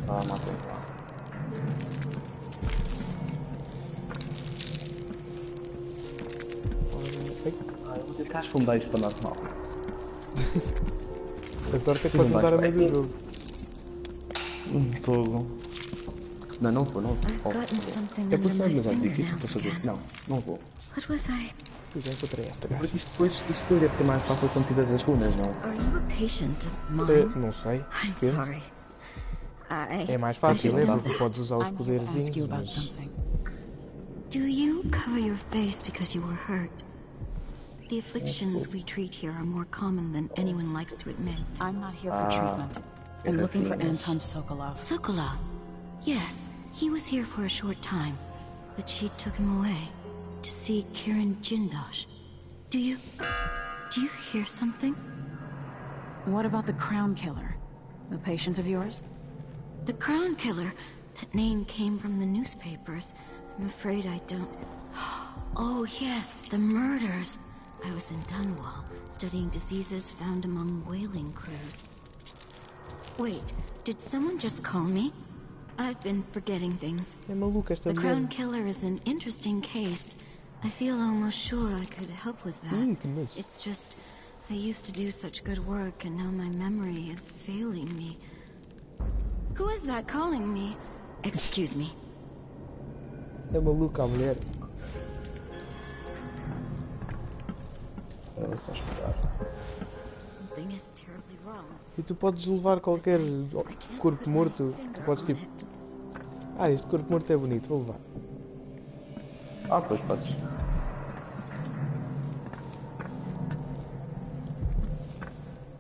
Ah, matei. Eu vou ter que esconder isto para andar mal. A sorte é que pode mudar a meio do jogo. Fogo. Não vou. É possível, mas é difícil para fazer. Não vou. What was I? Eu já encontrei esta gaja. Porque isto depois deve ser mais fácil quando tiveres as runas, não? Are you a patient of mine? Não sei. I'm sorry. É mais fácil, é? Porque podes usar os poderzinhos. Do you cover your face because you were hurt? The afflictions we treat here are more common than anyone likes to admit. I'm not here for treatment. I'm looking for Anton Sokolov. Sokolov? Yes, he was here for a short time, but she took him away to see Kiran Jindosh. Do you hear something? What about the Crown Killer? The patient of yours? The Crown Killer. That name came from the newspapers. I'm afraid I don't... Oh, yes, the murders. I was in Dunwall, studying diseases found among whaling crews. Wait, did someone just call me? I've been forgetting things. The Crown Killer is an interesting case. I feel almost sure I could help with that. It's just, I used to do such good work, and now my memory is failing me. Who is that calling me? Excuse me. É maluca a mulher. Something is terribly wrong. E tu podes levar qualquer corpo morto, tu podes tipo... Ah, este corpo morto é bonito, vou levar. Ah, pois podes.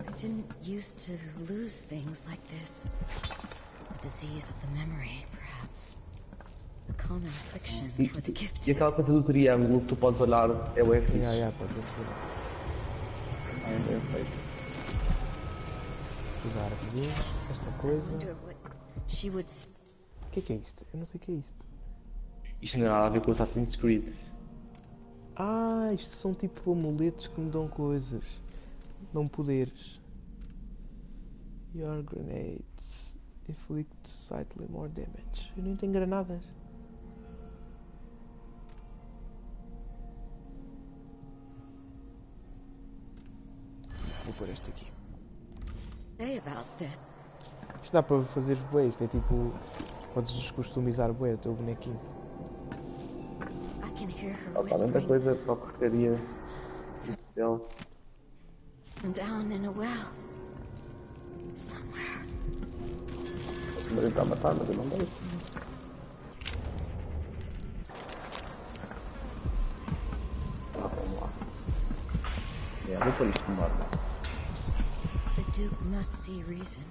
I didn't used to lose things like this. Disease of the memory, perhaps. A common affliction for the gifted. E aquela coisa do triângulo que tu podes olhar é o F. Pode ser. É bem feito. Usar artezinhos, esta coisa. O que é isto? Eu não sei o que é isto. Isto não tem nada a ver com Assassin's Creed. Ah, isto são tipo amuletos que me dão coisas. Dão poderes. Your grenades inflict slightly more damage. Eu nem tenho granadas. Vou pôr este aqui. Isto dá para fazer bué, isto é tipo... Podes customizar bué o teu bonequinho. Há tanta coisa para a porcaria do céu. Down in a well. Somewhere. Posso tentar matar, mas eu não deixo. Vamos lá. Deixa isto embora. The Duke must see reason.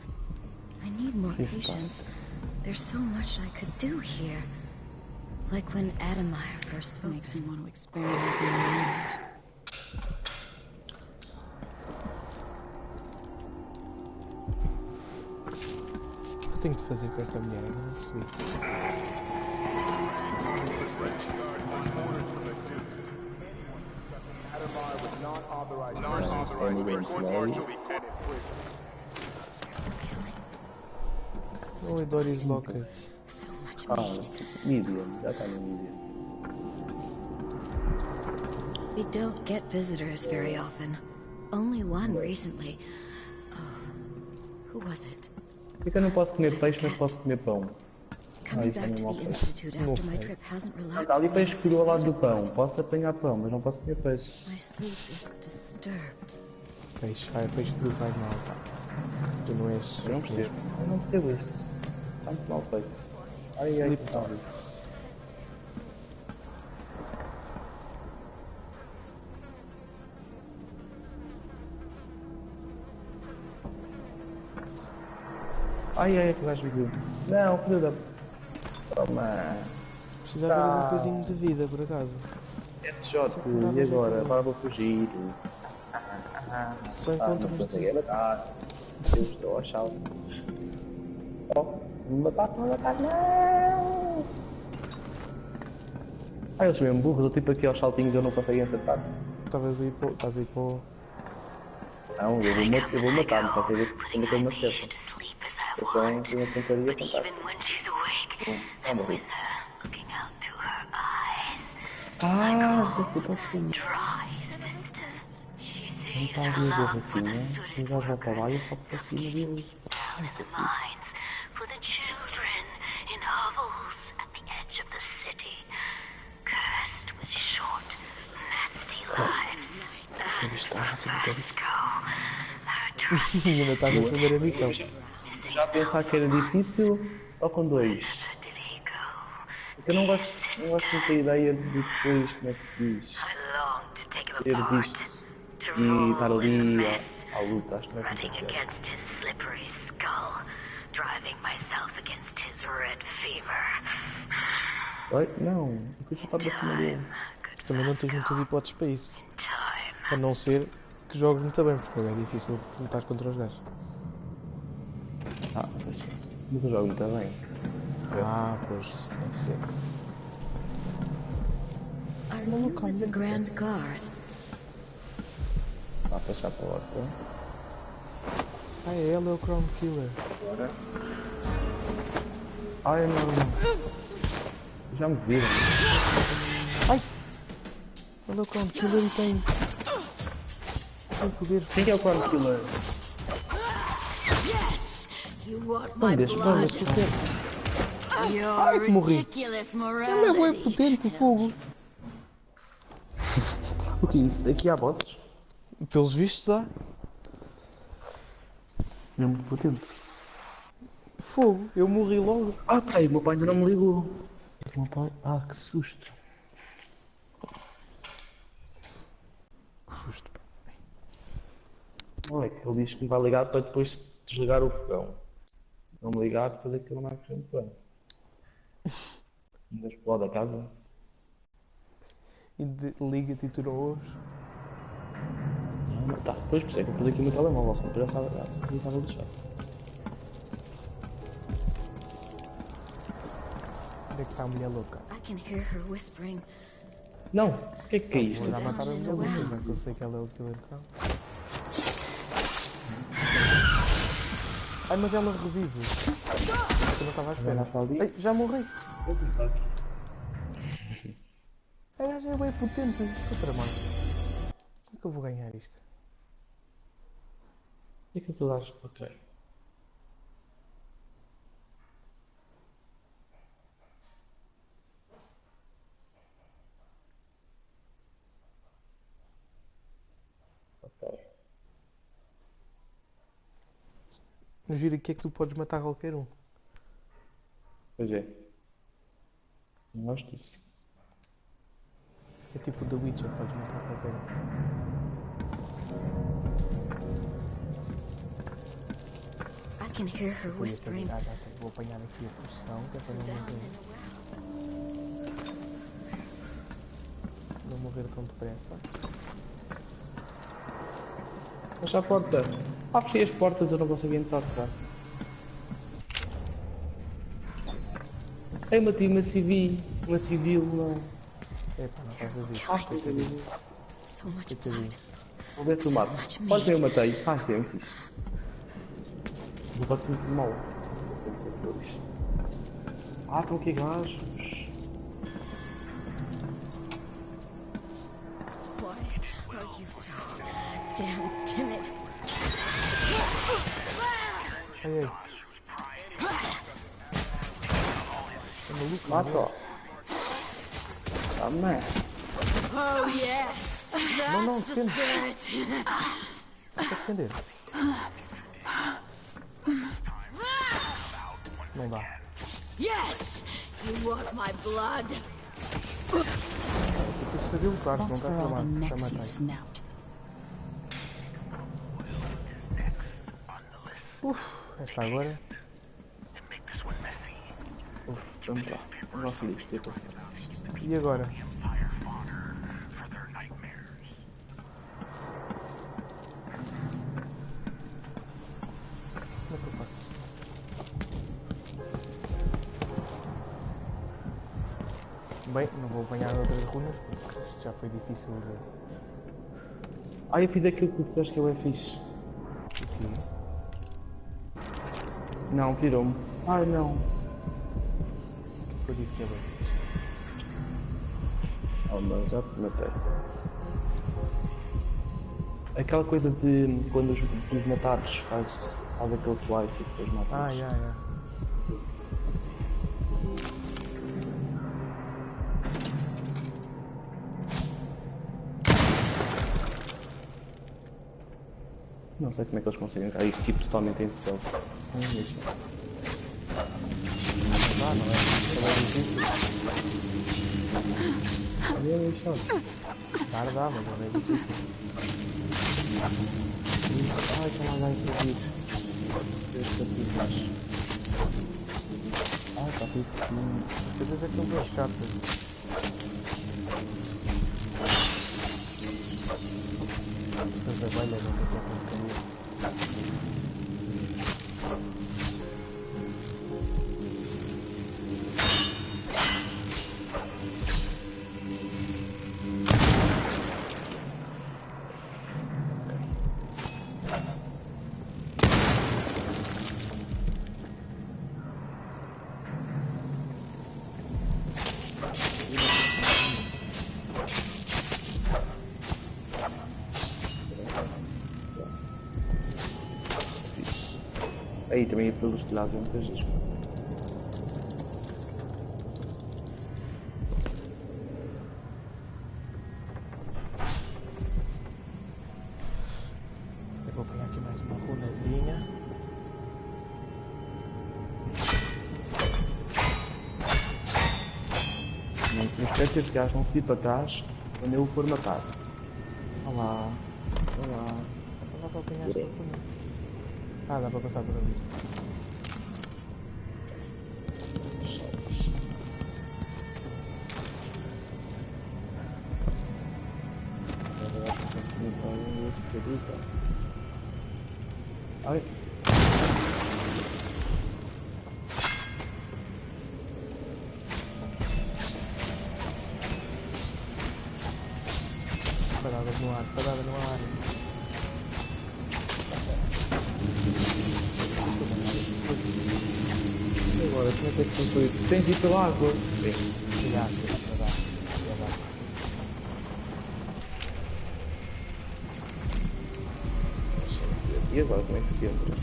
I need more patience. There's so much I could do here. Like when Adamire first makes me want to experiment in animals. O que eu tenho de fazer com esta mulher? Eu não percebi. Oh, Doris Lockett. Medium, já está no medium. We don't get visitors very often. Only one recently. Oh, who was it? Por que eu não posso comer peixe, mas posso comer pão? Coming back to the institute after my trip hasn't relaxed. Há ali peixe cru ao lado do pão. Posso apanhar pão, mas não posso comer peixe. My sleep is disturbed. Peixe cru faz mal. Tu não és... Eu não percebo. Eu não percebo isto. Está muito mal feito. Ai, ai, que tal. Ai, que gajo viu. Não, filho da... Toma. Precisava de um coisinho de vida, por acaso. Headshot, e agora? Agora vou fugir. Só encontro não consegui matar. Eu estou a achar. Oh, não matar, não! Ah, eu sou mesmo burro, estou tipo aqui aos saltinhos e eu não consigo acertar. Estás aí para o... Não, eu vou matar-me, só que eu ainda tenho uma acerta. Eu só uma pontaria fantástica. Ah, morri. Ah, já que eu posso fazer. Não está ali a garrafinha, e o gajo vai para lá e eu só para cima dele. Ah, isso aqui. Ele está a fazer isso. Ainda está na primeira missão. Já a pensar que era difícil, só com dois. Porque eu não gosto muito da ideia de depois, como é que se diz? Ter visto e estar ali à luta, acho que não é muito pior. Oi? Não, eu quis voltar para cima dele. Também não tens muitas hipóteses para isso. A não ser que jogues muito bem, porque é difícil lutar contra os gajos. Ah, deixa isso. Mas eu jogo muito bem. Ah, pois, deve ser. Are you with the Grand Guard? Vá fechar a porta. Ah, é ele, é o Crown Killer. Agora. Ai, não. Já me viram. Ai! Ele é o Crown Killer e tem poder. Quem é o Crown Killer? Yes! You want Não my deixa, não blood? deixa ter. Your Ai, que morri. ridiculous Ele é morality. bem potente, fogo. O que é isso? Aqui há bosses? Pelos vistos há. É muito potente. Fogo, eu morri logo. Ah, peraí, o meu pai ainda não me ligou. O meu pai... Ah, que susto. Que susto. Não é que ele diz que me vai ligar para depois desligar o fogão. Não me ligar, depois é que ele não vai correr muito bem. Ainda explode a casa. E liga-te e tirou hoje. Tá, depois por isso é que eu pus aqui o meu telemóvel, só para eu estava a deixar. Onde é que está a mulher louca? I can hear her whispering. Não, o que é isto? Vou já matar a mulher louca, já que eu sei que ela é o Killer Crown. Ai, mas ela revive. Eu não estava à espera. Ai, já morri. A gaja é bem potente. Estou tramado. Como é que eu vou ganhar isto? O que é que tu achas? Ok. Ok. No giro aqui é que tu podes matar qualquer um. Pois é. Não gosto disso. É tipo The Witcher, podes matar qualquer um. I can hear her whispering. Ah, já sei, vou apanhar aqui a pressão, que é para não morrer tão depressa. Fecha a porta. Ah, fechei as portas, eu não consigo entrar de cá. Eu matei uma civil, não. Epá, não fazes isso. Ah, coitadinho. So much blood. Vou ver se eu mato. Pode ver, eu matei. Ah, sempre. Mas eu bato muito mal. Não sei se é eles. Ah, estão aqui gajos. Why are you so damn timid? Ai, ai. É maluco, Mata. Ah, man. Oh yes, não, that's the defende. spirit. Para defender. Não dá. Yes, you want my blood. Eu estou a saber lutar, se não That's estás for all the tramado. Já necks you matei. snout. Esta agora. Vamos lá. Nossa lista, eu estou. E agora? Como é que eu faço? Bem, não vou apanhar outras runas, porque isto já foi difícil de... Ah, eu fiz aquilo que tu disseste que eu é fixe. O quê? Não, virou-me. Ai, não. Eu disse que é bem fixe. Oh, mas já te matei. Aquela coisa de quando os matados faz aquele slice e depois mata. Ah, já. Não sei como é que eles conseguem cá isto tipo totalmente em stealth. Não é mesmo. Não é difícil. Ali é lixado. Cara, dá, mas não é difícil. Ai, tem lá gajos aqui. Este aqui embaixo. Ah, está aqui. As coisas é que são bem chatas. Essas abelhas não conseguem caminhar. Aí também pelos telhados é muitas vezes. Eu vou pegar aqui mais uma runazinha. Não espero que estes gajos vão seguir para trás quando eu o for matar. Olá. Olá. Não dá para apanhar esta runa. Ah, dá para passar por ali. Ai. Paradas no ar, parada no ar. E agora, como é que é que foi? Tem que ir pela água. Sim. Já dá. E agora, como é que se entra?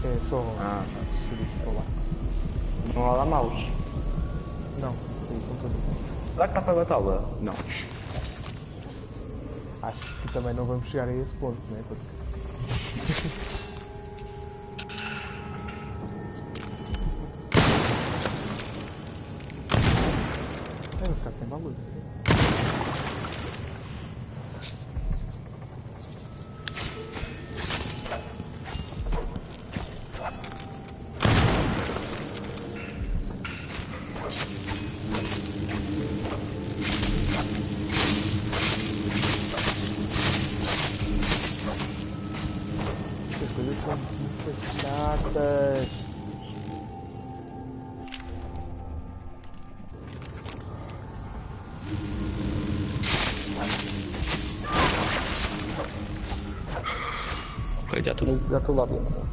É só subir para lá. Não há lá maus. Não, isso são todos. Será que dá para matá-la? Não. Acho que também não vamos chegar a esse ponto, não é? Porque... Eu vou ficar sem balas assim. Chatas. Ok, já estou lá dentro.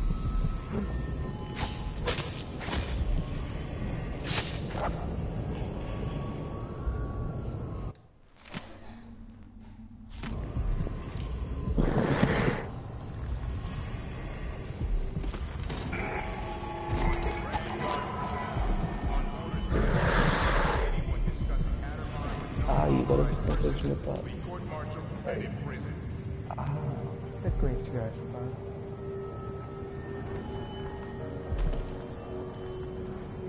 Agora que consegues matar. Onde é que estão estes gajos, pá?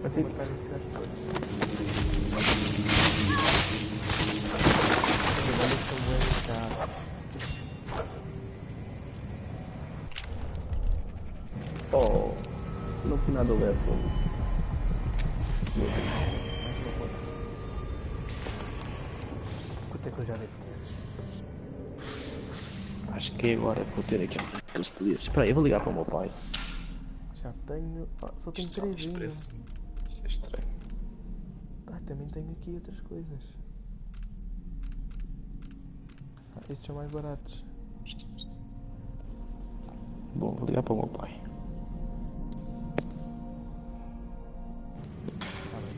Vou matar estes gajos todos. Os balas são bem caros. Oh, não fui nada leve. Mais uma conta. Quanto é que eu já devo ter? Acho que agora vou ter aqui aqueles poderes. Espera aí, eu vou ligar para o meu pai. Já tenho... só tenho 3 ainda. Isso é estranho. Também tenho aqui outras coisas. Estes são mais baratos. Bom, vou ligar para o meu pai. Tá bem.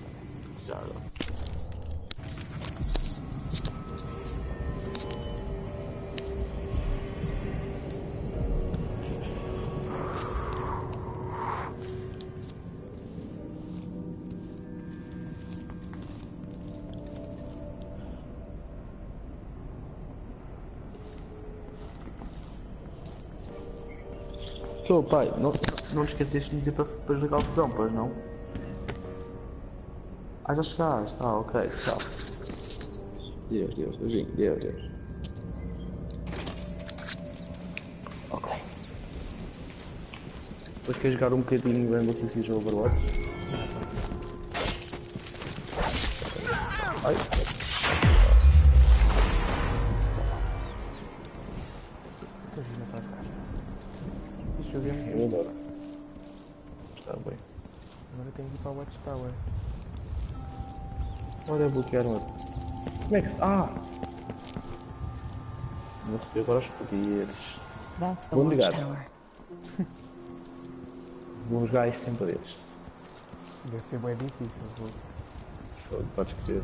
Já agora. Estou, pai, não te esqueceste de dizer para jogar o fogão, pois não? Ah, já chegaste, ok, tchau. Deus, beijinho, Deus. Ok. Depois queres jogar um bocadinho bem você se joga Overwatch? Ai. Estou a vir na tua casa. Este jogo é muito Eu adoro. Está bem. Agora tenho que ir para o Watchtower. Olha, bloquearam outro. Como é que se... Vou receber agora os poderes. That's the Vou ligar. Watchtower. Vou jogar isto sem poderes. Deve ser bem difícil. Podes crer.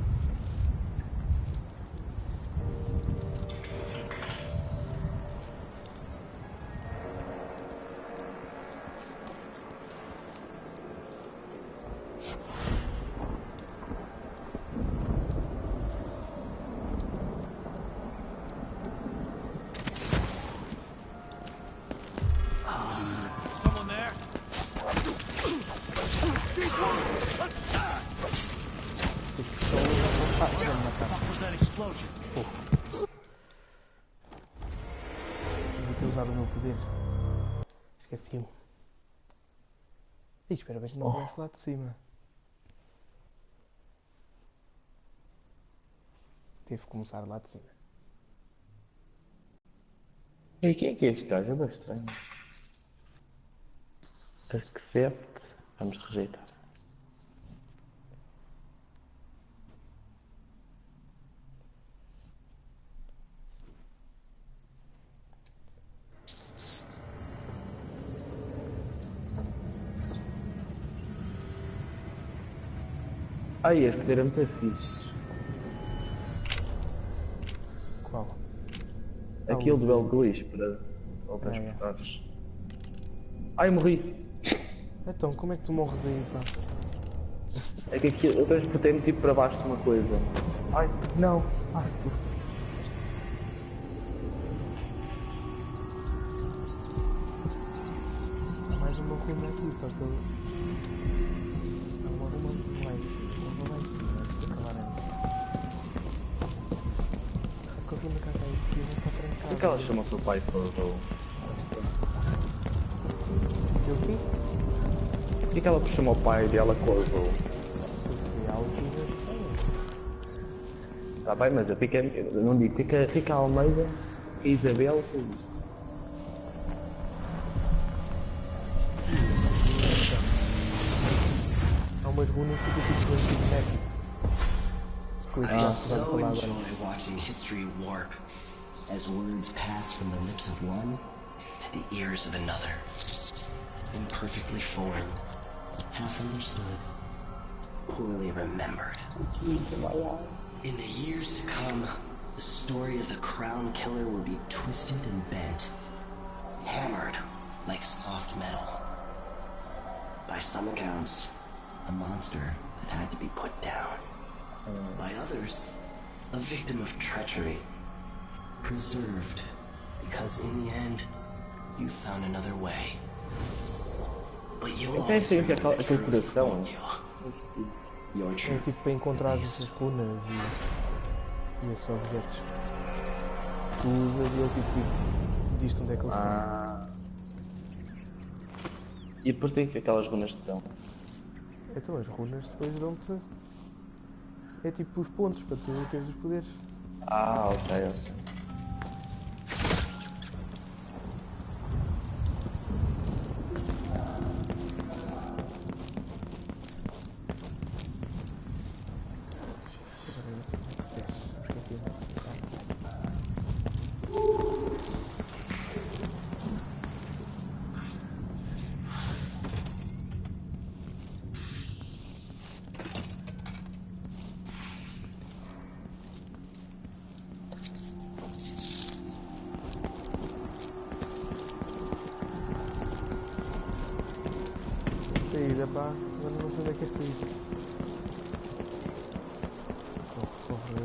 Ah, já me mataram. Devia ter usado o meu poder. Esqueci-me. Ih, espera bem que não comece lá de cima. Teve que começar lá de cima. E quem é que é este gajo? É bem estranho. Accept. Vamos rejeitar. Ai, este poder é muito fixe. Qual? Aquele do L2 para teletransportares. Ai, morri! Então, como é que tu morres aí, pá? É que aqui eu transportei-me tipo para baixo de uma coisa. Ai, não! Ai, Mais uma runa aqui, só que eu... Agora uma lá em cima. Não vou lá em cima antes de acabar a missão. Só que a runa que está em cima está trancada. por que ela chama o seu pai para o... E o quê? Por que ela chama o pai dela Corvo? Porque há algo que Está bem, mas eu não digo, fica a Almeida e a Isabel fez isto. há umas runas que ficam tipo antigo médico. I so enjoy watching history warp as words pass from the lips of one to the ears of another. Imperfectly formed, half understood, poorly remembered. In the years to come, the story of the Crown Killer will be twisted and bent, hammered like soft metal. By some accounts, a monster that had to be put down. By others, a victim of treachery, preserved because in the end, you found another way. But you'll always remember the truth, won't you? Your É truth. tipo para encontrar essas runas e esses objetos. Tu usas e ele tipo diz-te onde é que eles estão. E depois tem aquelas runas que dão. Então as runas depois dão-te. É tipo os pontos para tu teres os poderes. Ah, ok. Saída, pá, agora não sei onde é que é saída. Corre.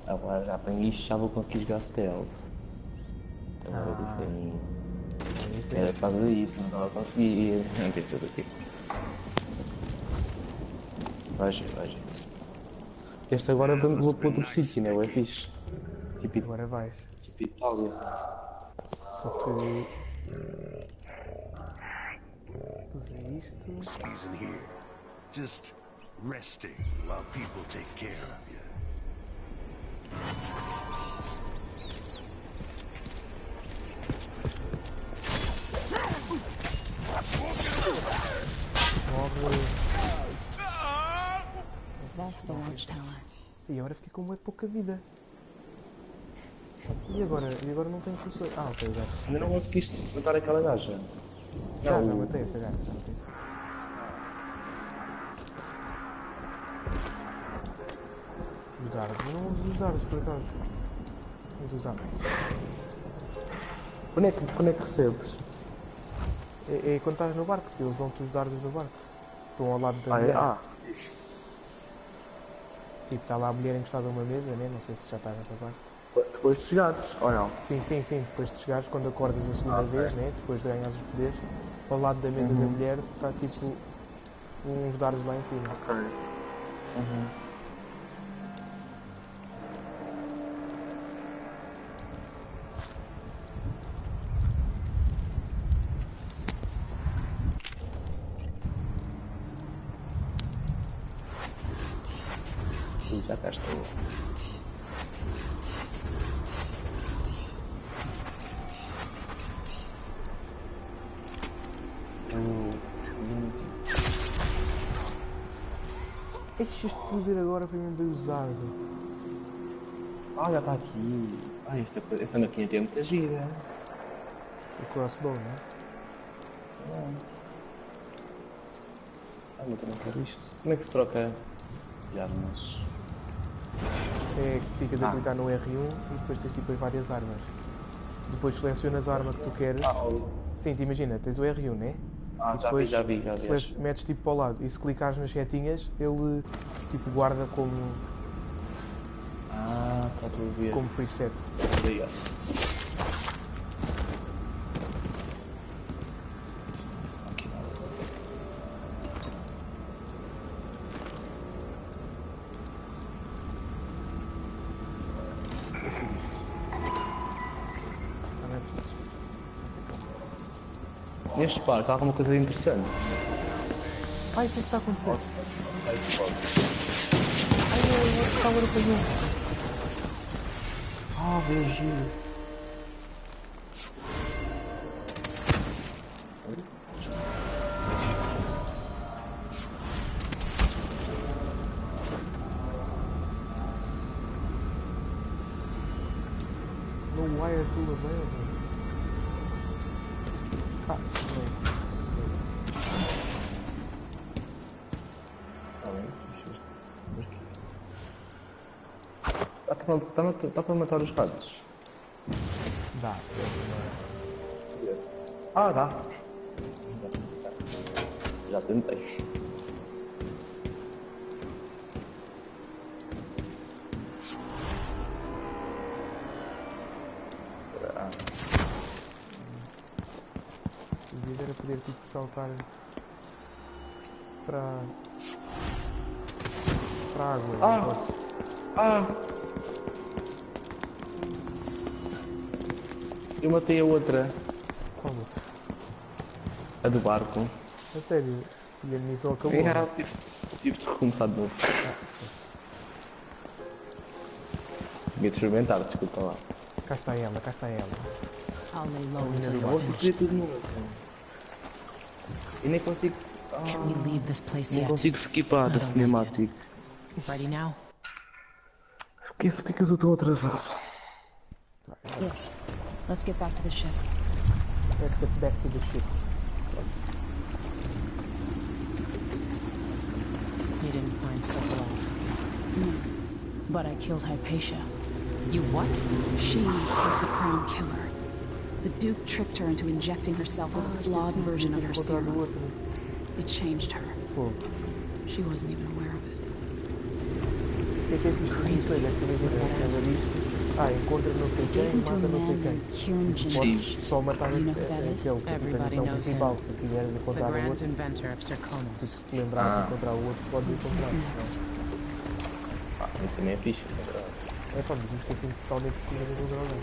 Agora já apanhei isto, já vou conseguir jogar stealth. Agora é diferente. Era por causa disso, não estava a conseguir. Não tem sido aqui. Vais ver. Este agora vou para outro sítio, não é? É fixe. Tipo, agora vais. Tipo Itália. Só que. Fazer isto. He's in here, just resting while people take care of you. That's the watchtower. E agora fiquei com muito pouca vida. E agora não tenho funções. Ah, ok, já. Ainda não conseguiste matar aquela gaja? Já matei essa gaja, já matei. Os dardos, eu não uso os dardos por acaso. Não uso os dardos. Quando é que recebes? É quando estás no barco, eles dão-te os dardos no barco. Estão ao lado da mulher. Tipo, está lá a mulher encostada a uma mesa, né? Não sei se já está nessa parte. Depois de chegares, ou não? Sim, depois de chegares, quando acordas a segunda vez, né? Depois de ganhares os poderes, ao lado da mesa da mulher está tipo uns dardos lá em cima. Ok. Sim, já cá estou. Este poder agora foi mesmo bem usado. Ah, já está aqui. Ah, esta maquinha tem muita gira. O crossbow, não é? Mas eu não quero isto. Como é que se troca de armas? É que ficas a clicar no R1 e depois tens tipo várias armas. Depois selecionas a arma que tu queres. Sim, te imagina, tens o R1, né? E depois já vi. metes tipo para o lado. E se clicares nas setinhas, ele tipo guarda como. Está a ver. Como preset. Obrigado. Neste parque há alguma coisa interessante. Ai, o que é que está a acontecer? Nossa, sai de fora. Ai, o outro tower apanhou. Beijinho. No wire tool available. Dá para matar os ratos? Dá. Dá. Já tentei. O vídeo era poder tipo saltar para a água. Eu matei a outra. Qual outra? A do barco. A sério? E a missão acabou? Tive de recomeçar de novo. Tinha de experimentar, desculpa lá. Cá está ela. I'll lay low until until you're Vou fazer tudo de novo. E nem consigo. Can we leave this place Nem yet? consigo skipar a cinemática. Ready now? Porque isso, porque é que eu estou tão atrasado? Yes. Let's get back to the ship. Let's get back to the ship. You didn't find Sokolov. No. But I killed Hypatia. You what? She was the crown killer. The Duke tricked her into injecting herself with a flawed version of her serum. It changed her. She wasn't even aware of it. Crazy. Encontra não sei quem, mata não sei quem. Podes só matar aquele que tem a missão principal. Se quiseres encontrar o outro, se te lembrares de encontrar o outro, podes encontrar. Isso também é fixe. Mas eu esqueci totalmente que tinha de encontrar alguém.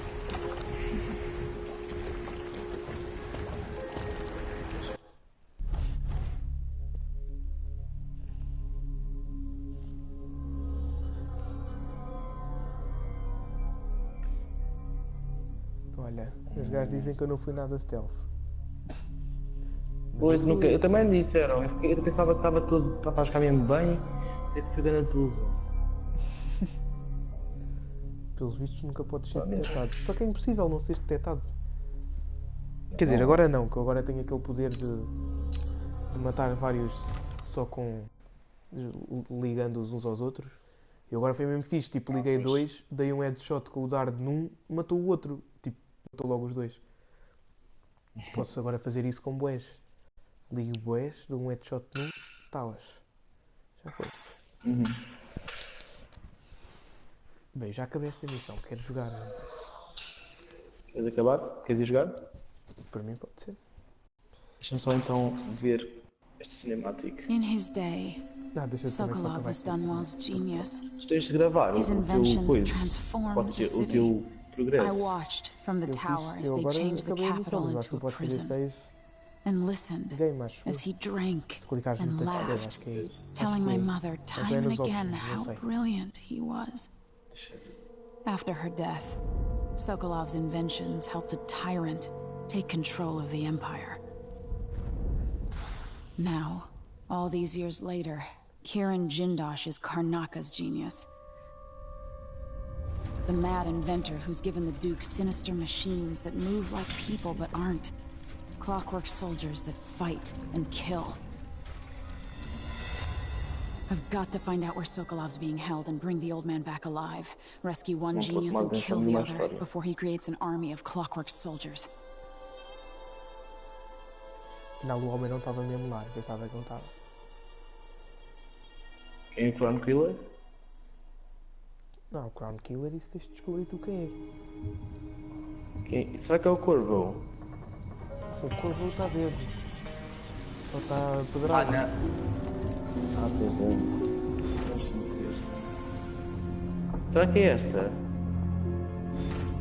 Olha, os gajos dizem que eu não fui nada stealth. Pois, nunca, eu também me disseram. Eu pensava que estava a jogar mesmo bem, até que fui ganhando tudo. Pelos vistos nunca podes ser detectado. Só que é impossível não seres detectado. Quer dizer, agora não, que agora tenho aquele poder de matar vários só com... ligando-os uns aos outros. E agora foi mesmo fixe, tipo, liguei dois, dei um headshot com o dardo num, matou o outro. Tipo, matou logo os dois. Posso agora fazer isso com bués. Ligo bués, dou um headshot num, talas. Já foste. Uhum. Bem, já acabei esta missão. Quero jogar. Queres acabar? Queres ir jogar? Para mim pode ser. Deixa-me só então ver esta cinemática. In his day, deixa eu também só Sokolov acabar was aqui. Dunwall's genius. Tu tens de gravar His o teu inventions coisa. transformed Pode the ser o city. teu I progresso. watched from the Eu tower fiz. as Eu they agora changed the acabei a missão, capital mas eu acho que into tu a podes fazer prison, save. and listened Game, acho as he drank Se clicares no and texto game, laughed, acho que é isso. telling Acho que my é. mother Ou então é time and nos again options, não how sei. brilliant he was. After her death, Sokolov's inventions helped a tyrant take control of the empire. Now, all these years later, Kiran Jindosh is Karnaka's genius. The mad inventor who's given the Duke sinister machines that move like people but aren't. Clockwork soldiers that fight and kill. I've got to find out where Sokolov's being held and bring the old man back alive. Rescue one genius and kill the other before he creates an army of clockwork soldiers. Afinal, o homem não estava mesmo lá. Eu pensava que ele estava. Quem é o Crown Killer? Não, o Crown Killer, isso tens de descobrir tu quem é. Será que é o Corvo? O Corvo está dedo. Só está pedrado. Não. Pois é. Deixa-me ver. Será que é esta?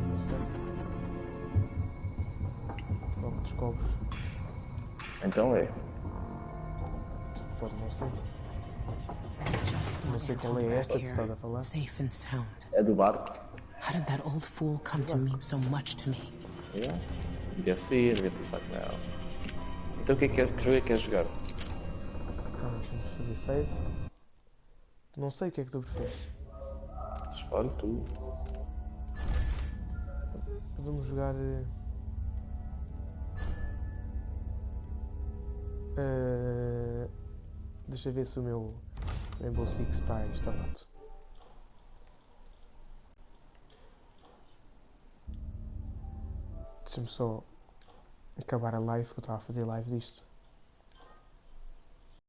Não sei. Só que descobres. Então é. Pode não ser. Não sei qual é esta que tu estás a falar. Safe and sound. É do barco. How did that old fool come to mean so much to me? Yeah. Devia ser, devia pensar que não. Então que jogo é que queres jogar? Vamos fazer save. Não sei o que é que tu preferes. Escolhe tu. Vamos jogar. Deixa eu ver se o meu Rainbow Six está instalado. Deixa-me só acabar a live, que eu estava a fazer live disto.